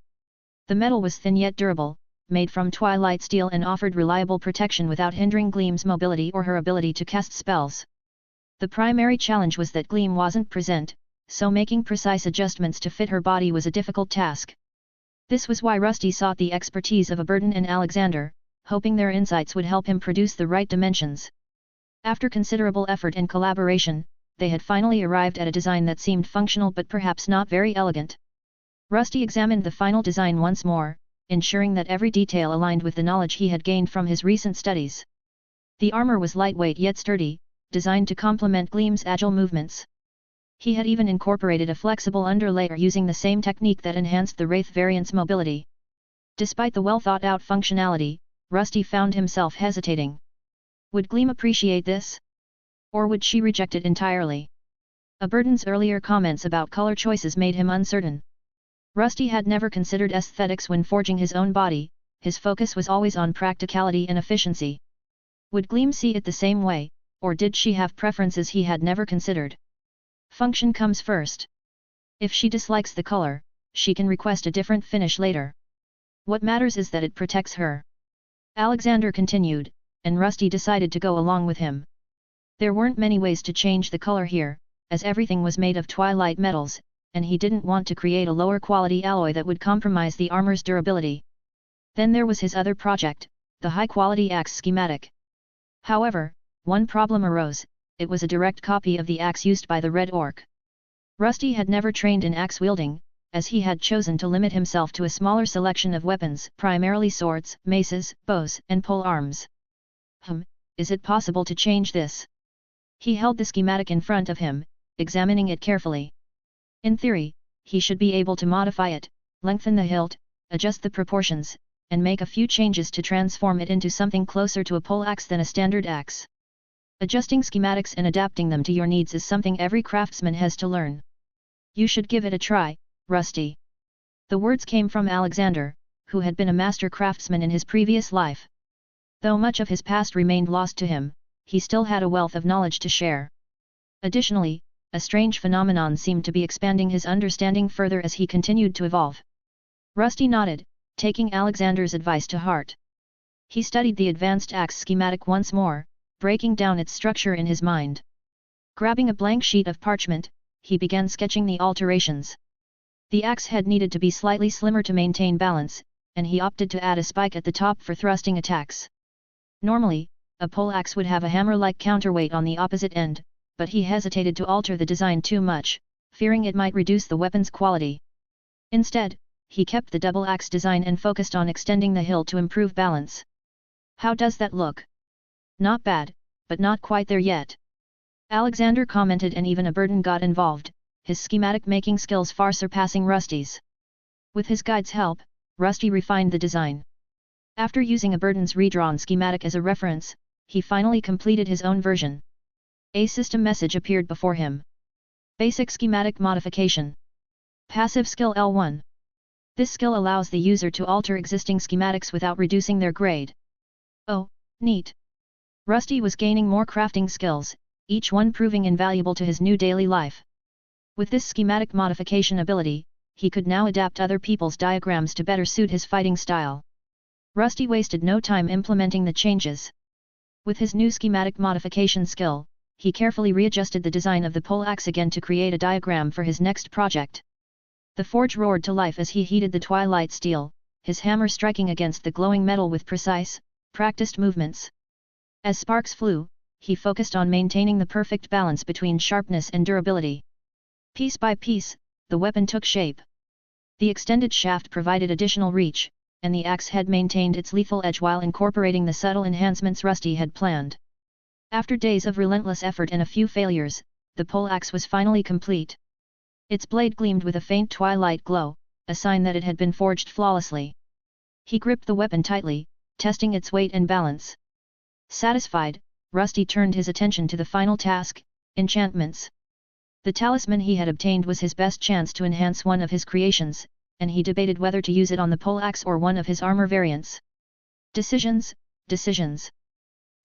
A: The metal was thin yet durable, made from twilight steel and offered reliable protection without hindering Gleam's mobility or her ability to cast spells. The primary challenge was that Gleam wasn't present, so making precise adjustments to fit her body was a difficult task. This was why Rusty sought the expertise of Aberdan and Alexander, hoping their insights would help him produce the right dimensions. After considerable effort and collaboration, they had finally arrived at a design that seemed functional but perhaps not very elegant. Rusty examined the final design once more, ensuring that every detail aligned with the knowledge he had gained from his recent studies. The armor was lightweight yet sturdy, designed to complement Gleam's agile movements. He had even incorporated a flexible underlayer using the same technique that enhanced the Wraith variant's mobility. Despite the well-thought-out functionality, Rusty found himself hesitating. Would Gleam appreciate this? Or would she reject it entirely? Aberdan's earlier comments about color choices made him uncertain. Rusty had never considered aesthetics when forging his own body, his focus was always on practicality and efficiency. Would Gleam see it the same way, or did she have preferences he had never considered? Function comes first. If she dislikes the color, she can request a different finish later. What matters is that it protects her. Alexander continued, and Rusty decided to go along with him. There weren't many ways to change the color here, as everything was made of twilight metals, and he didn't want to create a lower quality alloy that would compromise the armor's durability. Then there was his other project, the high-quality axe schematic. However, one problem arose: it was a direct copy of the axe used by the Red Orc. Rusty had never trained in axe wielding, as he had chosen to limit himself to a smaller selection of weapons, primarily swords, maces, bows, and pole arms. Is it possible to change this? He held the schematic in front of him, examining it carefully. In theory, he should be able to modify it, lengthen the hilt, adjust the proportions, and make a few changes to transform it into something closer to a poleaxe than a standard axe. Adjusting schematics and adapting them to your needs is something every craftsman has to learn. You should give it a try, Rusty. The words came from Alexander, who had been a master craftsman in his previous life. Though much of his past remained lost to him, he still had a wealth of knowledge to share. Additionally, a strange phenomenon seemed to be expanding his understanding further as he continued to evolve. Rusty nodded, taking Alexander's advice to heart. He studied the advanced axe schematic once more, breaking down its structure in his mind. Grabbing a blank sheet of parchment, he began sketching the alterations. The axe head needed to be slightly slimmer to maintain balance, and he opted to add a spike at the top for thrusting attacks. Normally, a poleaxe would have a hammer-like counterweight on the opposite end, but he hesitated to alter the design too much, fearing it might reduce the weapon's quality. Instead, he kept the double axe design and focused on extending the hilt to improve balance. How does that look? Not bad, but not quite there yet. Alexander commented, and even a burden got involved, his schematic making skills far surpassing Rusty's. With his guide's help, Rusty refined the design. After using a burden's redrawn schematic as a reference, he finally completed his own version. A system message appeared before him. Basic schematic modification. Passive skill L1. This skill allows the user to alter existing schematics without reducing their grade. Oh, neat! Rusty was gaining more crafting skills, each one proving invaluable to his new daily life. With this schematic modification ability, he could now adapt other people's diagrams to better suit his fighting style. Rusty wasted no time implementing the changes. With his new schematic modification skill, he carefully readjusted the design of the poleaxe again to create a diagram for his next project. The forge roared to life as he heated the twilight steel, his hammer striking against the glowing metal with precise, practiced movements. As sparks flew, he focused on maintaining the perfect balance between sharpness and durability. Piece by piece, the weapon took shape. The extended shaft provided additional reach, and the axe head maintained its lethal edge while incorporating the subtle enhancements Rusty had planned. After days of relentless effort and a few failures, the poleaxe was finally complete. Its blade gleamed with a faint twilight glow, a sign that it had been forged flawlessly. He gripped the weapon tightly, testing its weight and balance. Satisfied, Rusty turned his attention to the final task, enchantments. The talisman he had obtained was his best chance to enhance one of his creations, and he debated whether to use it on the poleaxe or one of his armor variants. Decisions.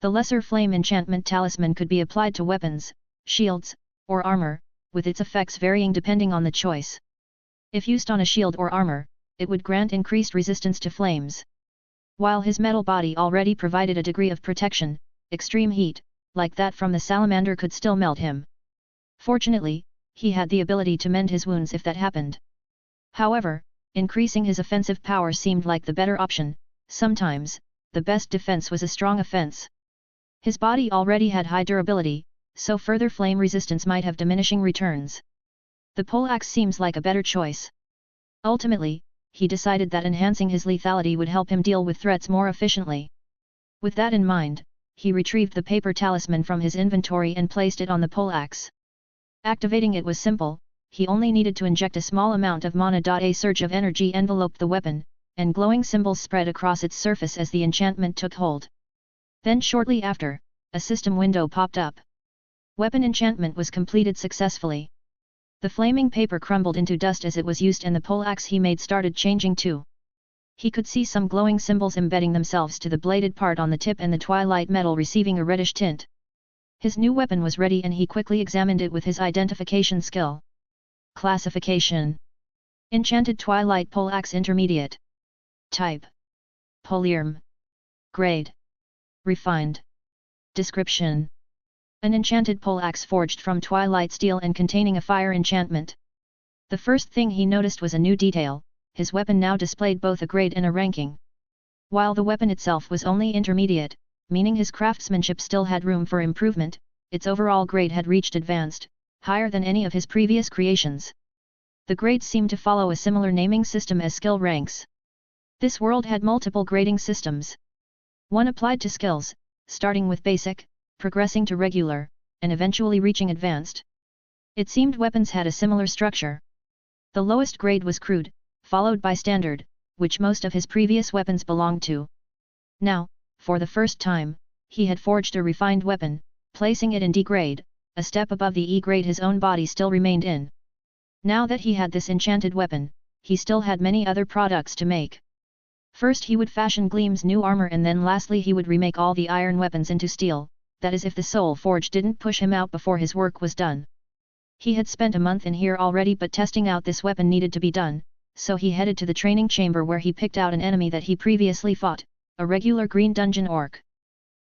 A: The lesser flame enchantment talisman could be applied to weapons, shields, or armor, with its effects varying depending on the choice. If used on a shield or armor, it would grant increased resistance to flames. While his metal body already provided a degree of protection, extreme heat, like that from the salamander, could still melt him. Fortunately, he had the ability to mend his wounds if that happened. However, increasing his offensive power seemed like the better option. Sometimes, the best defense was a strong offense. His body already had high durability, so further flame resistance might have diminishing returns. The poleaxe seems like a better choice. Ultimately, he decided that enhancing his lethality would help him deal with threats more efficiently. With that in mind, he retrieved the paper talisman from his inventory and placed it on the poleaxe. Activating it was simple. He only needed to inject a small amount of mana. A surge of energy enveloped the weapon, and glowing symbols spread across its surface as the enchantment took hold. Then shortly after, a system window popped up. Weapon enchantment was completed successfully. The flaming paper crumbled into dust as it was used, and the poleaxe he made started changing too. He could see some glowing symbols embedding themselves to the bladed part on the tip and the twilight metal receiving a reddish tint. His new weapon was ready and he quickly examined it with his identification skill. Classification: Enchanted Twilight Poleaxe Intermediate. Type: Polyarm. Grade: Refined. Description: An enchanted poleaxe forged from twilight steel and containing a fire enchantment. The first thing he noticed was a new detail: his weapon now displayed both a grade and a ranking. While the weapon itself was only intermediate, meaning his craftsmanship still had room for improvement, its overall grade had reached advanced, higher than any of his previous creations. The grades seemed to follow a similar naming system as skill ranks. This world had multiple grading systems. One applied to skills, starting with basic, progressing to regular, and eventually reaching advanced. It seemed weapons had a similar structure. The lowest grade was crude, followed by standard, which most of his previous weapons belonged to. Now, for the first time, he had forged a refined weapon, placing it in D grade, a step above the E grade his own body still remained in. Now that he had this enchanted weapon, he still had many other products to make. First he would fashion Gleam's new armor, and then lastly he would remake all the iron weapons into steel, that is if the Soul Forge didn't push him out before his work was done. He had spent a month in here already, but testing out this weapon needed to be done, so he headed to the training chamber where he picked out an enemy that he previously fought, a regular green dungeon orc.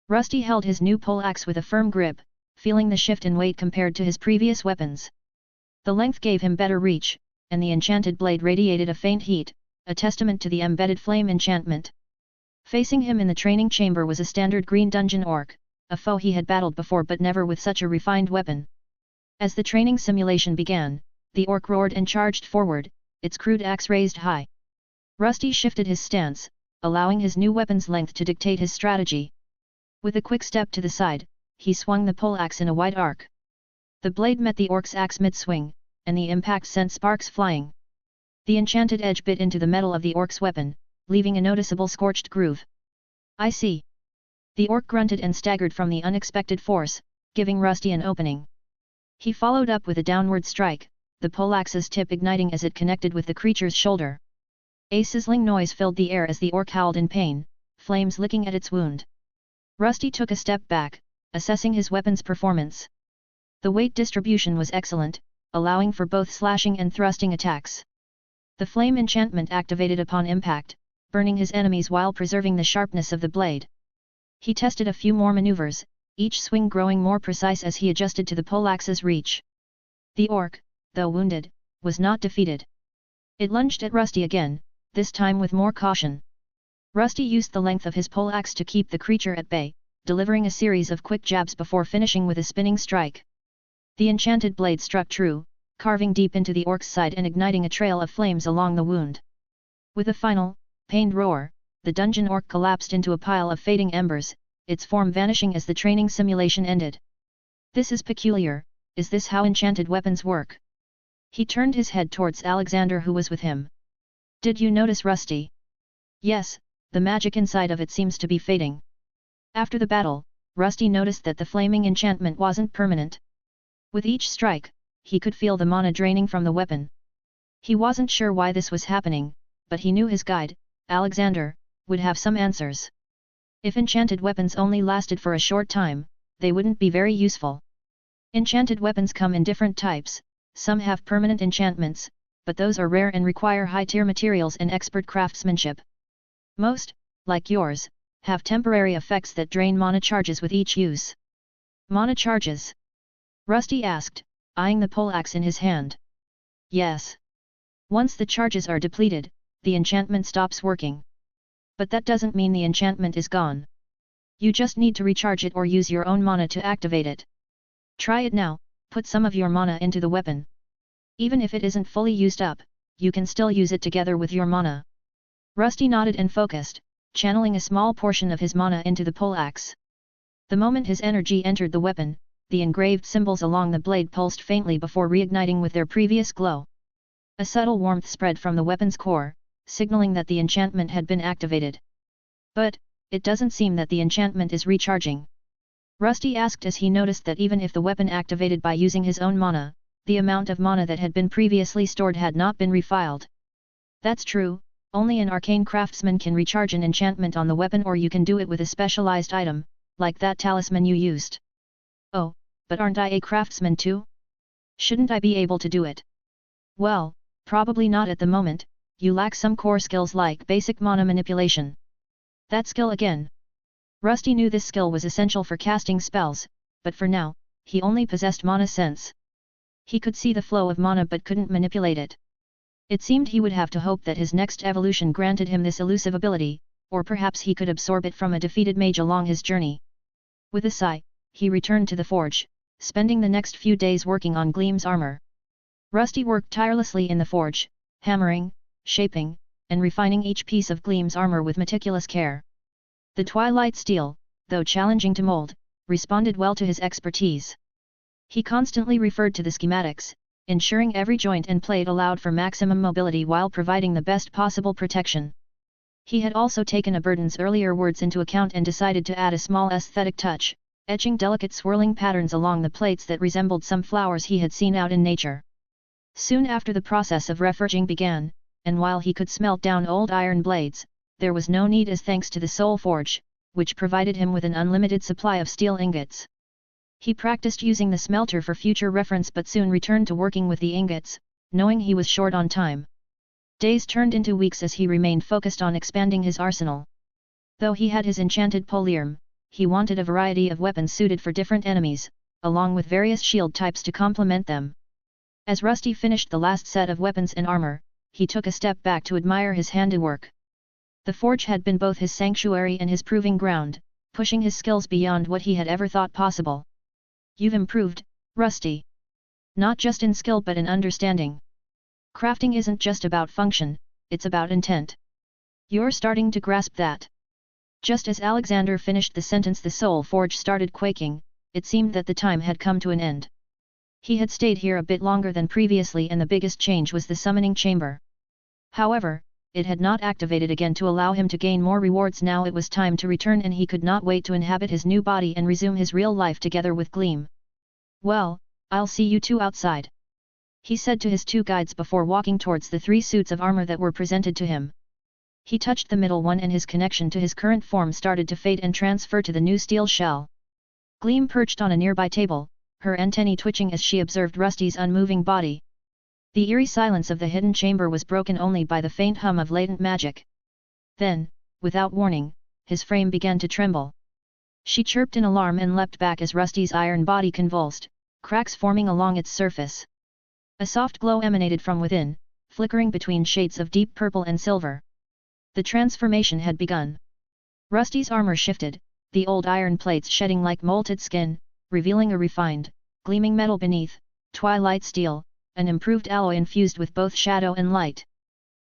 A: Rusty held his new poleaxe with a firm grip, feeling the shift in weight compared to his previous weapons. The length gave him better reach, and the enchanted blade radiated a faint heat, a testament to the embedded flame enchantment. Facing him in the training chamber was a standard green dungeon orc, a foe he had battled before but never with such a refined weapon. As the training simulation began, the orc roared and charged forward, its crude axe raised high. Rusty shifted his stance, allowing his new weapon's length to dictate his strategy. With a quick step to the side, he swung the poleaxe in a wide arc. The blade met the orc's axe mid-swing, and the impact sent sparks flying. The enchanted edge bit into the metal of the orc's weapon, leaving a noticeable scorched groove. "I see." The orc grunted and staggered from the unexpected force, giving Rusty an opening. He followed up with a downward strike, the poleaxe's tip igniting as it connected with the creature's shoulder. A sizzling noise filled the air as the orc howled in pain, flames licking at its wound. Rusty took a step back, assessing his weapon's performance. The weight distribution was excellent, allowing for both slashing and thrusting attacks. The flame enchantment activated upon impact, burning his enemies while preserving the sharpness of the blade. He tested a few more maneuvers, each swing growing more precise as he adjusted to the poleaxe's reach. The orc, though wounded, was not defeated. It lunged at Rusty again, this time with more caution. Rusty used the length of his poleaxe to keep the creature at bay, delivering a series of quick jabs before finishing with a spinning strike. The enchanted blade struck true, carving deep into the orc's side and igniting a trail of flames along the wound. With a final, pained roar, the dungeon orc collapsed into a pile of fading embers, its form vanishing as the training simulation ended. "This is peculiar, is this how enchanted weapons work?" He turned his head towards Alexander, who was with him. "Did you notice, Rusty?" "Yes, the magic inside of it seems to be fading." After the battle, Rusty noticed that the flaming enchantment wasn't permanent. With each strike, he could feel the mana draining from the weapon. He wasn't sure why this was happening, but he knew his guide, Alexander, would have some answers. If enchanted weapons only lasted for a short time, they wouldn't be very useful. Enchanted weapons come in different types, some have permanent enchantments, but those are rare and require high-tier materials and expert craftsmanship. Most, like yours, have temporary effects that drain mana charges with each use. "Mana charges?" Rusty asked, eyeing the poleaxe in his hand. "Yes. Once the charges are depleted, the enchantment stops working. But that doesn't mean the enchantment is gone. You just need to recharge it or use your own mana to activate it. Try it now, put some of your mana into the weapon. Even if it isn't fully used up, you can still use it together with your mana." Rusty nodded and focused, channeling a small portion of his mana into the poleaxe. The moment his energy entered the weapon, the engraved symbols along the blade pulsed faintly before reigniting with their previous glow. A subtle warmth spread from the weapon's core, signaling that the enchantment had been activated. "But, it doesn't seem that the enchantment is recharging?" Rusty asked as he noticed that even if the weapon activated by using his own mana, the amount of mana that had been previously stored had not been refilled. "That's true, only an arcane craftsman can recharge an enchantment on the weapon, or you can do it with a specialized item, like that talisman you used." "Oh, but aren't I a craftsman too? Shouldn't I be able to do it?" "Well, probably not at the moment, you lack some core skills like basic mana manipulation." "That skill again?" Rusty knew this skill was essential for casting spells, but for now, he only possessed mana sense. He could see the flow of mana but couldn't manipulate it. It seemed he would have to hope that his next evolution granted him this elusive ability, or perhaps he could absorb it from a defeated mage along his journey. With a sigh, he returned to the forge, spending the next few days working on Gleam's armor. Rusty worked tirelessly in the forge, hammering, shaping, and refining each piece of Gleam's armor with meticulous care. The twilight steel, though challenging to mold, responded well to his expertise. He constantly referred to the schematics, ensuring every joint and plate allowed for maximum mobility while providing the best possible protection. He had also taken Aberden's earlier words into account and decided to add a small aesthetic touch, etching delicate swirling patterns along the plates that resembled some flowers he had seen out in nature. Soon after the process of reforging began, and while he could smelt down old iron blades, there was no need as thanks to the Soul Forge, which provided him with an unlimited supply of steel ingots. He practiced using the smelter for future reference but soon returned to working with the ingots, knowing he was short on time. Days turned into weeks as he remained focused on expanding his arsenal. Though he had his enchanted polearm, he wanted a variety of weapons suited for different enemies, along with various shield types to complement them. As Rusty finished the last set of weapons and armor, he took a step back to admire his handiwork. The forge had been both his sanctuary and his proving ground, pushing his skills beyond what he had ever thought possible. You've improved, Rusty. Not just in skill but in understanding. Crafting isn't just about function, it's about intent. You're starting to grasp that. Just as Alexander finished the sentence, the Soul Forge started quaking. It seemed that the time had come to an end. He had stayed here a bit longer than previously and the biggest change was the summoning chamber. However, it had not activated again to allow him to gain more rewards. Now it was time to return and he could not wait to inhabit his new body and resume his real life together with Gleam. Well, I'll see you two outside, he said to his two guides before walking towards the 3 suits of armor that were presented to him. He touched the middle one and his connection to his current form started to fade and transfer to the new steel shell. Gleam perched on a nearby table, her antennae twitching as she observed Rusty's unmoving body. The eerie silence of the hidden chamber was broken only by the faint hum of latent magic. Then, without warning, his frame began to tremble. She chirped in alarm and leapt back as Rusty's iron body convulsed, cracks forming along its surface. A soft glow emanated from within, flickering between shades of deep purple and silver. The transformation had begun. Rusty's armor shifted, the old iron plates shedding like molted skin, revealing a refined, gleaming metal beneath, twilight steel, an improved alloy infused with both shadow and light.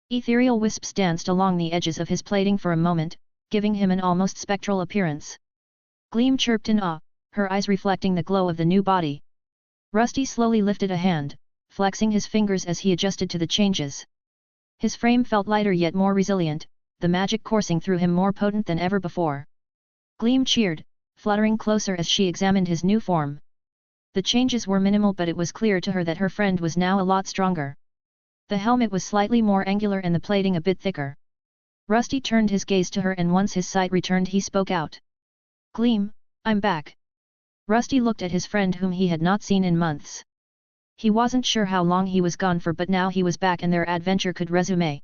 A: Ethereal wisps danced along the edges of his plating for a moment, giving him an almost spectral appearance. Gleam chirped in awe, her eyes reflecting the glow of the new body. Rusty slowly lifted a hand, flexing his fingers as he adjusted to the changes. His frame felt lighter yet more resilient, the magic coursing through him more potent than ever before. Gleam cheered, fluttering closer as she examined his new form. The changes were minimal but it was clear to her that her friend was now a lot stronger. The helmet was slightly more angular and the plating a bit thicker. Rusty turned his gaze to her and once his sight returned he spoke out. Gleam, I'm back. Rusty looked at his friend whom he had not seen in months. He wasn't sure how long he was gone for but now he was back and their adventure could resume.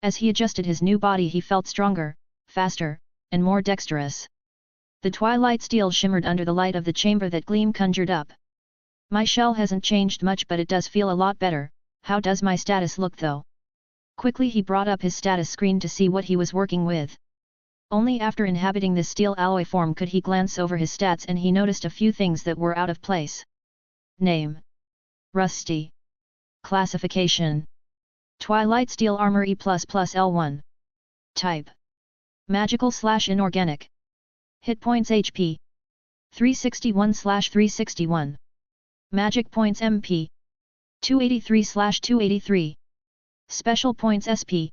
A: As he adjusted his new body he felt stronger, faster, and more dexterous. The twilight steel shimmered under the light of the chamber that Gleam conjured up. My shell hasn't changed much but it does feel a lot better. How does my status look though? Quickly he brought up his status screen to see what he was working with. Only after inhabiting this steel alloy form could he glance over his stats and he noticed a few things that were out of place. Name: Rusty. Classification: Twilight Steel Armor E++ L1. Type: Magical/Inorganic. Hit points HP: 361/361. Magic points MP: 283/283. Special points SP: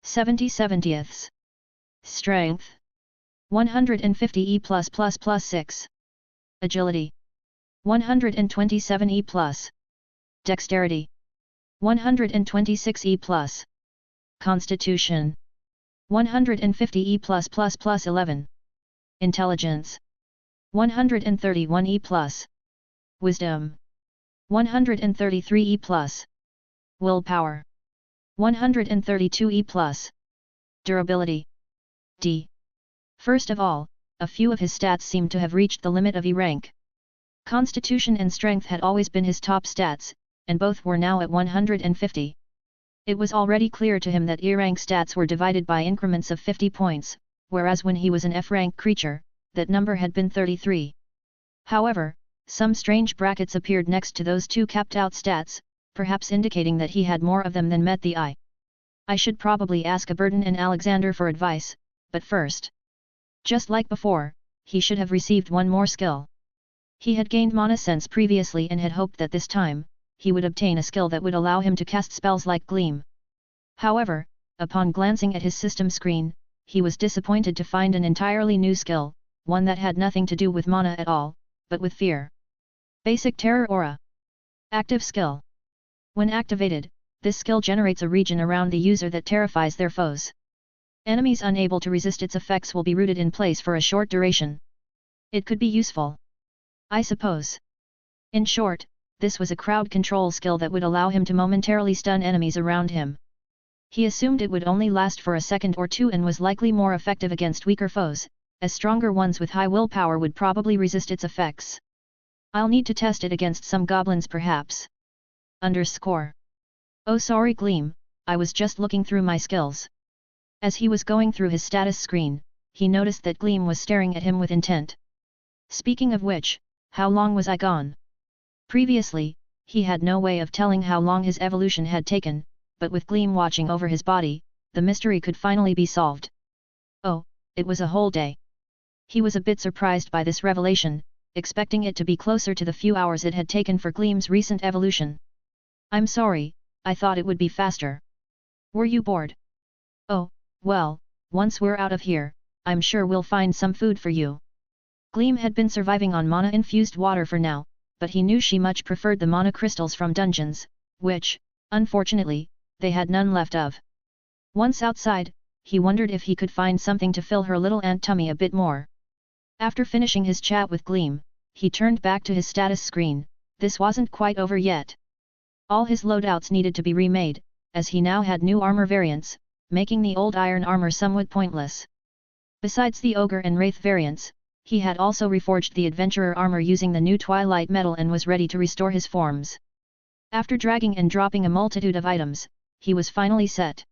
A: 70/70ths. Strength: 150 E++++. 6. Agility: 127 E+. Dexterity: 126 E+. Constitution: 150 E+++. 11. Intelligence: 131 E+. Wisdom: 133 E+. Willpower: 132 E+. Durability: D. First of all, a few of his stats seemed to have reached the limit of E rank. Constitution and Strength had always been his top stats, and both were now at 150. It was already clear to him that E rank stats were divided by increments of 50 points, whereas when he was an F rank creature, that number had been 33. However, some strange brackets appeared next to those two capped out stats, perhaps indicating that he had more of them than met the eye. I should probably ask Aberden and Alexander for advice, but first. Just like before, he should have received one more skill. He had gained Mana Sense previously and had hoped that this time, he would obtain a skill that would allow him to cast spells like Gleam. However, upon glancing at his system screen, he was disappointed to find an entirely new skill, one that had nothing to do with mana at all, but with fear. Basic Terror Aura. Active skill. When activated, this skill generates a region around the user that terrifies their foes. Enemies unable to resist its effects will be rooted in place for a short duration. It could be useful, I suppose. In short, this was a crowd control skill that would allow him to momentarily stun enemies around him. He assumed it would only last for a second or two and was likely more effective against weaker foes, as stronger ones with high willpower would probably resist its effects. I'll need to test it against some goblins perhaps. Oh sorry Gleam, I was just looking through my skills. As he was going through his status screen, he noticed that Gleam was staring at him with intent. Speaking of which, how long was I gone? Previously, he had no way of telling how long his evolution had taken, but with Gleam watching over his body, the mystery could finally be solved. Oh, it was a whole day. He was a bit surprised by this revelation, expecting it to be closer to the few hours it had taken for Gleam's recent evolution. I'm sorry, I thought it would be faster. Were you bored? Oh, well, once we're out of here, I'm sure we'll find some food for you. Gleam had been surviving on mana-infused water for now, but he knew she much preferred the mana crystals from dungeons, which, unfortunately, they had none left of. Once outside, he wondered if he could find something to fill her little ant tummy a bit more. After finishing his chat with Gleam, he turned back to his status screen. This wasn't quite over yet. All his loadouts needed to be remade, as he now had new armor variants, making the old iron armor somewhat pointless. Besides the ogre and wraith variants, he had also reforged the adventurer armor using the new twilight metal and was ready to restore his forms. After dragging and dropping a multitude of items, he was finally set.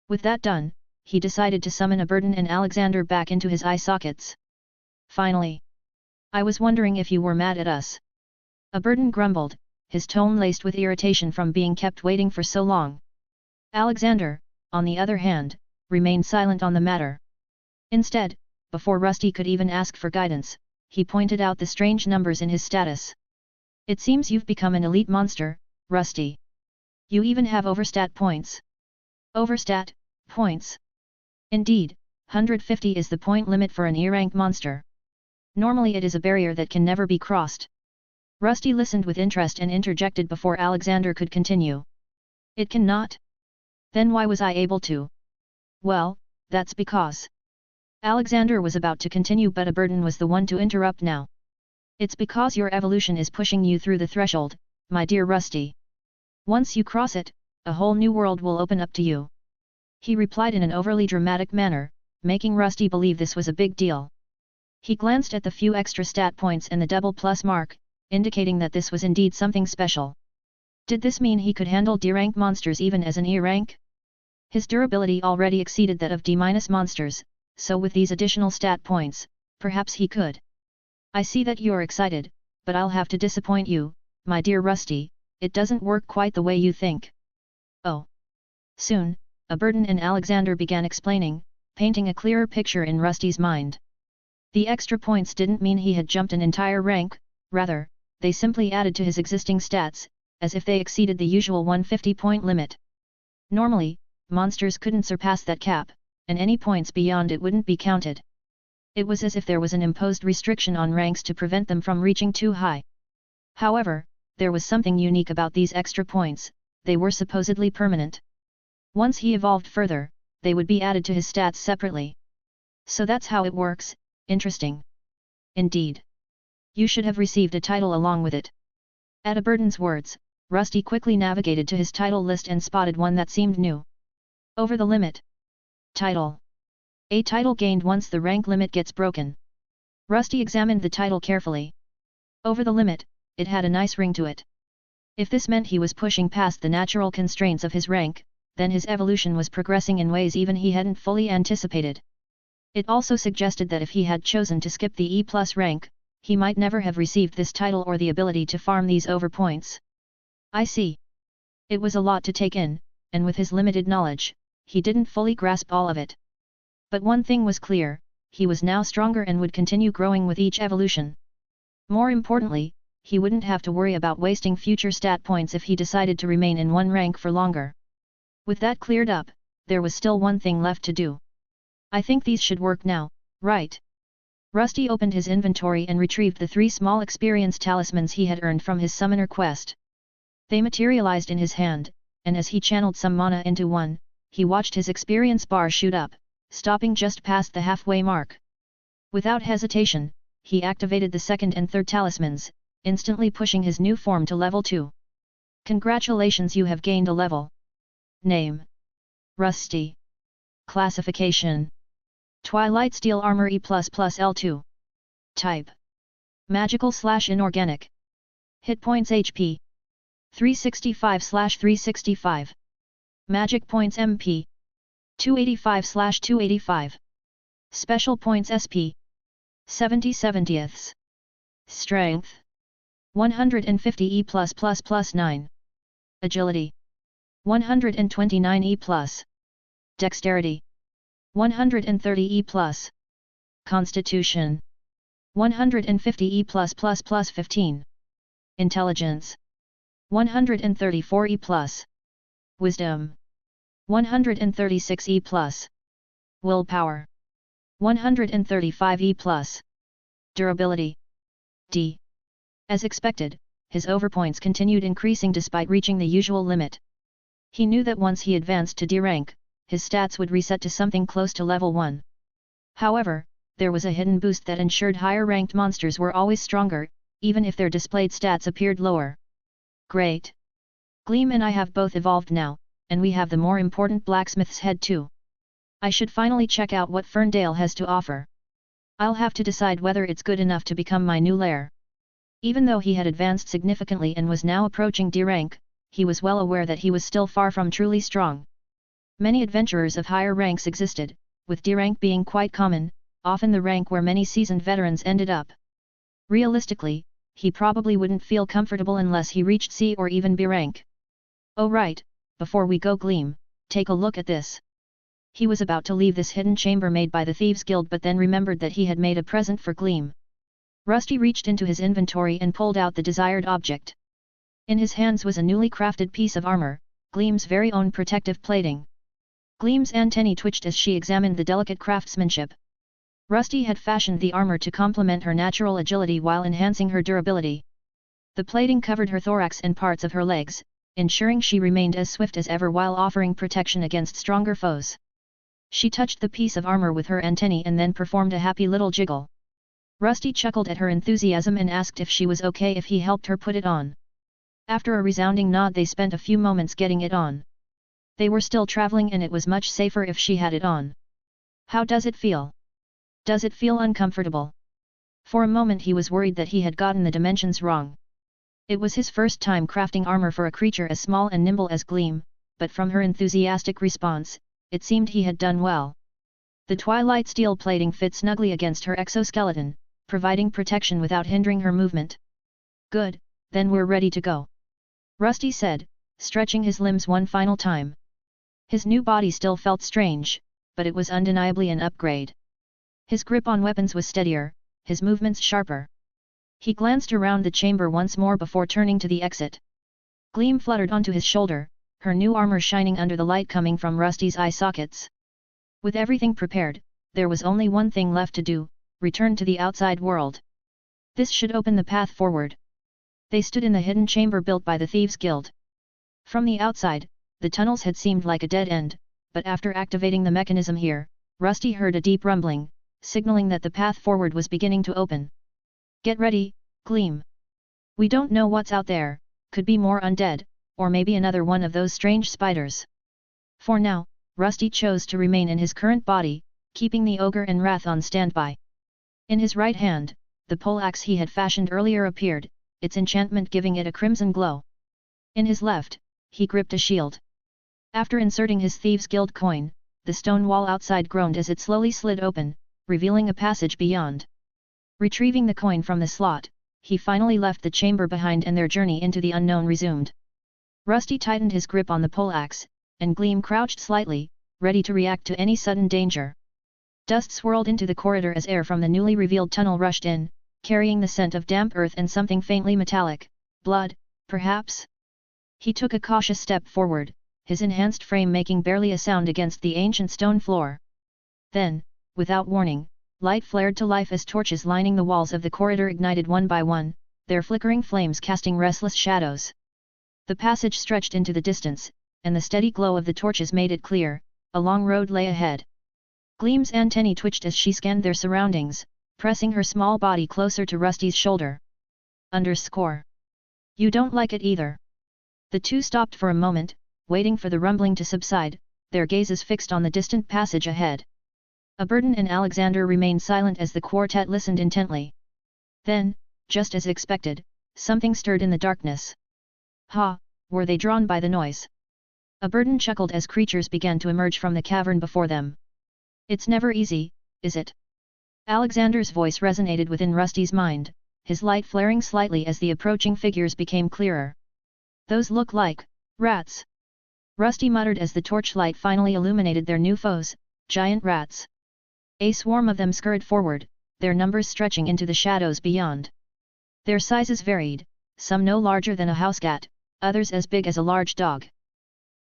A: With that done, he decided to summon Aberdan and Alexander back into his eye sockets. Finally. I was wondering if you were mad at us. Aberdan grumbled, his tone laced with irritation from being kept waiting for so long. Alexander, on the other hand, remained silent on the matter. Instead, before Rusty could even ask for guidance, he pointed out the strange numbers in his status. It seems you've become an elite monster, Rusty. You even have overstat points. Overstat points? Indeed, 150 is the point limit for an E-rank monster. Normally it is a barrier that can never be crossed. Rusty listened with interest and interjected before Alexander could continue. It cannot? Then why was I able to? Well, that's because... Alexander was about to continue but Aberdan was the one to interrupt now. It's because your evolution is pushing you through the threshold, my dear Rusty. Once you cross it, a whole new world will open up to you. He replied in an overly dramatic manner, making Rusty believe this was a big deal. He glanced at the few extra stat points and the double plus mark, indicating that this was indeed something special. Did this mean he could handle D-rank monsters even as an E-rank? His durability already exceeded that of D- monsters, so with these additional stat points, perhaps he could. I see that you're excited, but I'll have to disappoint you, my dear Rusty, it doesn't work quite the way you think. Oh. Soon, Aberdan and Alexander began explaining, painting a clearer picture in Rusty's mind. The extra points didn't mean he had jumped an entire rank, rather, they simply added to his existing stats, as if they exceeded the usual 150-point limit. Normally, monsters couldn't surpass that cap, and any points beyond it wouldn't be counted. It was as if there was an imposed restriction on ranks to prevent them from reaching too high. However, there was something unique about these extra points, they were supposedly permanent. Once he evolved further, they would be added to his stats separately. So that's how it works, interesting. Indeed. You should have received a title along with it. At Aberdan's words, Rusty quickly navigated to his title list and spotted one that seemed new. Over the limit. Title. A title gained once the rank limit gets broken. Rusty examined the title carefully. Over the limit, it had a nice ring to it. If this meant he was pushing past the natural constraints of his rank, then his evolution was progressing in ways even he hadn't fully anticipated. It also suggested that if he had chosen to skip the E+ rank, he might never have received this title or the ability to farm these over points. I see. It was a lot to take in, and with his limited knowledge, he didn't fully grasp all of it. But one thing was clear, he was now stronger and would continue growing with each evolution. More importantly, he wouldn't have to worry about wasting future stat points if he decided to remain in one rank for longer. With that cleared up, there was still one thing left to do. I think these should work now, right? Rusty opened his inventory and retrieved the 3 small experience talismans he had earned from his summoner quest. They materialized in his hand, and as he channeled some mana into one, he watched his experience bar shoot up, stopping just past the halfway mark. Without hesitation, he activated the second and third talismans, instantly pushing his new form to level 2. Congratulations, you have gained a level. Name: Rusty. Classification: Twilight Steel Armor E++ L2. Type: Magical/Inorganic. Hit points HP: 365/365. Magic points MP: 285/285. Special points SP: 70/70ths. Strength: 150 E++++9. Agility: 129 E+. Dexterity: 130 E+. Constitution: 150 E+++15. Intelligence: 134 E+. Wisdom: 136 E+. Willpower: 135 E+. Durability: D. As expected, his overpoints continued increasing despite reaching the usual limit. He knew that once he advanced to D rank, his stats would reset to something close to level 1. However, there was a hidden boost that ensured higher-ranked monsters were always stronger, even if their displayed stats appeared lower. Great! Gleam and I have both evolved now, and we have the more important blacksmith's head too. I should finally check out what Ferndale has to offer. I'll have to decide whether it's good enough to become my new lair. Even though he had advanced significantly and was now approaching D rank, he was well aware that he was still far from truly strong. Many adventurers of higher ranks existed, with D rank being quite common, often the rank where many seasoned veterans ended up. Realistically, he probably wouldn't feel comfortable unless he reached C or even B rank. Oh right, before we go Gleam, take a look at this. He was about to leave this hidden chamber made by the Thieves Guild but then remembered that he had made a present for Gleam. Rusty reached into his inventory and pulled out the desired object. In his hands was a newly crafted piece of armor, Gleam's very own protective plating. Gleam's antennae twitched as she examined the delicate craftsmanship. Rusty had fashioned the armor to complement her natural agility while enhancing her durability. The plating covered her thorax and parts of her legs, ensuring she remained as swift as ever while offering protection against stronger foes. She touched the piece of armor with her antennae and then performed a happy little jiggle. Rusty chuckled at her enthusiasm and asked if she was okay if he helped her put it on. After a resounding nod, they spent a few moments getting it on. They were still traveling and it was much safer if she had it on. How does it feel? Does it feel uncomfortable? For a moment he was worried that he had gotten the dimensions wrong. It was his first time crafting armor for a creature as small and nimble as Gleam, but from her enthusiastic response, it seemed he had done well. The twilight steel plating fit snugly against her exoskeleton, providing protection without hindering her movement. Good, then we're ready to go. Rusty said, stretching his limbs one final time. His new body still felt strange, but it was undeniably an upgrade. His grip on weapons was steadier, his movements sharper. He glanced around the chamber once more before turning to the exit. Gleam fluttered onto his shoulder, her new armor shining under the light coming from Rusty's eye sockets. With everything prepared, there was only one thing left to do: return to the outside world. This should open the path forward. They stood in the hidden chamber built by the Thieves Guild. From the outside, the tunnels had seemed like a dead end, but after activating the mechanism here, Rusty heard a deep rumbling, signaling that the path forward was beginning to open. Get ready, Gleam. We don't know what's out there, could be more undead, or maybe another one of those strange spiders. For now, Rusty chose to remain in his current body, keeping the ogre and Wrath on standby. In his right hand, the poleaxe he had fashioned earlier appeared, its enchantment giving it a crimson glow. In his left, he gripped a shield. After inserting his Thieves Guild coin, the stone wall outside groaned as it slowly slid open, revealing a passage beyond. Retrieving the coin from the slot, he finally left the chamber behind and their journey into the unknown resumed. Rusty tightened his grip on the poleaxe, and Gleam crouched slightly, ready to react to any sudden danger. Dust swirled into the corridor as air from the newly revealed tunnel rushed in, carrying the scent of damp earth and something faintly metallic, blood, perhaps? He took a cautious step forward, his enhanced frame making barely a sound against the ancient stone floor. Then, without warning, light flared to life as torches lining the walls of the corridor ignited one by one, their flickering flames casting restless shadows. The passage stretched into the distance, and the steady glow of the torches made it clear, a long road lay ahead. Gleam's antennae twitched as she scanned their surroundings, pressing her small body closer to Rusty's shoulder. Underscore. You don't like it either. The two stopped for a moment, waiting for the rumbling to subside, their gazes fixed on the distant passage ahead. Aberdan and Alexander remained silent as the quartet listened intently. Then, just as expected, something stirred in the darkness. Ha, were they drawn by the noise? Aberdan chuckled as creatures began to emerge from the cavern before them. It's never easy, is it? Alexander's voice resonated within Rusty's mind, his light flaring slightly as the approaching figures became clearer. Those look like rats. Rusty muttered as the torchlight finally illuminated their new foes, giant rats. A swarm of them scurried forward, their numbers stretching into the shadows beyond. Their sizes varied, some no larger than a housecat, others as big as a large dog.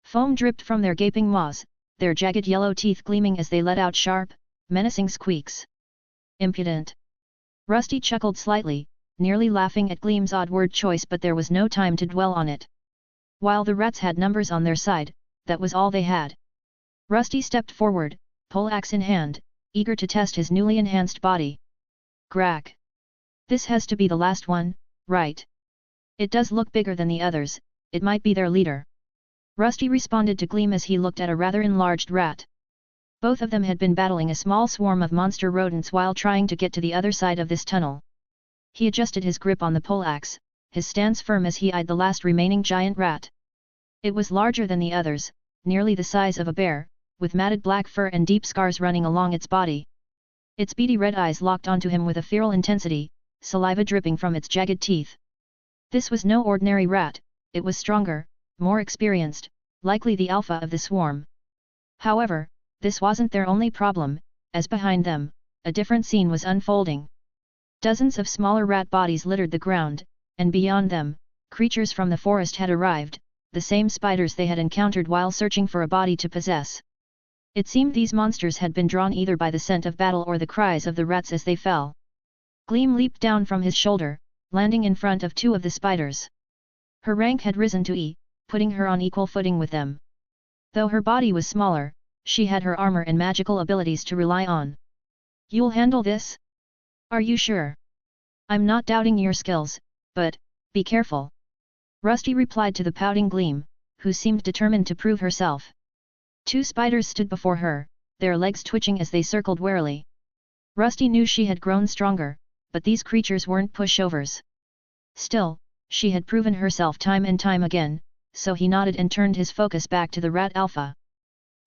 A: Foam dripped from their gaping maws, their jagged yellow teeth gleaming as they let out sharp, menacing squeaks. Impudent. Rusty chuckled slightly, nearly laughing at Gleam's odd word choice, but there was no time to dwell on it. While the rats had numbers on their side, that was all they had. Rusty stepped forward, poleaxe in hand, eager to test his newly enhanced body. Grak. This has to be the last one, right? It does look bigger than the others, it might be their leader. Rusty responded to Gleam as he looked at a rather enlarged rat. Both of them had been battling a small swarm of monster rodents while trying to get to the other side of this tunnel. He adjusted his grip on the poleaxe, his stance firm as he eyed the last remaining giant rat. It was larger than the others, nearly the size of a bear, with matted black fur and deep scars running along its body. Its beady red eyes locked onto him with a feral intensity, saliva dripping from its jagged teeth. This was no ordinary rat, it was stronger, more experienced, likely the alpha of the swarm. However, this wasn't their only problem, as behind them, a different scene was unfolding. Dozens of smaller rat bodies littered the ground, and beyond them, creatures from the forest had arrived, the same spiders they had encountered while searching for a body to possess. It seemed these monsters had been drawn either by the scent of battle or the cries of the rats as they fell. Gleam leaped down from his shoulder, landing in front of two of the spiders. Her rank had risen to E, putting her on equal footing with them. Though her body was smaller, she had her armor and magical abilities to rely on. You'll handle this? Are you sure? I'm not doubting your skills, but be careful. Rusty replied to the pouting Gleam, who seemed determined to prove herself. Two spiders stood before her, their legs twitching as they circled warily. Rusty knew she had grown stronger, but these creatures weren't pushovers. Still, she had proven herself time and time again, so he nodded and turned his focus back to the rat alpha.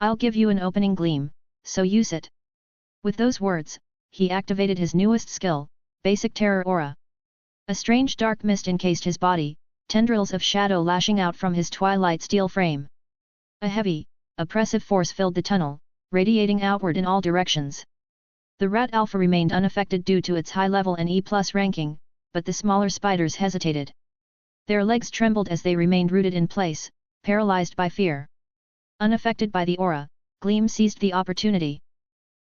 A: I'll give you an opening, Gleam, so use it. With those words, he activated his newest skill, Basic Terror Aura. A strange dark mist encased his body, tendrils of shadow lashing out from his twilight steel frame. A heavy, oppressive force filled the tunnel, radiating outward in all directions. The rat alpha remained unaffected due to its high level and E+ ranking, but the smaller spiders hesitated. Their legs trembled as they remained rooted in place, paralyzed by fear. Unaffected by the aura, Gleam seized the opportunity.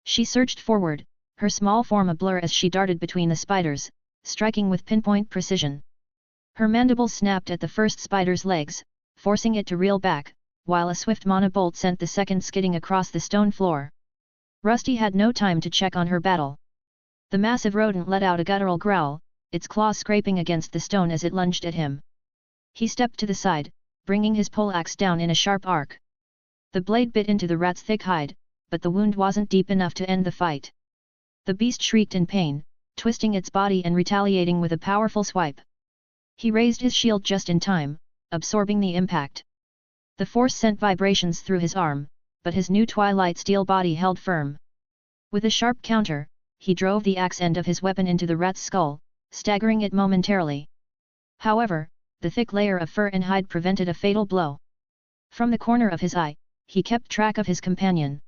A: She surged forward, her small form a blur as she darted between the spiders, striking with pinpoint precision. Her mandibles snapped at the first spider's legs, forcing it to reel back, while a swift mana bolt sent the second skidding across the stone floor. Rusty had no time to check on her battle. The massive rodent let out a guttural growl, its claws scraping against the stone as it lunged at him. He stepped to the side, bringing his poleaxe down in a sharp arc. The blade bit into the rat's thick hide, but the wound wasn't deep enough to end the fight. The beast shrieked in pain, twisting its body and retaliating with a powerful swipe. He raised his shield just in time, absorbing the impact. The force sent vibrations through his arm, but his new twilight steel body held firm. With a sharp counter, he drove the axe end of his weapon into the rat's skull, staggering it momentarily. However, the thick layer of fur and hide prevented a fatal blow. From the corner of his eye, he kept track of his companion.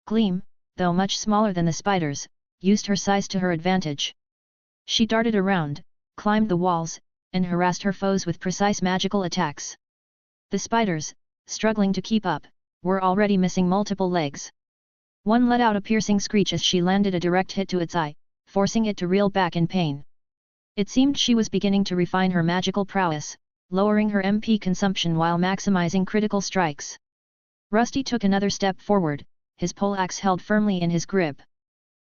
A: Gleam, though much smaller than the spiders, used her size to her advantage. She darted around, climbed the walls, and harassed her foes with precise magical attacks. The spiders, struggling to keep up, were already missing multiple legs. One let out a piercing screech as she landed a direct hit to its eye, forcing it to reel back in pain. It seemed she was beginning to refine her magical prowess, lowering her MP consumption while maximizing critical strikes. Rusty took another step forward, his poleaxe held firmly in his grip.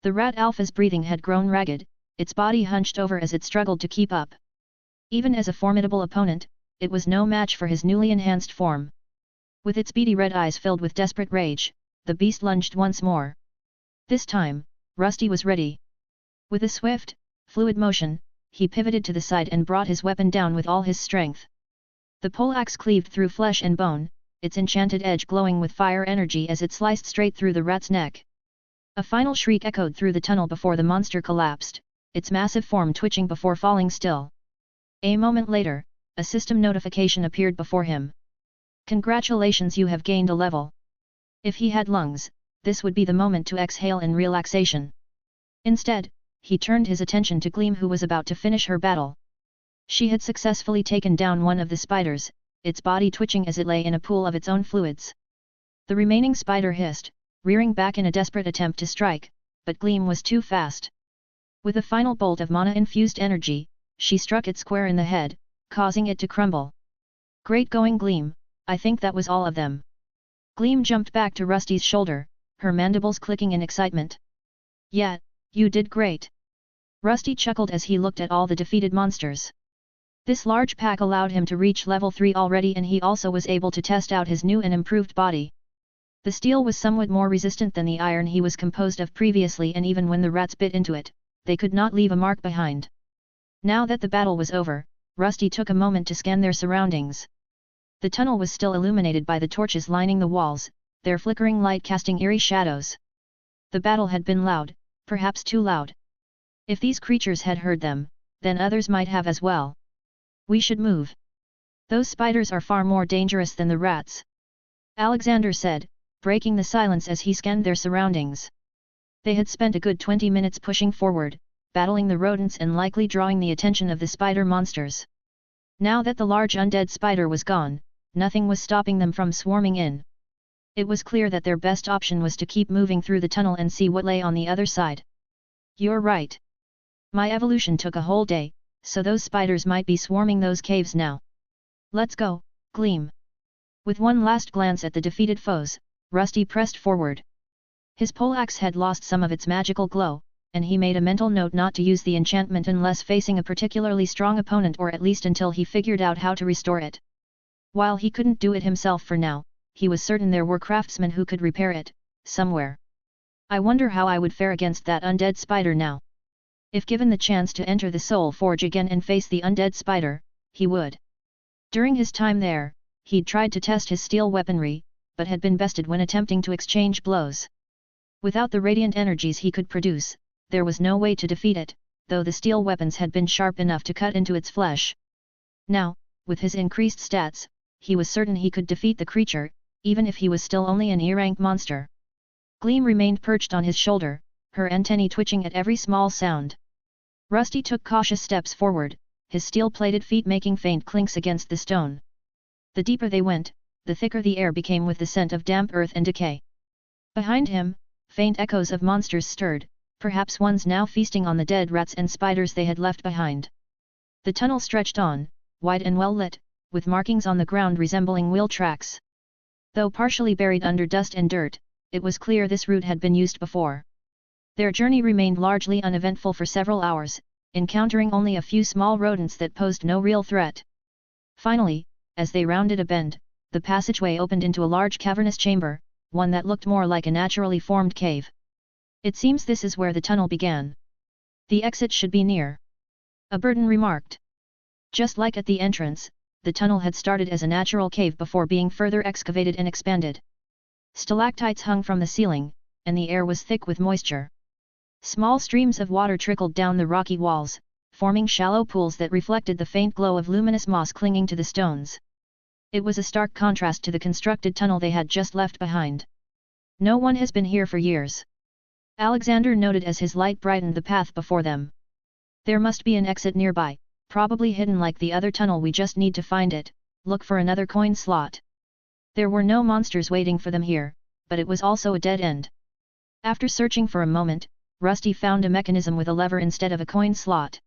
A: The rat alpha's breathing had grown ragged, its body hunched over as it struggled to keep up. Even as a formidable opponent, it was no match for his newly enhanced form. With its beady red eyes filled with desperate rage, the beast lunged once more. This time, Rusty was ready. With a swift, fluid motion, he pivoted to the side and brought his weapon down with all his strength. The poleaxe cleaved through flesh and bone, its enchanted edge glowing with fire energy as it sliced straight through the rat's neck. A final shriek echoed through the tunnel before the monster collapsed, its massive form twitching before falling still. A moment later, a system notification appeared before him. Congratulations, you have gained a level. If he had lungs, this would be the moment to exhale in relaxation. Instead, he turned his attention to Gleam, who was about to finish her battle. She had successfully taken down one of the spiders, its body twitching as it lay in a pool of its own fluids. The remaining spider hissed, rearing back in a desperate attempt to strike, but Gleam was too fast. With a final bolt of mana-infused energy, she struck it square in the head, causing it to crumble. Great going, Gleam, I think that was all of them. Gleam jumped back to Rusty's shoulder, her mandibles clicking in excitement. Yeah, you did great. Rusty chuckled as he looked at all the defeated monsters. This large pack allowed him to reach level 3 already, and he also was able to test out his new and improved body. The steel was somewhat more resistant than the iron he was composed of previously, and even when the rats bit into it, they could not leave a mark behind. Now that the battle was over, Rusty took a moment to scan their surroundings. The tunnel was still illuminated by the torches lining the walls, their flickering light casting eerie shadows. The battle had been loud, perhaps too loud. If these creatures had heard them, then others might have as well. We should move. Those spiders are far more dangerous than the rats, Alexander said, breaking the silence as he scanned their surroundings. They had spent a good 20 minutes pushing forward, battling the rodents and likely drawing the attention of the spider monsters. Now that the large undead spider was gone, nothing was stopping them from swarming in. It was clear that their best option was to keep moving through the tunnel and see what lay on the other side. You're right. My evolution took a whole day, so those spiders might be swarming those caves now. Let's go, Gleam. With one last glance at the defeated foes, Rusty pressed forward. His poleaxe had lost some of its magical glow, and he made a mental note not to use the enchantment unless facing a particularly strong opponent, or at least until he figured out how to restore it. While he couldn't do it himself for now, he was certain there were craftsmen who could repair it, somewhere. I wonder how I would fare against that undead spider now. If given the chance to enter the Soul Forge again and face the undead spider, he would. During his time there, he'd tried to test his steel weaponry, but had been bested when attempting to exchange blows. Without the radiant energies he could produce, there was no way to defeat it, though the steel weapons had been sharp enough to cut into its flesh. Now, with his increased stats, he was certain he could defeat the creature, even if he was still only an E-rank monster. Gleam remained perched on his shoulder, her antennae twitching at every small sound. Rusty took cautious steps forward, his steel-plated feet making faint clinks against the stone. The deeper they went, the thicker the air became with the scent of damp earth and decay. Behind him, faint echoes of monsters stirred, perhaps ones now feasting on the dead rats and spiders they had left behind. The tunnel stretched on, wide and well lit, with markings on the ground resembling wheel tracks. Though partially buried under dust and dirt, it was clear this route had been used before. Their journey remained largely uneventful for several hours, encountering only a few small rodents that posed no real threat. Finally, as they rounded a bend, the passageway opened into a large cavernous chamber, one that looked more like a naturally formed cave. It seems this is where the tunnel began. The exit should be near. A Burden remarked. Just like at the entrance, the tunnel had started as a natural cave before being further excavated and expanded. Stalactites hung from the ceiling, and the air was thick with moisture. Small streams of water trickled down the rocky walls, forming shallow pools that reflected the faint glow of luminous moss clinging to the stones. It was a stark contrast to the constructed tunnel they had just left behind. No one has been here for years, Alexander noted as his light brightened the path before them. There must be an exit nearby, probably hidden like the other tunnel. We just need to find it. Look for another coin slot. There were no monsters waiting for them here, but it was also a dead end. After searching for a moment, Rusty found a mechanism with a lever instead of a coin slot.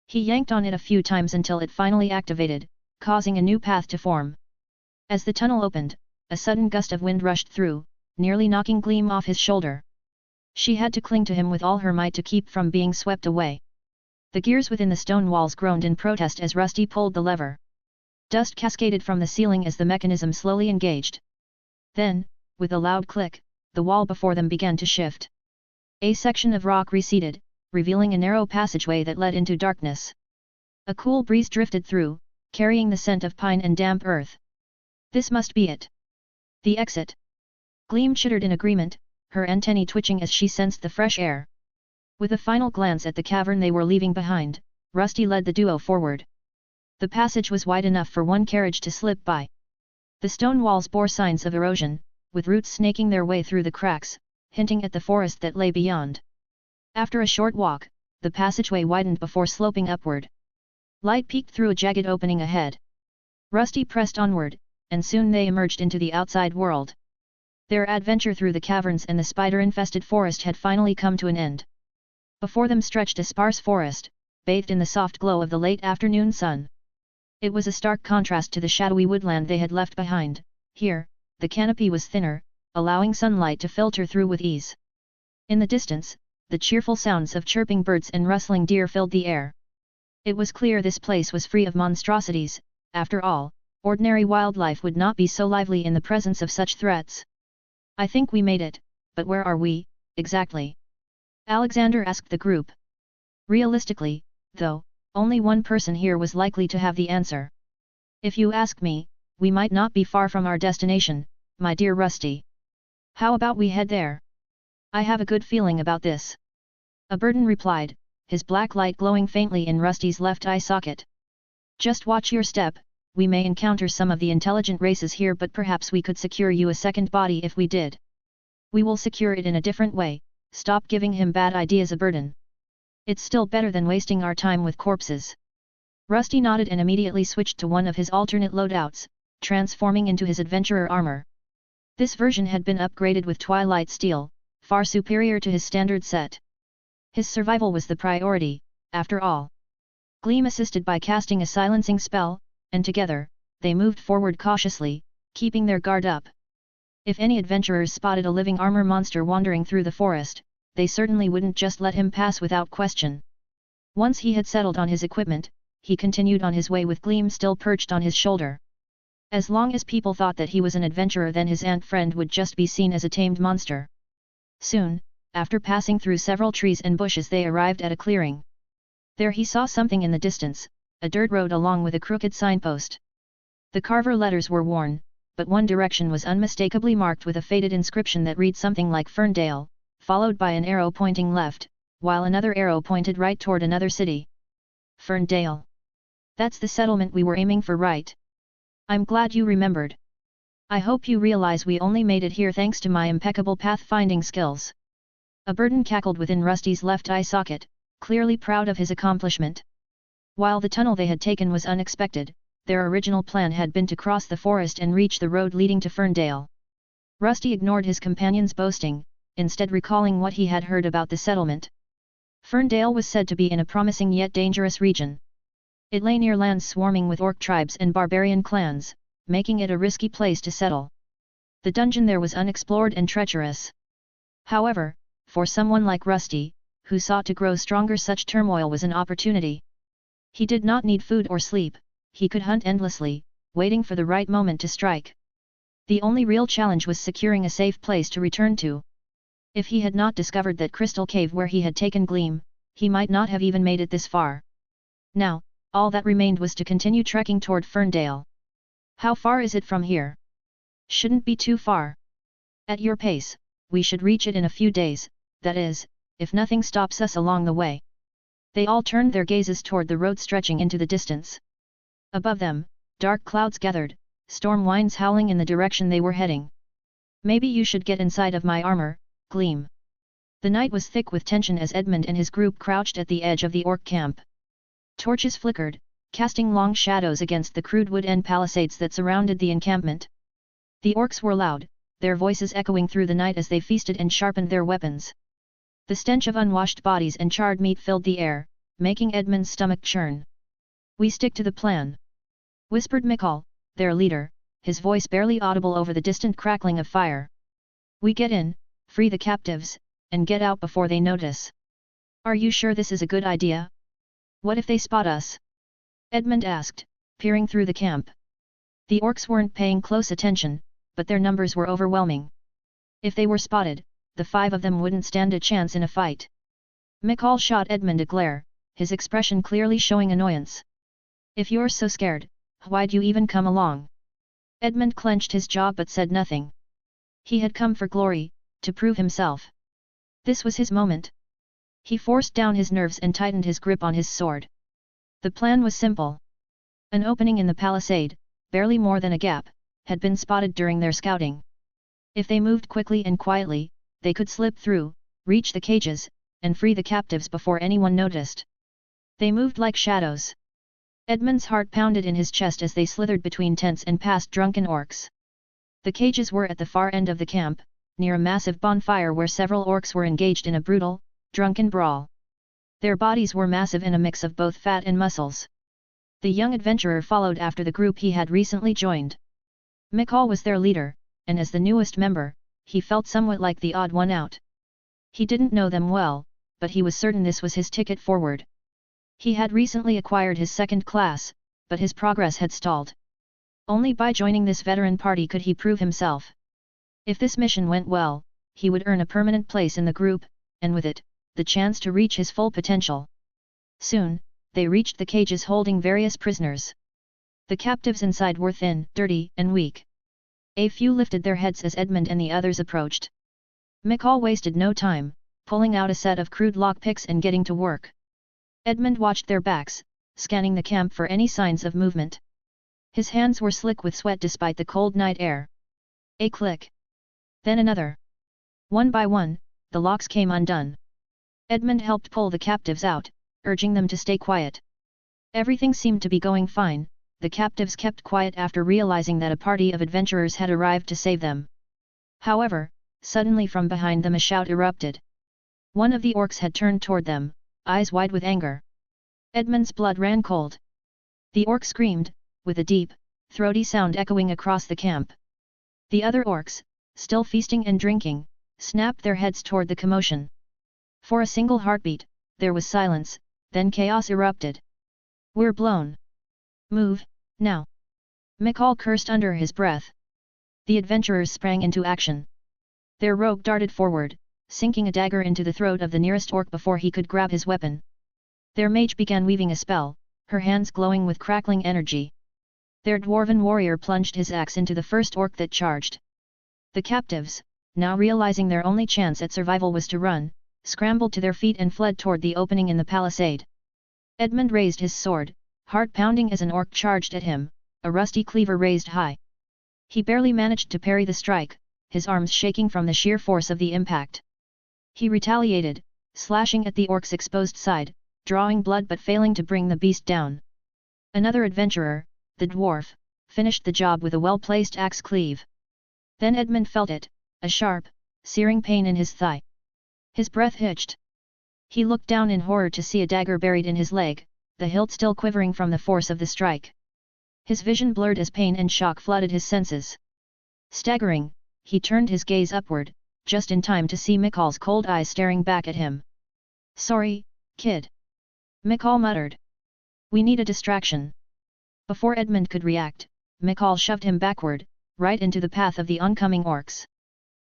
A: He yanked on it a few times until it finally activated, causing a new path to form. As the tunnel opened, a sudden gust of wind rushed through, nearly knocking Gleam off his shoulder. She had to cling to him with all her might to keep from being swept away. The gears within the stone walls groaned in protest as Rusty pulled the lever. Dust cascaded from the ceiling as the mechanism slowly engaged. Then, with a loud click, the wall before them began to shift. A section of rock receded, revealing a narrow passageway that led into darkness. A cool breeze drifted through, carrying the scent of pine and damp earth. This must be it. The exit. Gleam chittered in agreement, her antennae twitching as she sensed the fresh air. With a final glance at the cavern they were leaving behind, Rusty led the duo forward. The passage was wide enough for one carriage to slip by. The stone walls bore signs of erosion, with roots snaking their way through the cracks, hinting at the forest that lay beyond. After a short walk, the passageway widened before sloping upward. Light peeked through a jagged opening ahead. Rusty pressed onward, and soon they emerged into the outside world. Their adventure through the caverns and the spider-infested forest had finally come to an end. Before them stretched a sparse forest, bathed in the soft glow of the late afternoon sun. It was a stark contrast to the shadowy woodland they had left behind. Here, the canopy was thinner, allowing sunlight to filter through with ease. In the distance, the cheerful sounds of chirping birds and rustling deer filled the air. It was clear this place was free of monstrosities. After all, ordinary wildlife would not be so lively in the presence of such threats. "I think we made it, but where are we, exactly?" Alexander asked the group. Realistically, though, only one person here was likely to have the answer. "If you ask me, we might not be far from our destination, my dear Rusty. How about we head there? I have a good feeling about this." Aberdan replied, his black light glowing faintly in Rusty's left eye socket. "Just watch your step. We may encounter some of the intelligent races here, but perhaps we could secure you a second body if we did." "We will secure it in a different way. Stop giving him bad ideas, Aberdan. It's still better than wasting our time with corpses." Rusty nodded and immediately switched to one of his alternate loadouts, transforming into his adventurer armor. This version had been upgraded with Twilight Steel, far superior to his standard set. His survival was the priority, after all. Gleam assisted by casting a silencing spell, and together, they moved forward cautiously, keeping their guard up. If any adventurers spotted a living armor monster wandering through the forest, they certainly wouldn't just let him pass without question. Once he had settled on his equipment, he continued on his way with Gleam still perched on his shoulder. As long as people thought that he was an adventurer, then his ant friend would just be seen as a tamed monster. Soon, after passing through several trees and bushes, they arrived at a clearing. There he saw something in the distance, a dirt road along with a crooked signpost. The carver letters were worn, but one direction was unmistakably marked with a faded inscription that read something like Ferndale, followed by an arrow pointing left, while another arrow pointed right toward another city. Ferndale. That's the settlement we were aiming for, right? I'm glad you remembered. I hope you realize we only made it here thanks to my impeccable pathfinding skills." Aberdan cackled within Rusty's left eye socket, clearly proud of his accomplishment. While the tunnel they had taken was unexpected, their original plan had been to cross the forest and reach the road leading to Ferndale. Rusty ignored his companion's boasting, instead recalling what he had heard about the settlement. Ferndale was said to be in a promising yet dangerous region. It lay near lands swarming with orc tribes and barbarian clans, making it a risky place to settle. The dungeon there was unexplored and treacherous. However, for someone like Rusty, who sought to grow stronger, such turmoil was an opportunity. He did not need food or sleep, he could hunt endlessly, waiting for the right moment to strike. The only real challenge was securing a safe place to return to. If he had not discovered that crystal cave where he had taken Gleam, he might not have even made it this far. Now, all that remained was to continue trekking toward Ferndale. "How far is it from here?" "Shouldn't be too far. At your pace, we should reach it in a few days, that is, if nothing stops us along the way." They all turned their gazes toward the road stretching into the distance. Above them, dark clouds gathered, storm winds howling in the direction they were heading. "Maybe you should get inside of my armor, Gleam." The night was thick with tension as Edmund and his group crouched at the edge of the orc camp. Torches flickered, casting long shadows against the crude wood and palisades that surrounded the encampment. The orcs were loud, their voices echoing through the night as they feasted and sharpened their weapons. The stench of unwashed bodies and charred meat filled the air, making Edmund's stomach churn. "We stick to the plan," whispered Mikhail, their leader, his voice barely audible over the distant crackling of fire. "We get in, free the captives, and get out before they notice." "Are you sure this is a good idea? What if they spot us?" Edmund asked, peering through the camp. The orcs weren't paying close attention, but their numbers were overwhelming. If they were spotted, the 5 of them wouldn't stand a chance in a fight. Mikhail shot Edmund a glare, his expression clearly showing annoyance. "If you're so scared, why'd you even come along?" Edmund clenched his jaw but said nothing. He had come for glory, to prove himself. This was his moment. He forced down his nerves and tightened his grip on his sword. The plan was simple. An opening in the palisade, barely more than a gap, had been spotted during their scouting. If they moved quickly and quietly, they could slip through, reach the cages, and free the captives before anyone noticed. They moved like shadows. Edmund's heart pounded in his chest as they slithered between tents and past drunken orcs. The cages were at the far end of the camp, near a massive bonfire where several orcs were engaged in a brutal, drunken brawl. Their bodies were massive and a mix of both fat and muscles. The young adventurer followed after the group he had recently joined. Mikhail was their leader, and as the newest member, he felt somewhat like the odd one out. He didn't know them well, but he was certain this was his ticket forward. He had recently acquired his second class, but his progress had stalled. Only by joining this veteran party could he prove himself. If this mission went well, he would earn a permanent place in the group, and with it, the chance to reach his full potential. Soon, they reached the cages holding various prisoners. The captives inside were thin, dirty, and weak. A few lifted their heads as Edmund and the others approached. Mikhail wasted no time, pulling out a set of crude lockpicks and getting to work. Edmund watched their backs, scanning the camp for any signs of movement. His hands were slick with sweat despite the cold night air. A click. Then another. One by one, the locks came undone. Edmund helped pull the captives out, urging them to stay quiet. Everything seemed to be going fine. The captives kept quiet after realizing that a party of adventurers had arrived to save them. However, suddenly from behind them a shout erupted. One of the orcs had turned toward them, eyes wide with anger. Edmund's blood ran cold. The orc screamed, with a deep, throaty sound echoing across the camp. The other orcs, still feasting and drinking, snapped their heads toward the commotion. For a single heartbeat, there was silence, then chaos erupted. "We're blown. Move, now!" Mikhail cursed under his breath. The adventurers sprang into action. Their rogue darted forward, sinking a dagger into the throat of the nearest orc before he could grab his weapon. Their mage began weaving a spell, her hands glowing with crackling energy. Their dwarven warrior plunged his axe into the first orc that charged. The captives, now realizing their only chance at survival was to run, scrambled to their feet and fled toward the opening in the palisade. Edmund raised his sword, heart pounding as an orc charged at him, a rusty cleaver raised high. He barely managed to parry the strike, his arms shaking from the sheer force of the impact. He retaliated, slashing at the orc's exposed side, drawing blood but failing to bring the beast down. Another adventurer, the dwarf, finished the job with a well-placed axe cleave. Then Edmund felt it, a sharp, searing pain in his thigh. His breath hitched. He looked down in horror to see a dagger buried in his leg, the hilt still quivering from the force of the strike. His vision blurred as pain and shock flooded his senses. Staggering, he turned his gaze upward, just in time to see Mikhail's cold eyes staring back at him. "Sorry, kid," Mikhail muttered. "We need a distraction." Before Edmund could react, Mikhail shoved him backward, right into the path of the oncoming orcs.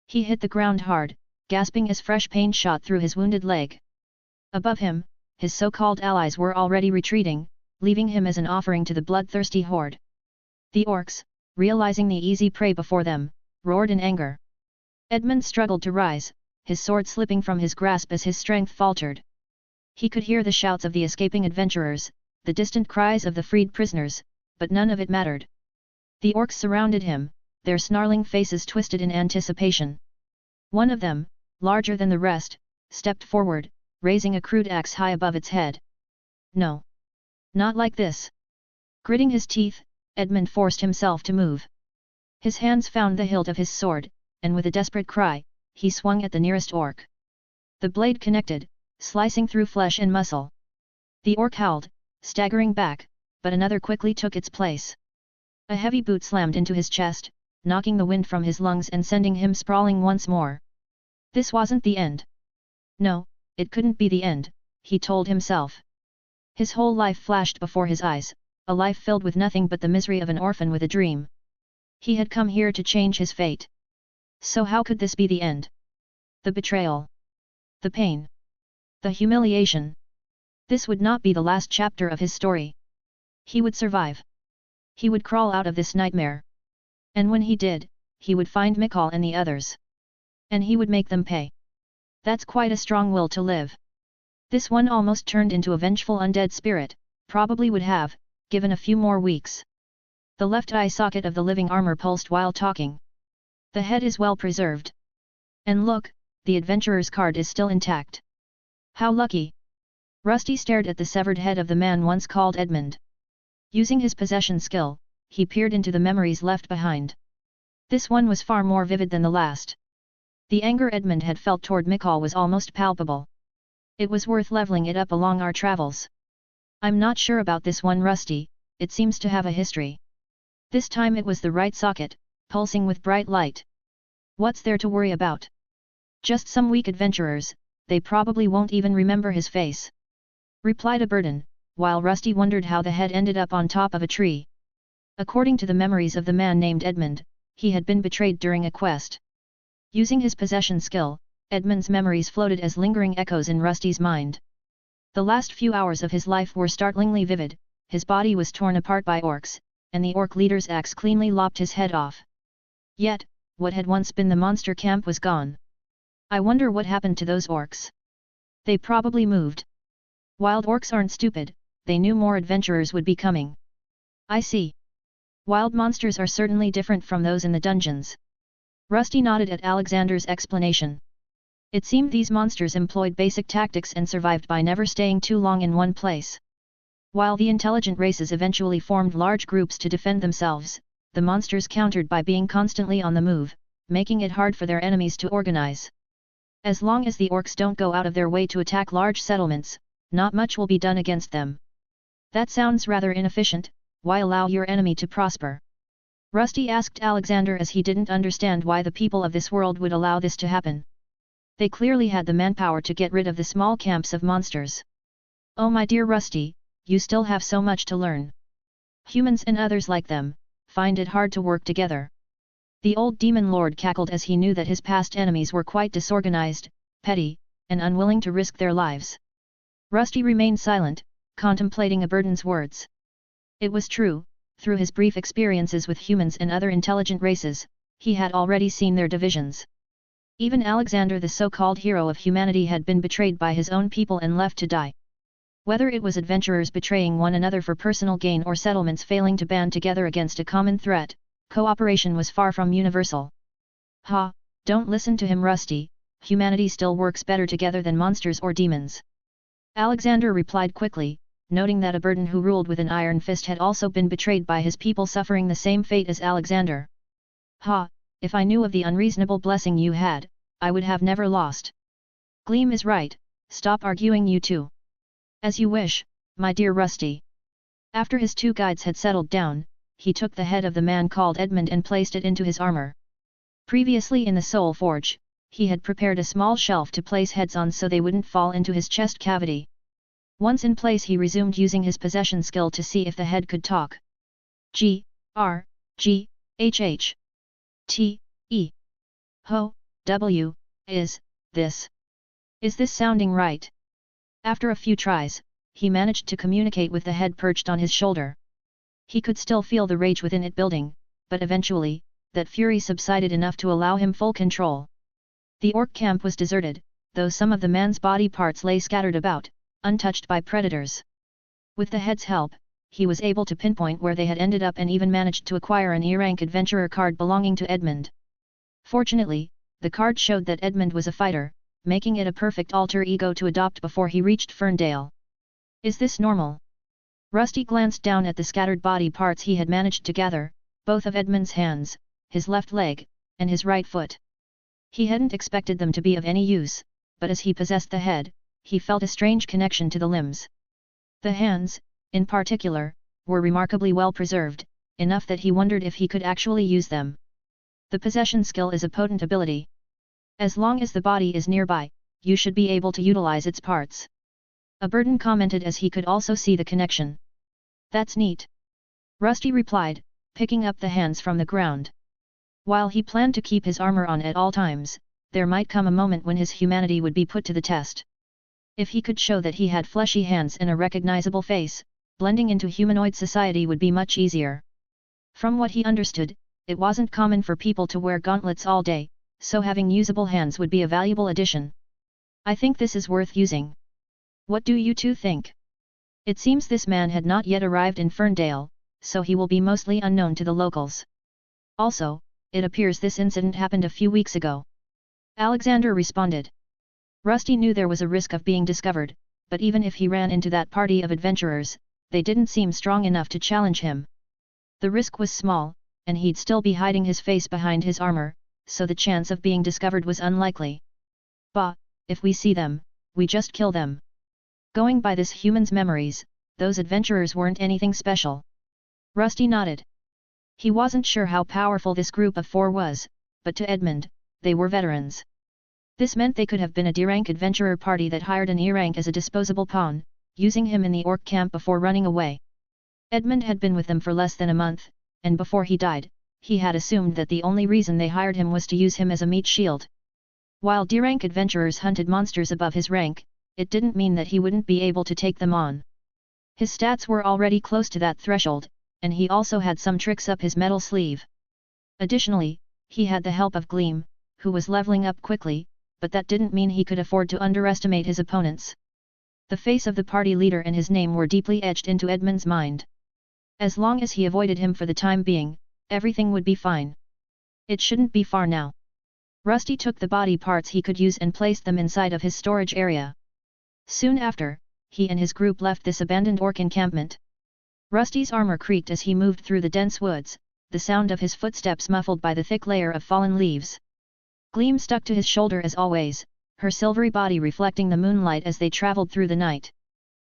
A: He hit the ground hard, gasping as fresh pain shot through his wounded leg. Above him, his so-called allies were already retreating, leaving him as an offering to the bloodthirsty horde. The orcs, realizing the easy prey before them, roared in anger. Edmund struggled to rise, his sword slipping from his grasp as his strength faltered. He could hear the shouts of the escaping adventurers, the distant cries of the freed prisoners, but none of it mattered. The orcs surrounded him, their snarling faces twisted in anticipation. One of them, larger than the rest, stepped forward, raising a crude axe high above its head. "No. Not like this." Gritting his teeth, Edmund forced himself to move. His hands found the hilt of his sword, and with a desperate cry, he swung at the nearest orc. The blade connected, slicing through flesh and muscle. The orc howled, staggering back, but another quickly took its place. A heavy boot slammed into his chest, knocking the wind from his lungs and sending him sprawling once more. This wasn't the end. No, it couldn't be the end, he told himself. His whole life flashed before his eyes, a life filled with nothing but the misery of an orphan with a dream. He had come here to change his fate. So how could this be the end? The betrayal. The pain. The humiliation. This would not be the last chapter of his story. He would survive. He would crawl out of this nightmare. And when he did, he would find Mikhail and the others. And he would make them pay. That's quite a strong will to live. This one almost turned into a vengeful undead spirit, probably would have, given a few more weeks. The left eye socket of the living armor pulsed while talking. The head is well preserved. And look, the adventurer's card is still intact. How lucky! Rusty stared at the severed head of the man once called Edmund. Using his possession skill, he peered into the memories left behind. This one was far more vivid than the last. The anger Edmund had felt toward Mikhail was almost palpable. It was worth leveling it up along our travels. I'm not sure about this one, Rusty, it seems to have a history. This time it was the right socket, pulsing with bright light. What's there to worry about? Just some weak adventurers, they probably won't even remember his face. Replied a burden, while Rusty wondered how the head ended up on top of a tree. According to the memories of the man named Edmund, he had been betrayed during a quest. Using his possession skill, Edmund's memories floated as lingering echoes in Rusty's mind. The last few hours of his life were startlingly vivid, his body was torn apart by orcs, and the orc leader's axe cleanly lopped his head off. Yet, what had once been the monster camp was gone. I wonder what happened to those orcs. They probably moved. Wild orcs aren't stupid, they knew more adventurers would be coming. I see. Wild monsters are certainly different from those in the dungeons. Rusty nodded at Alexander's explanation. It seemed these monsters employed basic tactics and survived by never staying too long in one place. While the intelligent races eventually formed large groups to defend themselves, the monsters countered by being constantly on the move, making it hard for their enemies to organize. As long as the orcs don't go out of their way to attack large settlements, not much will be done against them. That sounds rather inefficient. Why allow your enemy to prosper? Rusty asked Alexander, as he didn't understand why the people of this world would allow this to happen. They clearly had the manpower to get rid of the small camps of monsters. Oh my dear Rusty, you still have so much to learn. Humans and others like them, find it hard to work together. The old demon lord cackled as he knew that his past enemies were quite disorganized, petty, and unwilling to risk their lives. Rusty remained silent, contemplating a burden's words. It was true, through his brief experiences with humans and other intelligent races, he had already seen their divisions. Even Alexander, the so-called hero of humanity, had been betrayed by his own people and left to die. Whether it was adventurers betraying one another for personal gain or settlements failing to band together against a common threat, cooperation was far from universal. Ha, don't listen to him, Rusty, humanity still works better together than monsters or demons. Alexander replied quickly, noting that a burden who ruled with an iron fist had also been betrayed by his people, suffering the same fate as Alexander. Ha, if I knew of the unreasonable blessing you had, I would have never lost. Gleam is right, stop arguing you two. As you wish, my dear Rusty. After his two guides had settled down, he took the head of the man called Edmund and placed it into his armor. Previously in the Soul Forge, he had prepared a small shelf to place heads on so they wouldn't fall into his chest cavity. Once in place, he resumed using his possession skill to see if the head could talk. G, R, G, H, H, T, E, Ho, W, is this sounding right? After a few tries, he managed to communicate with the head perched on his shoulder. He could still feel the rage within it building, but eventually, that fury subsided enough to allow him full control. The orc camp was deserted, though some of the man's body parts lay scattered about, untouched by predators. With the head's help, he was able to pinpoint where they had ended up and even managed to acquire an E-rank adventurer card belonging to Edmund. Fortunately, the card showed that Edmund was a fighter, making it a perfect alter ego to adopt before he reached Ferndale. Is this normal? Rusty glanced down at the scattered body parts he had managed to gather, both of Edmund's hands, his left leg, and his right foot. He hadn't expected them to be of any use, but as he possessed the head, he felt a strange connection to the limbs. The hands, in particular, were remarkably well preserved, enough that he wondered if he could actually use them. The possession skill is a potent ability. As long as the body is nearby, you should be able to utilize its parts. A burden commented as he could also see the connection. That's neat. Rusty replied, picking up the hands from the ground. While he planned to keep his armor on at all times, there might come a moment when his humanity would be put to the test. If he could show that he had fleshy hands and a recognizable face, blending into humanoid society would be much easier. From what he understood, it wasn't common for people to wear gauntlets all day, so having usable hands would be a valuable addition. I think this is worth using. What do you two think? It seems this man had not yet arrived in Ferndale, so he will be mostly unknown to the locals. Also, it appears this incident happened a few weeks ago. Alexander responded. Rusty knew there was a risk of being discovered, but even if he ran into that party of adventurers, they didn't seem strong enough to challenge him. The risk was small, and he'd still be hiding his face behind his armor, so the chance of being discovered was unlikely. Bah, if we see them, we just kill them. Going by this human's memories, those adventurers weren't anything special. Rusty nodded. He wasn't sure how powerful this group of 4 was, but to Edmund, they were veterans. This meant they could have been a D-rank adventurer party that hired an E-rank as a disposable pawn, using him in the orc camp before running away. Edmund had been with them for less than a month, and before he died, he had assumed that the only reason they hired him was to use him as a meat shield. While D-rank adventurers hunted monsters above his rank, it didn't mean that he wouldn't be able to take them on. His stats were already close to that threshold, and he also had some tricks up his metal sleeve. Additionally, he had the help of Gleam, who was leveling up quickly, but that didn't mean he could afford to underestimate his opponents. The face of the party leader and his name were deeply etched into Edmund's mind. As long as he avoided him for the time being, everything would be fine. It shouldn't be far now. Rusty took the body parts he could use and placed them inside of his storage area. Soon after, he and his group left this abandoned orc encampment. Rusty's armor creaked as he moved through the dense woods, the sound of his footsteps muffled by the thick layer of fallen leaves. Gleam stuck to his shoulder as always, her silvery body reflecting the moonlight as they traveled through the night.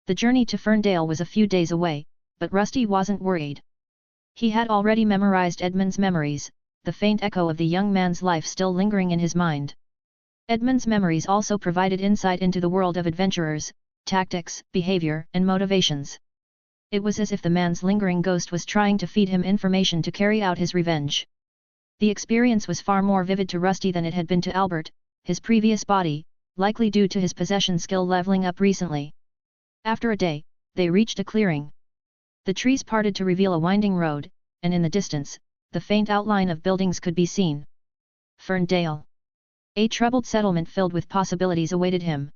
A: The journey to Ferndale was a few days away, but Rusty wasn't worried. He had already memorized Edmund's memories, the faint echo of the young man's life still lingering in his mind. Edmund's memories also provided insight into the world of adventurers, tactics, behavior, and motivations. It was as if the man's lingering ghost was trying to feed him information to carry out his revenge. The experience was far more vivid to Rusty than it had been to Albert, his previous body, likely due to his possession skill leveling up recently. After a day, they reached a clearing. The trees parted to reveal a winding road, and in the distance, the faint outline of buildings could be seen. Ferndale. A troubled settlement filled with possibilities awaited him.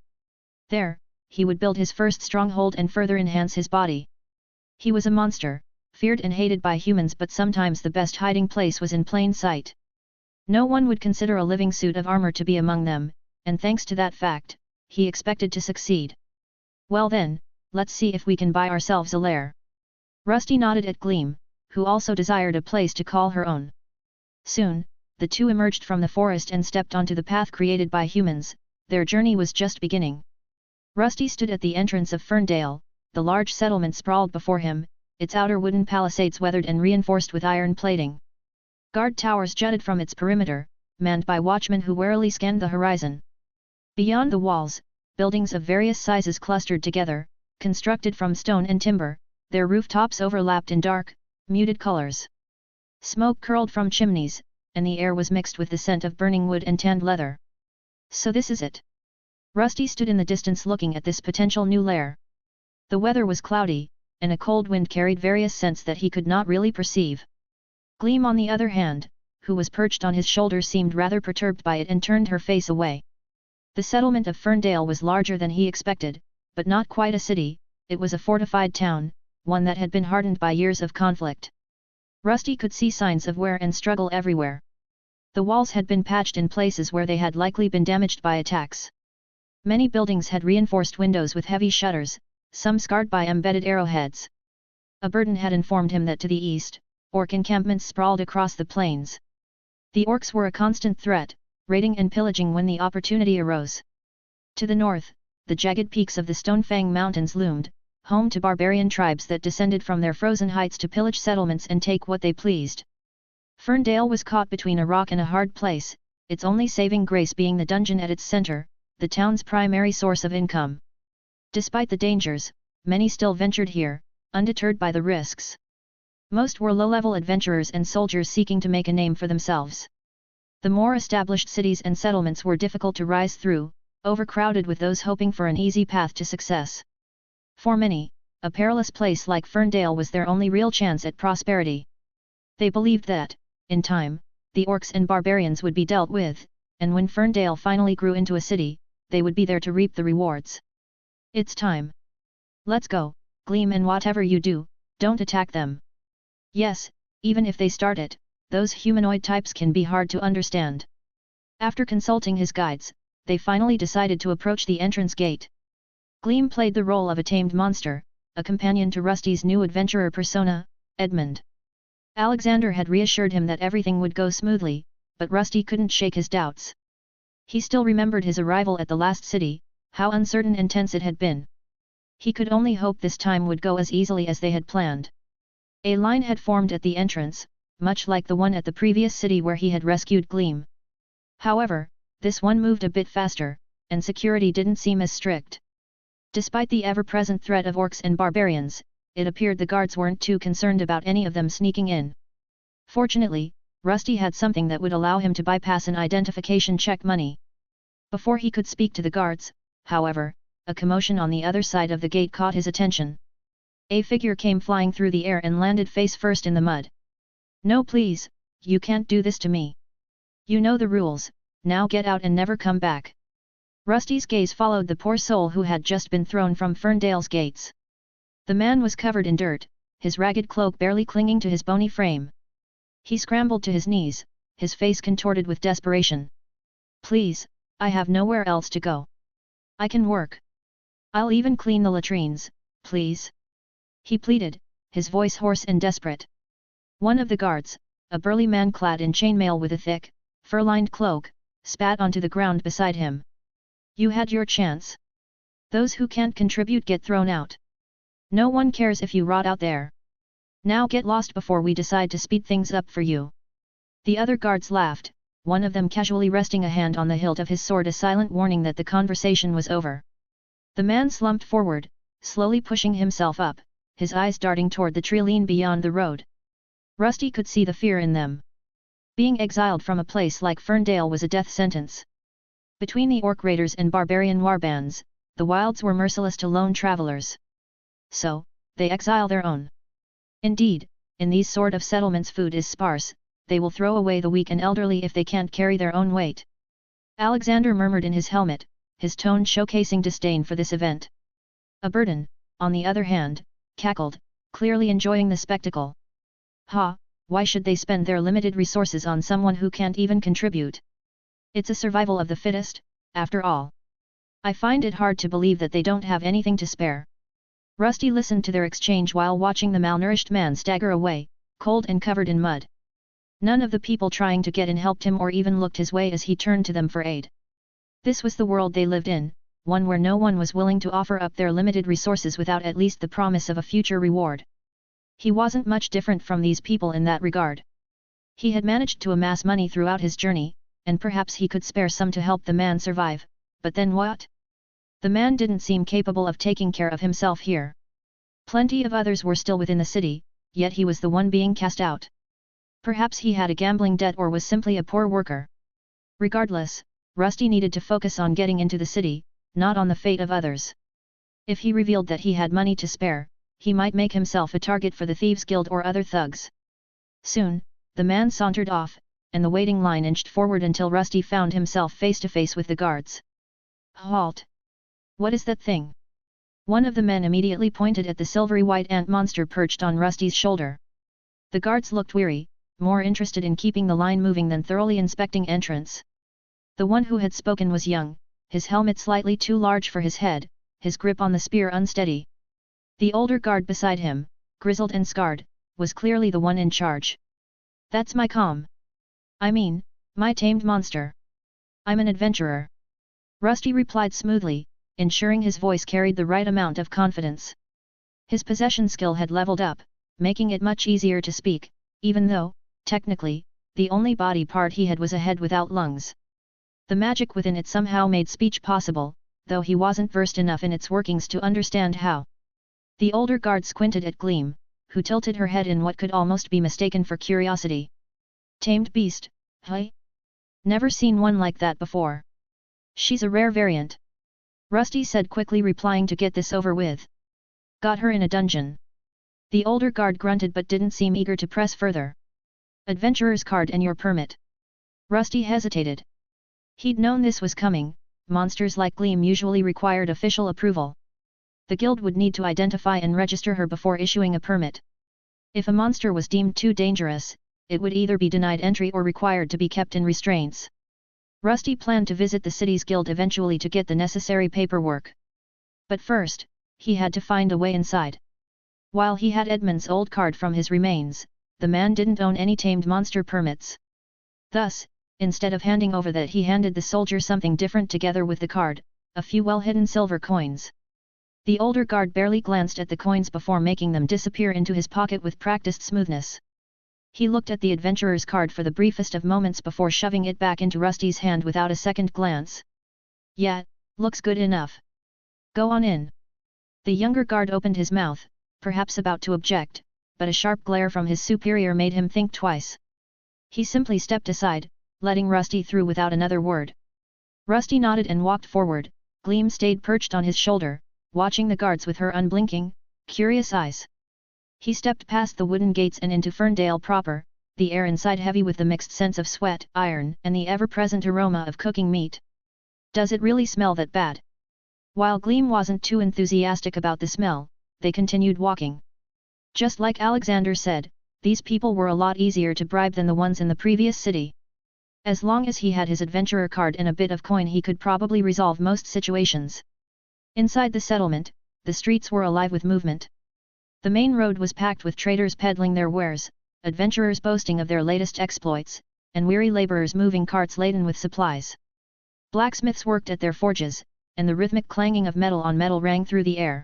A: There, he would build his first stronghold and further enhance his body. He was a monster, feared and hated by humans, but sometimes the best hiding place was in plain sight. No one would consider a living suit of armor to be among them, and thanks to that fact, he expected to succeed. Well then, let's see if we can buy ourselves a lair. Rusty nodded at Gleam, who also desired a place to call her own. Soon, the two emerged from the forest and stepped onto the path created by humans. Their journey was just beginning. Rusty stood at the entrance of Ferndale. The large settlement sprawled before him, its outer wooden palisades weathered and reinforced with iron plating. Guard towers jutted from its perimeter, manned by watchmen who warily scanned the horizon. Beyond the walls, buildings of various sizes clustered together, constructed from stone and timber, their rooftops overlapped in dark, muted colors. Smoke curled from chimneys, and the air was mixed with the scent of burning wood and tanned leather. So this is it. Rusty stood in the distance looking at this potential new lair. The weather was cloudy, and a cold wind carried various scents that he could not really perceive. Gleam on the other hand, who was perched on his shoulder, seemed rather perturbed by it and turned her face away. The settlement of Ferndale was larger than he expected, but not quite a city. It was a fortified town, one that had been hardened by years of conflict. Rusty could see signs of wear and struggle everywhere. The walls had been patched in places where they had likely been damaged by attacks. Many buildings had reinforced windows with heavy shutters, some scarred by embedded arrowheads. A burden had informed him that to the east, orc encampments sprawled across the plains. The orcs were a constant threat, raiding and pillaging when the opportunity arose. To the north, the jagged peaks of the Stonefang Mountains loomed, home to barbarian tribes that descended from their frozen heights to pillage settlements and take what they pleased. Ferndale was caught between a rock and a hard place, its only saving grace being the dungeon at its center, the town's primary source of income. Despite the dangers, many still ventured here, undeterred by the risks. Most were low-level adventurers and soldiers seeking to make a name for themselves. The more established cities and settlements were difficult to rise through, overcrowded with those hoping for an easy path to success. For many, a perilous place like Ferndale was their only real chance at prosperity. They believed that, in time, the orcs and barbarians would be dealt with, and when Ferndale finally grew into a city, they would be there to reap the rewards. It's time. Let's go, Gleam, and whatever you do, don't attack them. Yes, even if they start it, those humanoid types can be hard to understand. After consulting his guides, they finally decided to approach the entrance gate. Gleam played the role of a tamed monster, a companion to Rusty's new adventurer persona, Edmund. Alexander had reassured him that everything would go smoothly, but Rusty couldn't shake his doubts. He still remembered his arrival at the last city, how uncertain and tense it had been. He could only hope this time would go as easily as they had planned. A line had formed at the entrance, much like the one at the previous city where he had rescued Gleam. However, this one moved a bit faster, and security didn't seem as strict. Despite the ever-present threat of orcs and barbarians, it appeared the guards weren't too concerned about any of them sneaking in. Fortunately, Rusty had something that would allow him to bypass an identification check money. Before he could speak to the guards, however, a commotion on the other side of the gate caught his attention. A figure came flying through the air and landed face first in the mud. "No, please, you can't do this to me. You know the rules, now get out and never come back." Rusty's gaze followed the poor soul who had just been thrown from Ferndale's gates. The man was covered in dirt, his ragged cloak barely clinging to his bony frame. He scrambled to his knees, his face contorted with desperation. "Please, I have nowhere else to go. I can work. I'll even clean the latrines, please," he pleaded, his voice hoarse and desperate. One of the guards, a burly man clad in chainmail with a thick, fur-lined cloak, spat onto the ground beside him. "You had your chance. Those who can't contribute get thrown out. No one cares if you rot out there. Now get lost before we decide to speed things up for you." The other guards laughed, one of them casually resting a hand on the hilt of his sword, a silent warning that the conversation was over. The man slumped forward, slowly pushing himself up, his eyes darting toward the tree line beyond the road. Rusty could see the fear in them. Being exiled from a place like Ferndale was a death sentence. Between the orc raiders and barbarian warbands, the wilds were merciless to lone travelers. So, they exile their own. Indeed, in these sort of settlements food is sparse, they will throw away the weak and elderly if they can't carry their own weight. Alexander murmured in his helmet, his tone showcasing disdain for this event. A burden, on the other hand, cackled, clearly enjoying the spectacle. "Ha, why should they spend their limited resources on someone who can't even contribute? It's a survival of the fittest, after all. I find it hard to believe that they don't have anything to spare." Rusty listened to their exchange while watching the malnourished man stagger away, cold and covered in mud. None of the people trying to get in helped him or even looked his way as he turned to them for aid. This was the world they lived in, one where no one was willing to offer up their limited resources without at least the promise of a future reward. He wasn't much different from these people in that regard. He had managed to amass money throughout his journey, and perhaps he could spare some to help the man survive, but then what? The man didn't seem capable of taking care of himself here. Plenty of others were still within the city, yet he was the one being cast out. Perhaps he had a gambling debt or was simply a poor worker. Regardless, Rusty needed to focus on getting into the city, not on the fate of others. If he revealed that he had money to spare, he might make himself a target for the Thieves' Guild or other thugs. Soon, the man sauntered off, and the waiting line inched forward until Rusty found himself face to face with the guards. "Halt! What is that thing?" One of the men immediately pointed at the silvery white ant monster perched on Rusty's shoulder. The guards looked weary, more interested in keeping the line moving than thoroughly inspecting entrance. The one who had spoken was young, his helmet slightly too large for his head, his grip on the spear unsteady. The older guard beside him, grizzled and scarred, was clearly the one in charge. "That's my comm. I mean, my tamed monster. I'm an adventurer. Rusty replied smoothly, ensuring his voice carried the right amount of confidence. His possession skill had leveled up, making it much easier to speak, even though, technically, the only body part he had was a head without lungs. The magic within it somehow made speech possible, though he wasn't versed enough in its workings to understand how. The older guard squinted at Gleam, who tilted her head in what could almost be mistaken for curiosity. Tamed beast, hey? Never seen one like that before. She's a rare variant. Rusty said quickly, replying to get this over with. Got her in a dungeon. The older guard grunted but didn't seem eager to press further. Adventurer's card and your permit. Rusty hesitated. He'd known this was coming. Monsters like Gleam usually required official approval. The guild would need to identify and register her before issuing a permit. If a monster was deemed too dangerous, it would either be denied entry or required to be kept in restraints. Rusty planned to visit the city's guild eventually to get the necessary paperwork. But first, he had to find a way inside. While he had Edmund's old card from his remains, the man didn't own any tamed monster permits. Thus, instead of handing over that, he handed the soldier something different together with the card, a few well-hidden silver coins. The older guard barely glanced at the coins before making them disappear into his pocket with practiced smoothness. He looked at the adventurer's card for the briefest of moments before shoving it back into Rusty's hand without a second glance. Yeah, looks good enough. Go on in. The younger guard opened his mouth, perhaps about to object, but a sharp glare from his superior made him think twice. He simply stepped aside, letting Rusty through without another word. Rusty nodded and walked forward. Gleam stayed perched on his shoulder, watching the guards with her unblinking, curious eyes. He stepped past the wooden gates and into Ferndale proper, the air inside heavy with the mixed scents of sweat, iron, and the ever-present aroma of cooking meat. Does it really smell that bad? While Gleam wasn't too enthusiastic about the smell, they continued walking. Just like Alexander said, these people were a lot easier to bribe than the ones in the previous city. As long as he had his adventurer card and a bit of coin, he could probably resolve most situations. Inside the settlement, the streets were alive with movement. The main road was packed with traders peddling their wares, adventurers boasting of their latest exploits, and weary laborers moving carts laden with supplies. Blacksmiths worked at their forges, and the rhythmic clanging of metal on metal rang through the air.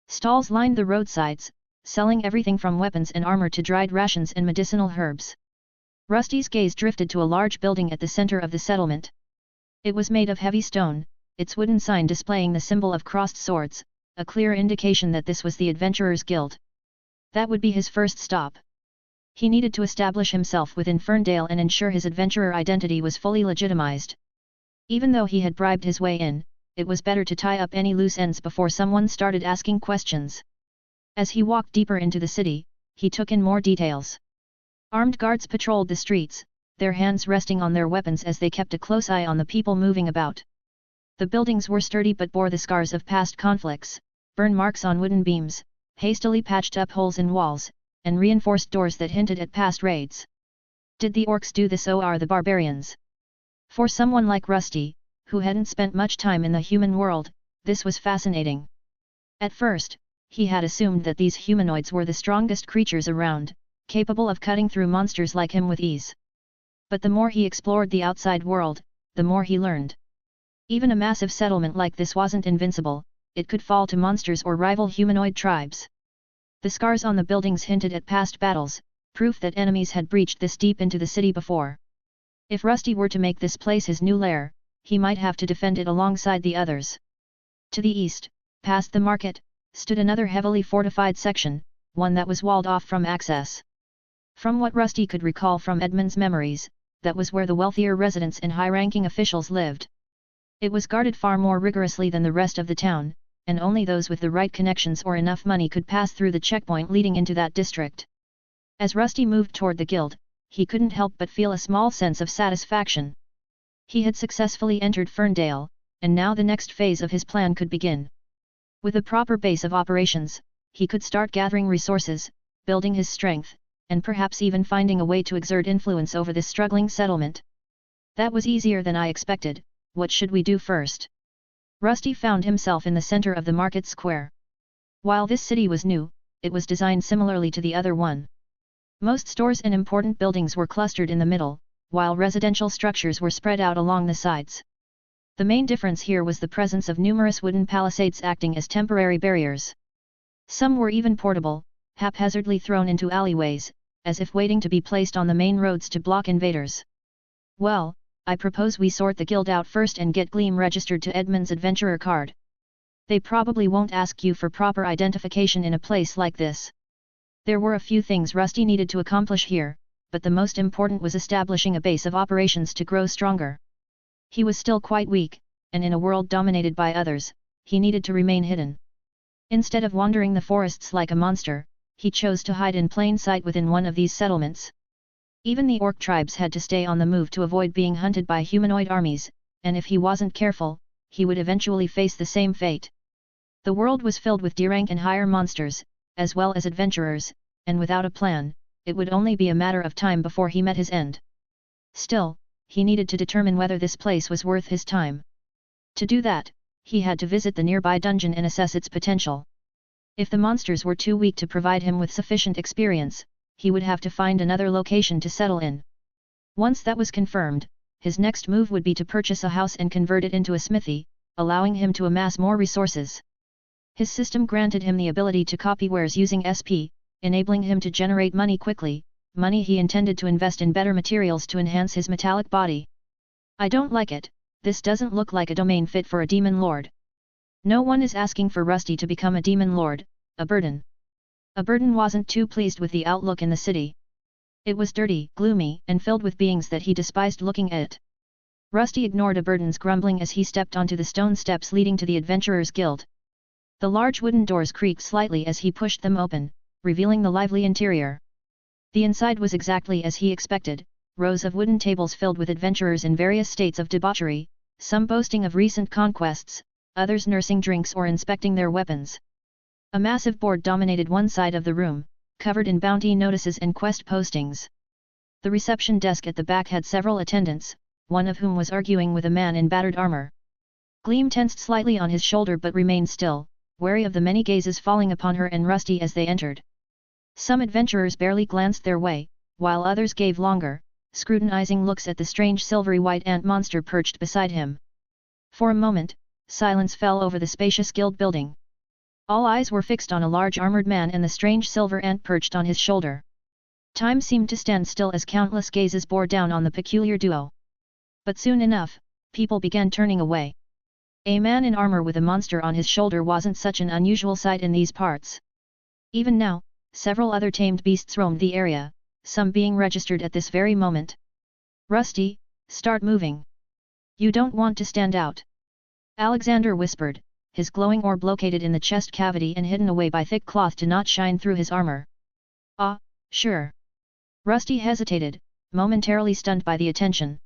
A: Stalls lined the roadsides, selling everything from weapons and armor to dried rations and medicinal herbs. Rusty's gaze drifted to a large building at the center of the settlement. It was made of heavy stone, its wooden sign displaying the symbol of crossed swords, a clear indication that this was the Adventurers Guild. That would be his first stop. He needed to establish himself within Ferndale and ensure his adventurer identity was fully legitimized. Even though he had bribed his way in, it was better to tie up any loose ends before someone started asking questions. As he walked deeper into the city, he took in more details. Armed guards patrolled the streets, their hands resting on their weapons as they kept a close eye on the people moving about. The buildings were sturdy but bore the scars of past conflicts, burn marks on wooden beams, hastily patched up holes in walls, and reinforced doors that hinted at past raids. Did the orcs do this, or the barbarians? For someone like Rusty, who hadn't spent much time in the human world, this was fascinating. At first, he had assumed that these humanoids were the strongest creatures around, capable of cutting through monsters like him with ease. But the more he explored the outside world, the more he learned. Even a massive settlement like this wasn't invincible, it could fall to monsters or rival humanoid tribes. The scars on the buildings hinted at past battles, proof that enemies had breached this deep into the city before. If Rusty were to make this place his new lair, he might have to defend it alongside the others. To the east, past the market, stood another heavily fortified section, one that was walled off from access. From what Rusty could recall from Edmund's memories, that was where the wealthier residents and high-ranking officials lived. It was guarded far more rigorously than the rest of the town, and only those with the right connections or enough money could pass through the checkpoint leading into that district. As Rusty moved toward the guild, he couldn't help but feel a small sense of satisfaction. He had successfully entered Ferndale, and now the next phase of his plan could begin. With a proper base of operations, he could start gathering resources, building his strength, and perhaps even finding a way to exert influence over this struggling settlement. That was easier than I expected. What should we do first? Rusty found himself in the center of the market square. While this city was new, it was designed similarly to the other one. Most stores and important buildings were clustered in the middle, while residential structures were spread out along the sides. The main difference here was the presence of numerous wooden palisades acting as temporary barriers. Some were even portable, haphazardly thrown into alleyways, as if waiting to be placed on the main roads to block invaders. Well, I propose we sort the guild out first and get Gleam registered to Edmund's adventurer card. They probably won't ask you for proper identification in a place like this. There were a few things Rusty needed to accomplish here, but the most important was establishing a base of operations to grow stronger. He was still quite weak, and in a world dominated by others, he needed to remain hidden. Instead of wandering the forests like a monster, he chose to hide in plain sight within one of these settlements. Even the orc tribes had to stay on the move to avoid being hunted by humanoid armies, and if he wasn't careful, he would eventually face the same fate. The world was filled with D-rank and higher monsters, as well as adventurers, and without a plan, it would only be a matter of time before he met his end. Still, he needed to determine whether this place was worth his time. To do that, he had to visit the nearby dungeon and assess its potential. If the monsters were too weak to provide him with sufficient experience, he would have to find another location to settle in. Once that was confirmed, his next move would be to purchase a house and convert it into a smithy, allowing him to amass more resources. His system granted him the ability to copy wares using SP, enabling him to generate money quickly, money he intended to invest in better materials to enhance his metallic body. I don't like it, this doesn't look like a domain fit for a demon lord. No one is asking for Rusty to become a demon lord, a burden. A burden wasn't too pleased with the outlook in the city. It was dirty, gloomy, and filled with beings that he despised looking at. Rusty ignored a burden's grumbling as he stepped onto the stone steps leading to the Adventurers Guild. The large wooden doors creaked slightly as he pushed them open, revealing the lively interior. The inside was exactly as he expected, rows of wooden tables filled with adventurers in various states of debauchery, some boasting of recent conquests, others nursing drinks or inspecting their weapons. A massive board dominated one side of the room, covered in bounty notices and quest postings. The reception desk at the back had several attendants, one of whom was arguing with a man in battered armor. Gleam tensed slightly on his shoulder but remained still, wary of the many gazes falling upon her and Rusty as they entered. Some adventurers barely glanced their way, while others gave longer, scrutinizing looks at the strange silvery white ant monster perched beside him. For a moment, silence fell over the spacious guild building. All eyes were fixed on a large armored man and the strange silver ant perched on his shoulder. Time seemed to stand still as countless gazes bore down on the peculiar duo. But soon enough, people began turning away. A man in armor with a monster on his shoulder wasn't such an unusual sight in these parts. Even now, several other tamed beasts roamed the area, some being registered at this very moment. Rusty, start moving. You don't want to stand out. Alexander whispered, his glowing orb located in the chest cavity and hidden away by thick cloth to not shine through his armor. Ah, sure. Rusty hesitated, momentarily stunned by the attention.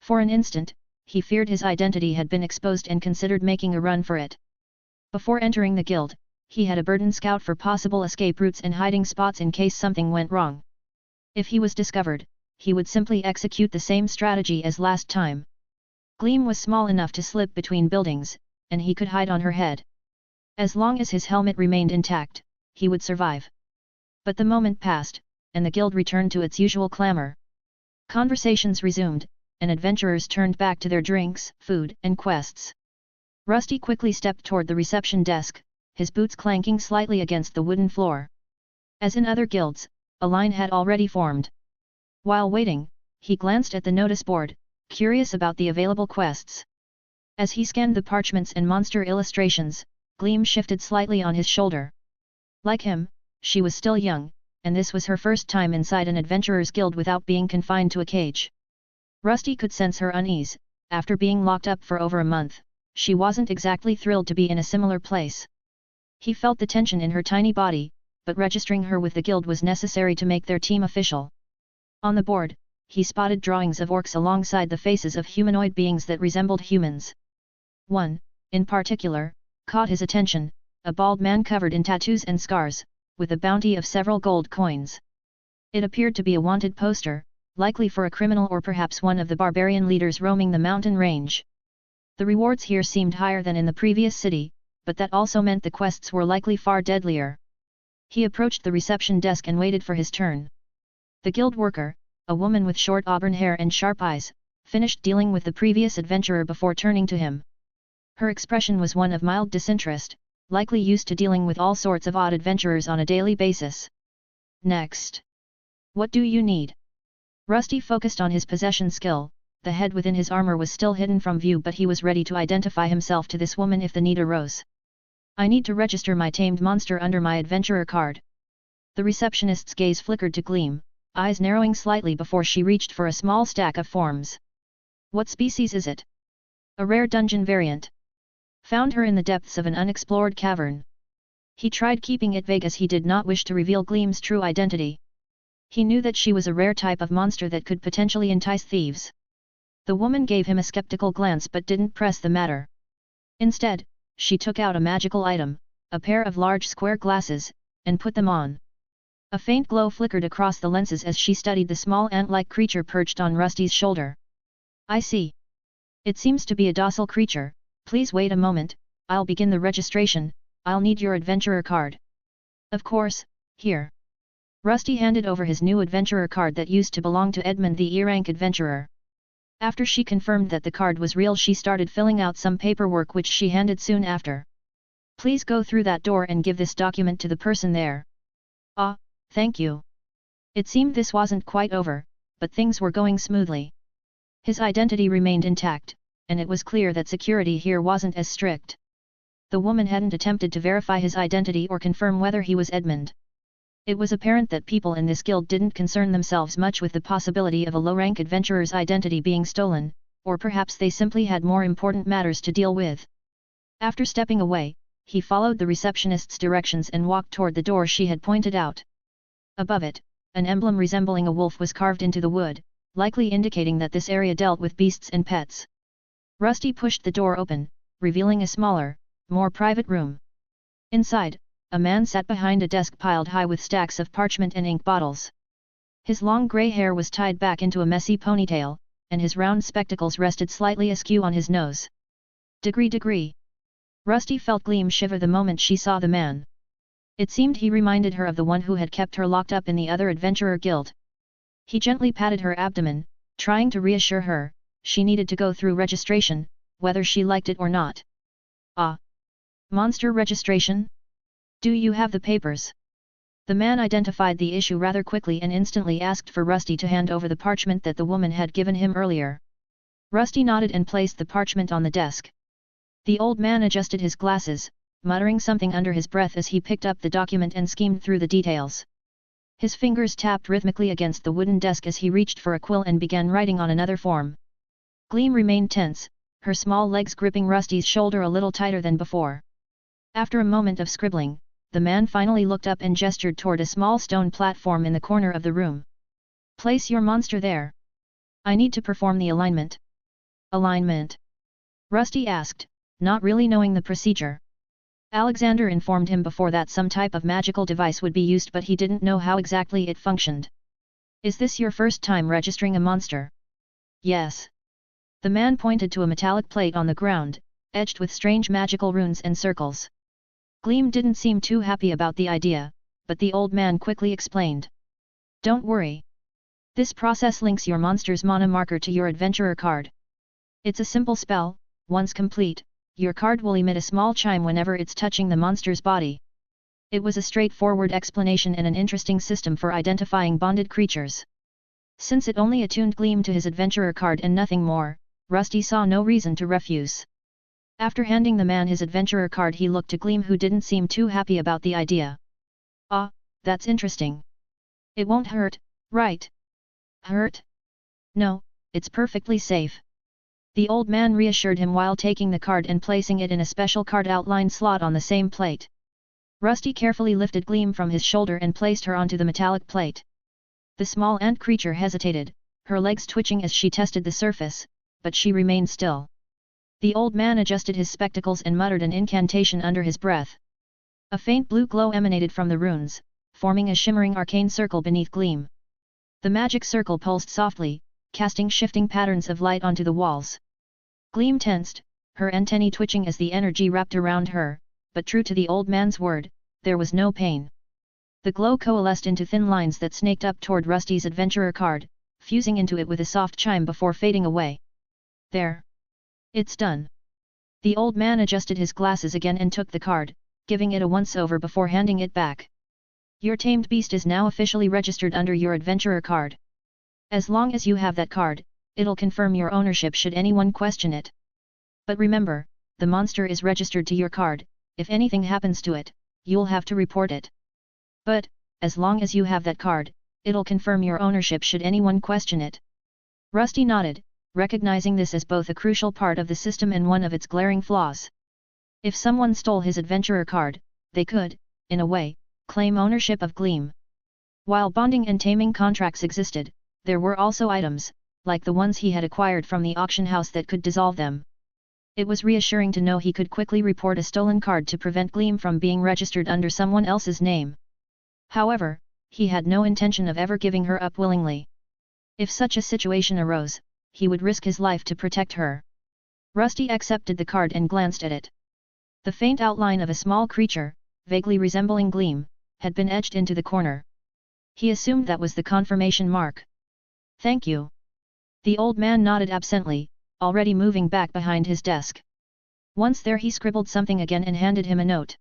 A: For an instant, he feared his identity had been exposed and considered making a run for it. Before entering the guild, he had a burden scout for possible escape routes and hiding spots in case something went wrong. If he was discovered, he would simply execute the same strategy as last time. Gleam was small enough to slip between buildings, and he could hide on her head. As long as his helmet remained intact, he would survive. But the moment passed, and the guild returned to its usual clamor. Conversations resumed, and adventurers turned back to their drinks, food, and quests. Rusty quickly stepped toward the reception desk, his boots clanking slightly against the wooden floor. As in other guilds, a line had already formed. While waiting, he glanced at the notice board, curious about the available quests. As he scanned the parchments and monster illustrations, Gleam shifted slightly on his shoulder. Like him, she was still young, and this was her first time inside an adventurer's guild without being confined to a cage. Rusty could sense her unease. After being locked up for over a month, she wasn't exactly thrilled to be in a similar place. He felt the tension in her tiny body, but registering her with the guild was necessary to make their team official. On the board, he spotted drawings of orcs alongside the faces of humanoid beings that resembled humans. One, in particular, caught his attention, a bald man covered in tattoos and scars, with a bounty of several gold coins. It appeared to be a wanted poster, likely for a criminal or perhaps one of the barbarian leaders roaming the mountain range. The rewards here seemed higher than in the previous city, but that also meant the quests were likely far deadlier. He approached the reception desk and waited for his turn. The guild worker, a woman with short auburn hair and sharp eyes, finished dealing with the previous adventurer before turning to him. Her expression was one of mild disinterest, likely used to dealing with all sorts of odd adventurers on a daily basis. Next. What do you need? Rusty focused on his possession skill. The head within his armor was still hidden from view, but he was ready to identify himself to this woman if the need arose. I need to register my tamed monster under my adventurer card. The receptionist's gaze flickered to Gleam, eyes narrowing slightly before she reached for a small stack of forms. What species is it? A rare dungeon variant. Found her in the depths of an unexplored cavern. He tried keeping it vague as he did not wish to reveal Gleam's true identity. He knew that she was a rare type of monster that could potentially entice thieves. The woman gave him a skeptical glance but didn't press the matter. Instead, she took out a magical item, a pair of large square glasses, and put them on. A faint glow flickered across the lenses as she studied the small ant-like creature perched on Rusty's shoulder. I see. It seems to be a docile creature. Please wait a moment, I'll begin the registration. I'll need your adventurer card. Of course, here. Rusty handed over his new adventurer card that used to belong to Edmund the E-rank adventurer. After she confirmed that the card was real, she started filling out some paperwork which she handed soon after. Please go through that door and give this document to the person there. Ah, thank you. It seemed this wasn't quite over, but things were going smoothly. His identity remained intact, and it was clear that security here wasn't as strict. The woman hadn't attempted to verify his identity or confirm whether he was Edmund. It was apparent that people in this guild didn't concern themselves much with the possibility of a low-rank adventurer's identity being stolen, or perhaps they simply had more important matters to deal with. After stepping away, he followed the receptionist's directions and walked toward the door she had pointed out. Above it, an emblem resembling a wolf was carved into the wood, likely indicating that this area dealt with beasts and pets. Rusty pushed the door open, revealing a smaller, more private room. Inside, a man sat behind a desk piled high with stacks of parchment and ink bottles. His long grey hair was tied back into a messy ponytail, and his round spectacles rested slightly askew on his nose. Degree. Rusty felt Gleam shiver the moment she saw the man. It seemed he reminded her of the one who had kept her locked up in the other adventurer guild. He gently patted her abdomen, trying to reassure her, she needed to go through registration, whether she liked it or not. Ah! Monster registration? Do you have the papers? The man identified the issue rather quickly and instantly asked for Rusty to hand over the parchment that the woman had given him earlier. Rusty nodded and placed the parchment on the desk. The old man adjusted his glasses, muttering something under his breath as he picked up the document and skimmed through the details. His fingers tapped rhythmically against the wooden desk as he reached for a quill and began writing on another form. Gleam remained tense, her small legs gripping Rusty's shoulder a little tighter than before. After a moment of scribbling, the man finally looked up and gestured toward a small stone platform in the corner of the room. Place your monster there. I need to perform the alignment. Alignment? Rusty asked, not really knowing the procedure. Alexander informed him before that some type of magical device would be used, but he didn't know how exactly it functioned. Is this your first time registering a monster? Yes. The man pointed to a metallic plate on the ground, etched with strange magical runes and circles. Gleam didn't seem too happy about the idea, but the old man quickly explained. Don't worry. This process links your monster's mana marker to your adventurer card. It's a simple spell. Once complete, your card will emit a small chime whenever it's touching the monster's body. It was a straightforward explanation and an interesting system for identifying bonded creatures. Since it only attuned Gleam to his adventurer card and nothing more, Rusty saw no reason to refuse. After handing the man his adventurer card, he looked to Gleam, who didn't seem too happy about the idea. Ah, that's interesting. It won't hurt, right? Hurt? No, it's perfectly safe. The old man reassured him while taking the card and placing it in a special card outline slot on the same plate. Rusty carefully lifted Gleam from his shoulder and placed her onto the metallic plate. The small ant creature hesitated, her legs twitching as she tested the surface, but she remained still. The old man adjusted his spectacles and muttered an incantation under his breath. A faint blue glow emanated from the runes, forming a shimmering arcane circle beneath Gleam. The magic circle pulsed softly, casting shifting patterns of light onto the walls. Gleam tensed, her antennae twitching as the energy wrapped around her, but true to the old man's word, there was no pain. The glow coalesced into thin lines that snaked up toward Rusty's adventurer card, fusing into it with a soft chime before fading away. There. It's done. The old man adjusted his glasses again and took the card, giving it a once-over before handing it back. Your tamed beast is now officially registered under your adventurer card. As long as you have that card, it'll confirm your ownership should anyone question it. But remember, the monster is registered to your card. If anything happens to it, you'll have to report it. But, as long as you have that card, it'll confirm your ownership should anyone question it. Rusty nodded, recognizing this as both a crucial part of the system and one of its glaring flaws. If someone stole his adventurer card, they could, in a way, claim ownership of Gleam. While bonding and taming contracts existed, there were also items, like the ones he had acquired from the auction house, that could dissolve them. It was reassuring to know he could quickly report a stolen card to prevent Gleam from being registered under someone else's name. However, he had no intention of ever giving her up willingly. If such a situation arose, he would risk his life to protect her. Rusty accepted the card and glanced at it. The faint outline of a small creature, vaguely resembling Gleam, had been etched into the corner. He assumed that was the confirmation mark. Thank you. The old man nodded absently, already moving back behind his desk. Once there, he scribbled something again and handed him a note.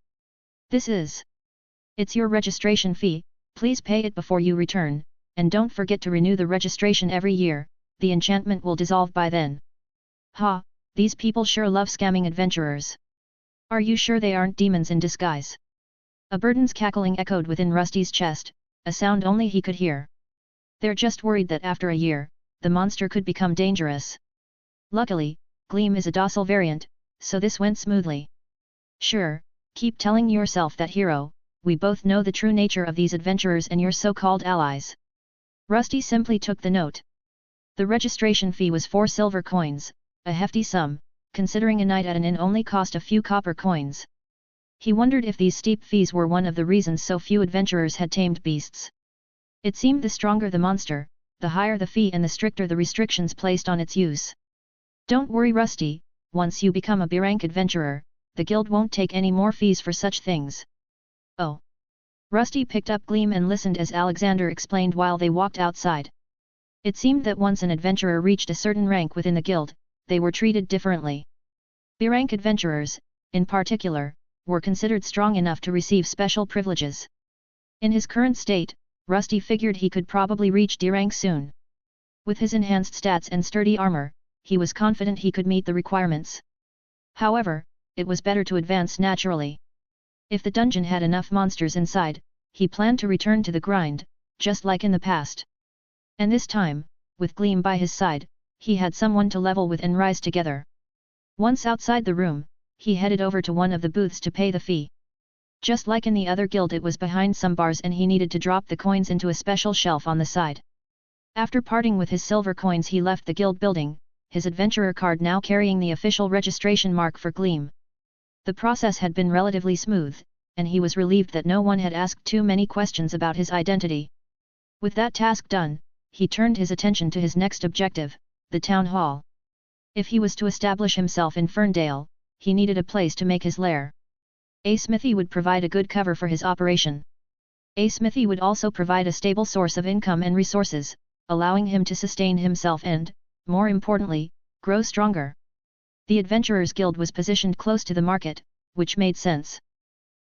A: It's your registration fee, please pay it before you return, and don't forget to renew the registration every year, the enchantment will dissolve by then. Ha, these people sure love scamming adventurers. Are you sure they aren't demons in disguise? A bird's cackling echoed within Rusty's chest, a sound only he could hear. They're just worried that after a year, the monster could become dangerous. Luckily, Gleam is a docile variant, so this went smoothly. Sure, keep telling yourself that, hero, we both know the true nature of these adventurers and your so-called allies. Rusty simply took the note. The registration fee was 4 silver coins, a hefty sum, considering a night at an inn only cost a few copper coins. He wondered if these steep fees were one of the reasons so few adventurers had tamed beasts. It seemed the stronger the monster, the higher the fee and the stricter the restrictions placed on its use. Don't worry, Rusty, once you become a B-rank adventurer, the guild won't take any more fees for such things. Oh. Rusty picked up Gleam and listened as Alexander explained while they walked outside. It seemed that once an adventurer reached a certain rank within the guild, they were treated differently. B-rank adventurers, in particular, were considered strong enough to receive special privileges. In his current state, Rusty figured he could probably reach D rank soon. With his enhanced stats and sturdy armor, he was confident he could meet the requirements. However, it was better to advance naturally. If the dungeon had enough monsters inside, he planned to return to the grind, just like in the past. And this time, with Gleam by his side, he had someone to level with and rise together. Once outside the room, he headed over to one of the booths to pay the fee. Just like in the other guild, it was behind some bars and he needed to drop the coins into a special shelf on the side. After parting with his silver coins, he left the guild building, his adventurer card now carrying the official registration mark for Gleam. The process had been relatively smooth, and he was relieved that no one had asked too many questions about his identity. With that task done, he turned his attention to his next objective, the town hall. If he was to establish himself in Ferndale, he needed a place to make his lair. A smithy would provide a good cover for his operation. A smithy would also provide a stable source of income and resources, allowing him to sustain himself and, more importantly, grow stronger. The Adventurers Guild was positioned close to the market, which made sense.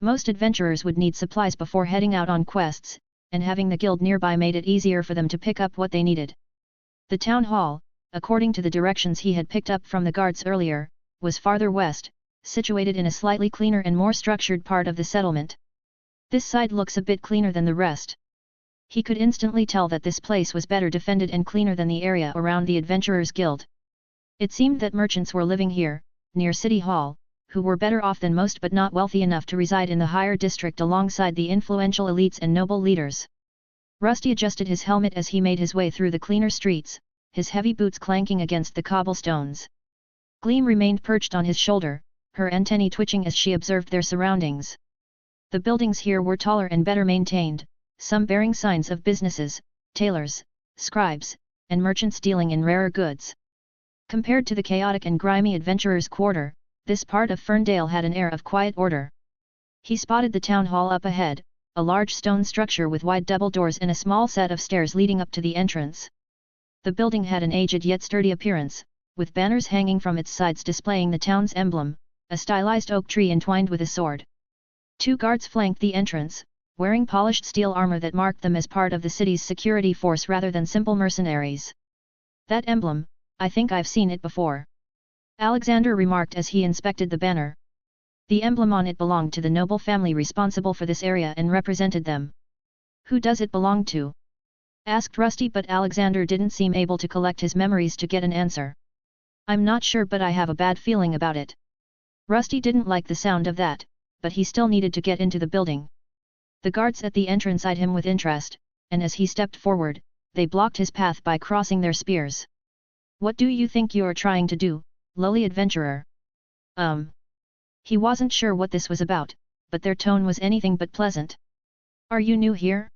A: Most adventurers would need supplies before heading out on quests, and having the guild nearby made it easier for them to pick up what they needed. The town hall, according to the directions he had picked up from the guards earlier, was farther west, situated in a slightly cleaner and more structured part of the settlement. This side looks a bit cleaner than the rest. He could instantly tell that this place was better defended and cleaner than the area around the Adventurers Guild. It seemed that merchants were living here, near City Hall, who were better off than most but not wealthy enough to reside in the higher district alongside the influential elites and noble leaders. Rusty adjusted his helmet as he made his way through the cleaner streets, his heavy boots clanking against the cobblestones. Gleam remained perched on his shoulder, her antennae twitching as she observed their surroundings. The buildings here were taller and better maintained, some bearing signs of businesses, tailors, scribes, and merchants dealing in rarer goods. Compared to the chaotic and grimy adventurers' quarter, this part of Ferndale had an air of quiet order. He spotted the town hall up ahead, a large stone structure with wide double doors and a small set of stairs leading up to the entrance. The building had an aged yet sturdy appearance, with banners hanging from its sides displaying the town's emblem, a stylized oak tree entwined with a sword. 2 guards flanked the entrance, wearing polished steel armor that marked them as part of the city's security force rather than simple mercenaries. That emblem, I think I've seen it before. Alexander remarked as he inspected the banner. The emblem on it belonged to the noble family responsible for this area and represented them. Who does it belong to? Asked Rusty, but Alexander didn't seem able to collect his memories to get an answer. I'm not sure, but I have a bad feeling about it. Rusty didn't like the sound of that, but he still needed to get into the building. The guards at the entrance eyed him with interest, and as he stepped forward, they blocked his path by crossing their spears. What do you think you're trying to do, lowly adventurer? He wasn't sure what this was about, but their tone was anything but pleasant. Are you new here?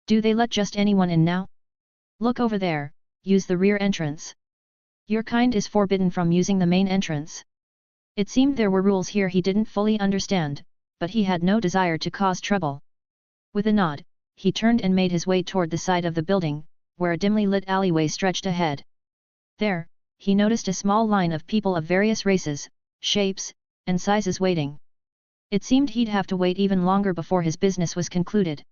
A: Do they let just anyone in now? Look over there, use the rear entrance. Your kind is forbidden from using the main entrance. It seemed there were rules here he didn't fully understand, but he had no desire to cause trouble. With a nod, he turned and made his way toward the side of the building, where a dimly lit alleyway stretched ahead. There, he noticed a small line of people of various races, shapes, and sizes waiting. It seemed he'd have to wait even longer before his business was concluded.